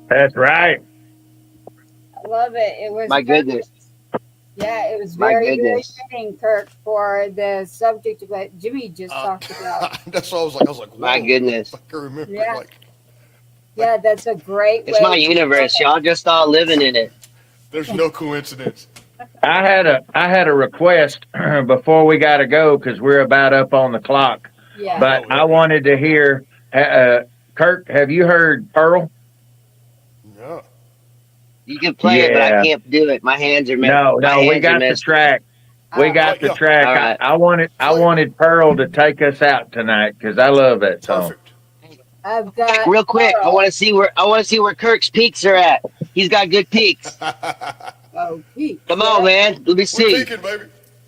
That's right. I love it. It was My goodness. Yeah, it was My very goodness. fitting, Kirk, for the subject of what Jimmy just talked about. That's what I was like. Whoa. My goodness. I can remember. Yeah. Like, Yeah, that's a great It's way my to universe. put it. Y'all just all living in it. there's no coincidence. I had a request before we got to go because we're about up on the clock. Yeah. But I wanted to hear, Kirk, have you heard Pearl? Yeah. You can play it, but Yeah. I can't do it. My hands are messed. No, My we hands are got the messed. track. We got the yeah. track. All right. I wanted Pearl to take us out tonight because I love that song. Perfect. I've got Real quick, I Pearl. want to see where Kirk's peaks are at. He's got good peaks. Oh, Pete. Come on, man. Let me We're see. thinking, baby.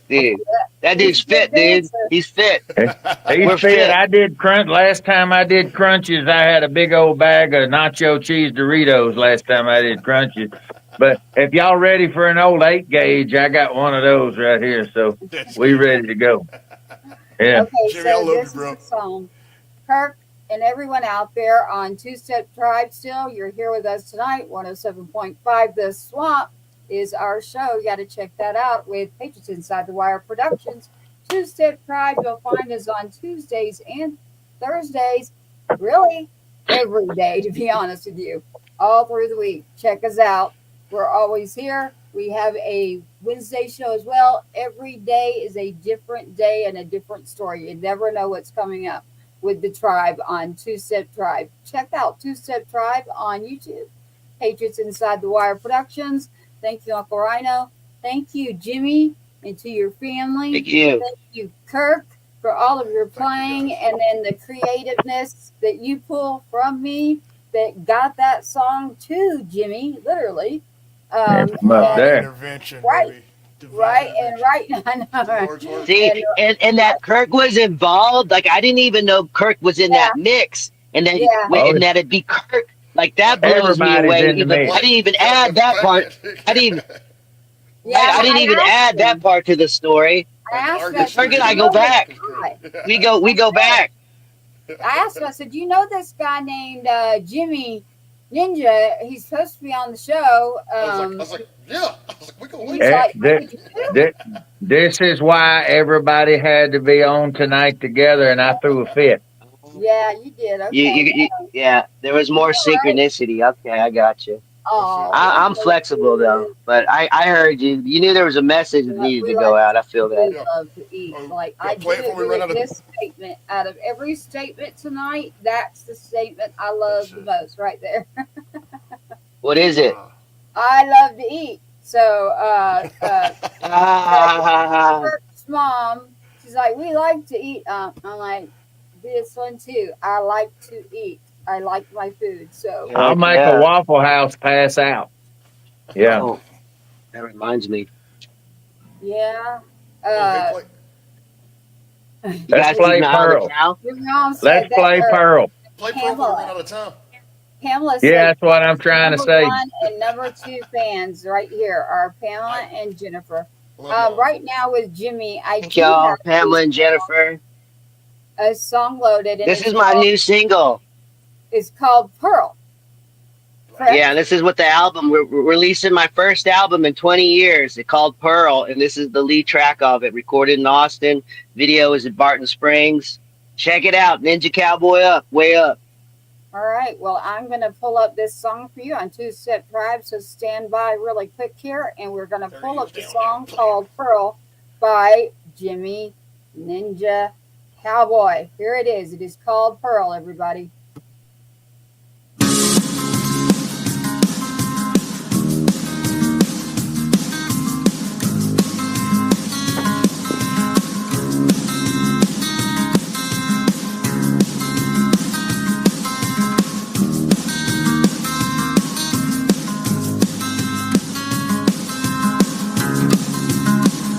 Dude, that dude's He's a fit, dude. dancer. He's fit. He's We're fit. fit. I did crunch. Last time I did crunches, I had a big old bag of nacho cheese Doritos last time I did crunches. But if y'all ready for an old 8 gauge, I got one of those right here. So That's we ready to go. Yeah. Okay, Jimmy, I so love this you, bro. is the song. Kirk and everyone out there on Two Step Tribe still, you're here with us tonight. 107.5 The Swamp is our show. You got to check that out with Patriots Inside the Wire Productions. Two Step Tribe, you'll find us on Tuesdays and Thursdays. Really, every day, to be honest with you. All through the week. Check us out. We're always here. We have a Wednesday show as well. Every day is a different day and a different story. You never know what's coming up with the tribe on Two Step Tribe. Check out Two Step Tribe on YouTube. Patriots Inside the Wire Productions. Thank you, Uncle Rhino. Thank you, Jimmy, and to your family. Thank you. Thank you, Kirk, for all of your playing and then the creativeness that you pull from me. that got that song to Jimmy, literally. From up and- there. Intervention, Right. baby. Divine Right, and intervention. right, I know. Lord's work. See, and that Kirk was involved. Like I didn't even know Kirk was in that mix, and then Yeah. and that it'd be Kirk. Like that blows me Everybody's away. in the Even, mix. I didn't even add that part. I didn't. Yeah, I didn't even asked add that him. part to the story. I asked him, I said, Forget "Do I you go know this back. guy?" We go back. I asked him, I said, "Do you know this guy named Jimmy Ninja? He's supposed to be on the show." I was like, yeah. I was like, we gonna he's win. like, This, "Did you?" this is why everybody had to be on tonight together, and I threw a fit. Yeah, you did. Okay. You, yeah, there was more synchronicity. Okay, I got you. Oh, I'm flexible though, but I heard you. You knew there was a message that needed to go out. I feel We that. love to eat. Like Yeah, I play do it before we agree run with out of- this statement. Out of every statement tonight, that's the statement I love the most, right there. What is it? I love to eat. So Kirk's mom, she's like, "We like to eat." I'm like, "This one too. I like to eat. I like my food." So I'll make a Waffle House pass out. Yeah. Oh, that reminds me. yeah. Hey, play, You Let's guys play keep an eye on the Pearl. cow? Your mom said Let's that, play Pearl. play Pearl before we run out of time. Pamela said, Yeah, that's what I'm trying to number say. 1 and number 2 fans right here are Pamela and Jennifer. Love y'all. Right now with Jimmy, I Thank do y'all, have Pamela and Jennifer. a song loaded, and This it's is my called- new single. It's called Pearl. Correct? Yeah, this is what the album. We're releasing my first album in 20 years. It's called Pearl, and this is the lead track of it. Recorded in Austin. Video is at Barton Springs. Check it out. Ninja Cowboy Up, way up. All right. Well, I'm going to pull up this song for you on Two Step Tribe. So stand by really quick here, and we're going to pull up the song called Pearl by Jimmy Ninja Cowboy. Here it is. It is called Pearl, everybody.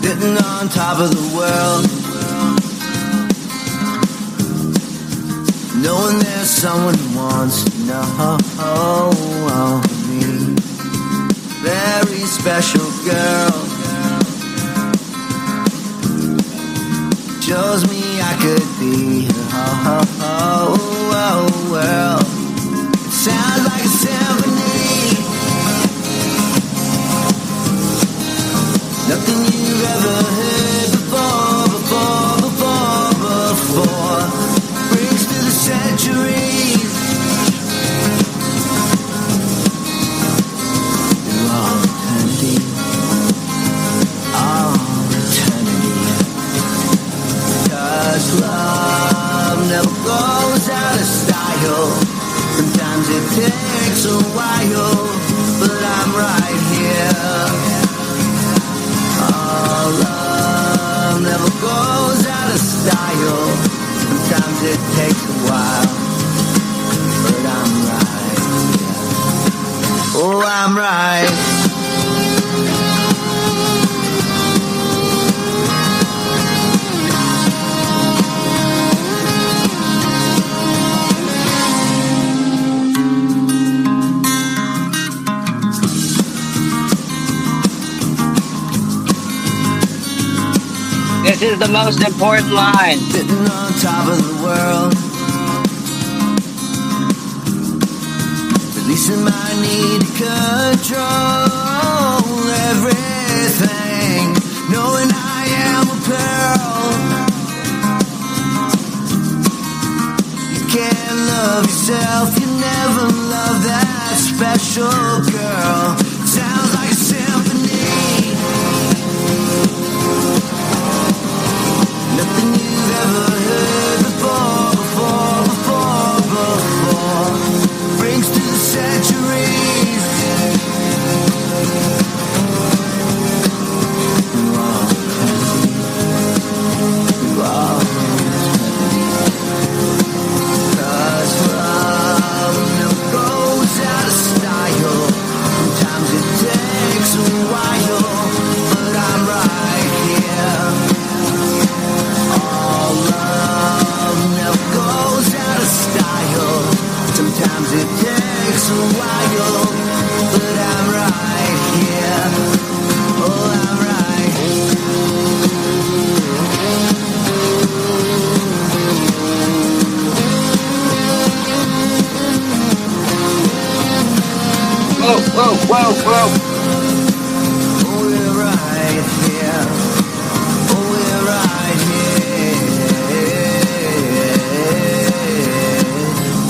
Sitting on top of the world, knowing there's someone who wants to know me. Very special girl, shows me I could be her whole world. It sounds like a symphony, nothing you've ever heard before. Brings to the centuries through all eternity. Cause love never goes out of style. Sometimes it takes a while, but I'm right here. Love never goes out of style. Sometimes it takes a while, but I'm right. Yeah. Oh, I'm right. This is the most important line. Sitting on top of the world, releasing my need to control everything, knowing I am a pearl. You can't love yourself, you never love that special girl. Sounds like a symphony, nothing you've ever heard before. Brings to the centuries. You are eternity. 'Cause love never goes it takes a while, but I'm right here. Oh, I'm right here. Whoa, whoa, whoa, whoa. Oh, we're right here. Oh, we're right here.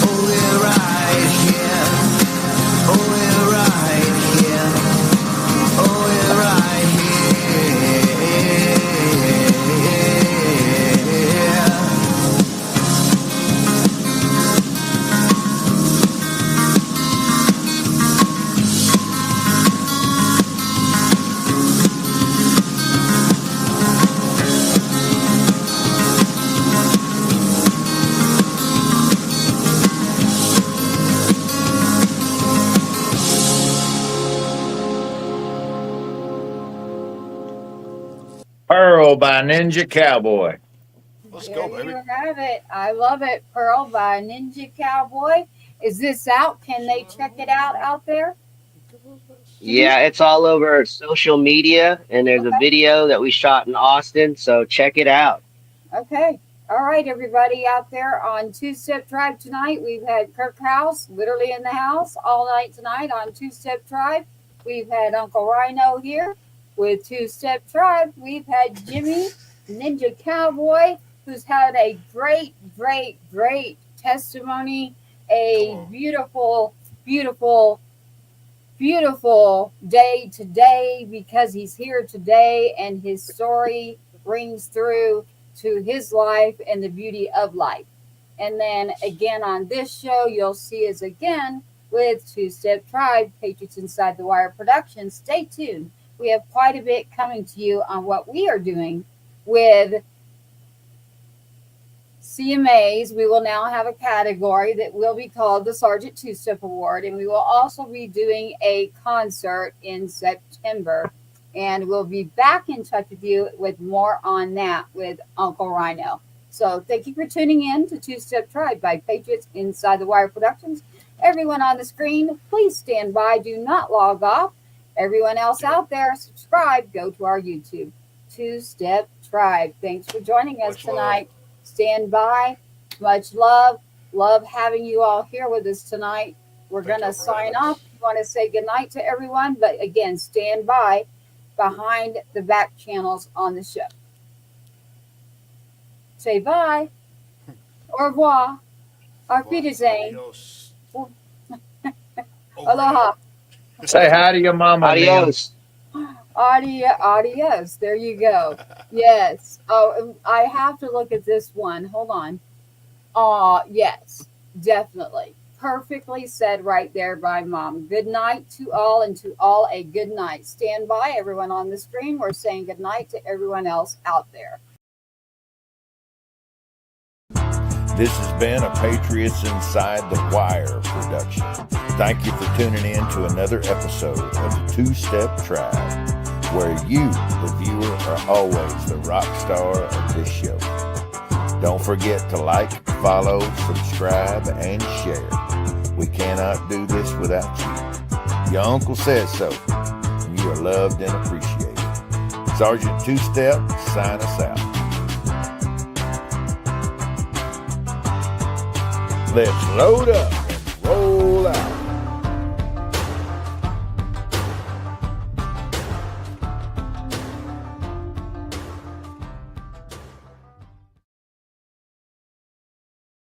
Oh, we're right here. Oh, we're right here. Oh, we're right here. Pearl by Ninja Cowboy. Let's There go, baby. you have it. I love it. Pearl by Ninja Cowboy. Is this out? Can they check it out there? Yeah, it's all over social media, and there's a Okay. video that we shot in Austin, so check it out. Okay. All right, everybody out there on Two Step Tribe tonight. We've had Kirk House literally in the house all night tonight on Two Step Tribe. We've had Uncle Rhino here with Two Step Tribe. We've had Jimmy, Ninja Cowboy, who's had a great, great, great testimony. A beautiful, beautiful, beautiful day today because he's here today and his story rings through to his life and the beauty of life. And then again on this show, you'll see us again with Two Step Tribe, Patriots Inside the Wire Productions. Stay tuned. We have quite a bit coming to you on what we are doing with CMAs. We will now have a category that will be called the Sergeant Two-Step Award, and we will also be doing a concert in September. And we'll be back in touch with you with more on that with Uncle Rhino. So thank you for tuning in to Two Step Tribe by Patriots Inside the Wire Productions. Everyone on the screen, please stand by. Do not log off. Everyone else out there, subscribe. Go to our YouTube. Two Step Tribe. Thanks for joining us Much love. tonight. Stand by. Much love. Love having you all here with us tonight. We're Thank going to y'all for having sign off. us. We want to say goodnight to everyone. But again, stand by behind the back channels on the show. Say bye. Au revoir. Auf Wiedersehen. Adios. Aloha. Say hi to your mama. Nim. Adios. Adios. There you go. Yes. Oh, I have to look at this one. Hold on. Yes, definitely. Perfectly said right there by Mom. Good night to all, and to all a good night. Stand by, everyone on the screen. We're saying good night to everyone else out there. This has been a Patriots Inside the Wire production. Thank you for tuning in to another episode of the Two Step Tribe, where you, the viewer, are always the rock star of this show. Don't forget to like, follow, subscribe, and share. We cannot do this without you. Your uncle says so, and you are loved and appreciated. Sergeant Two Step, sign us out. Let's load up and roll out.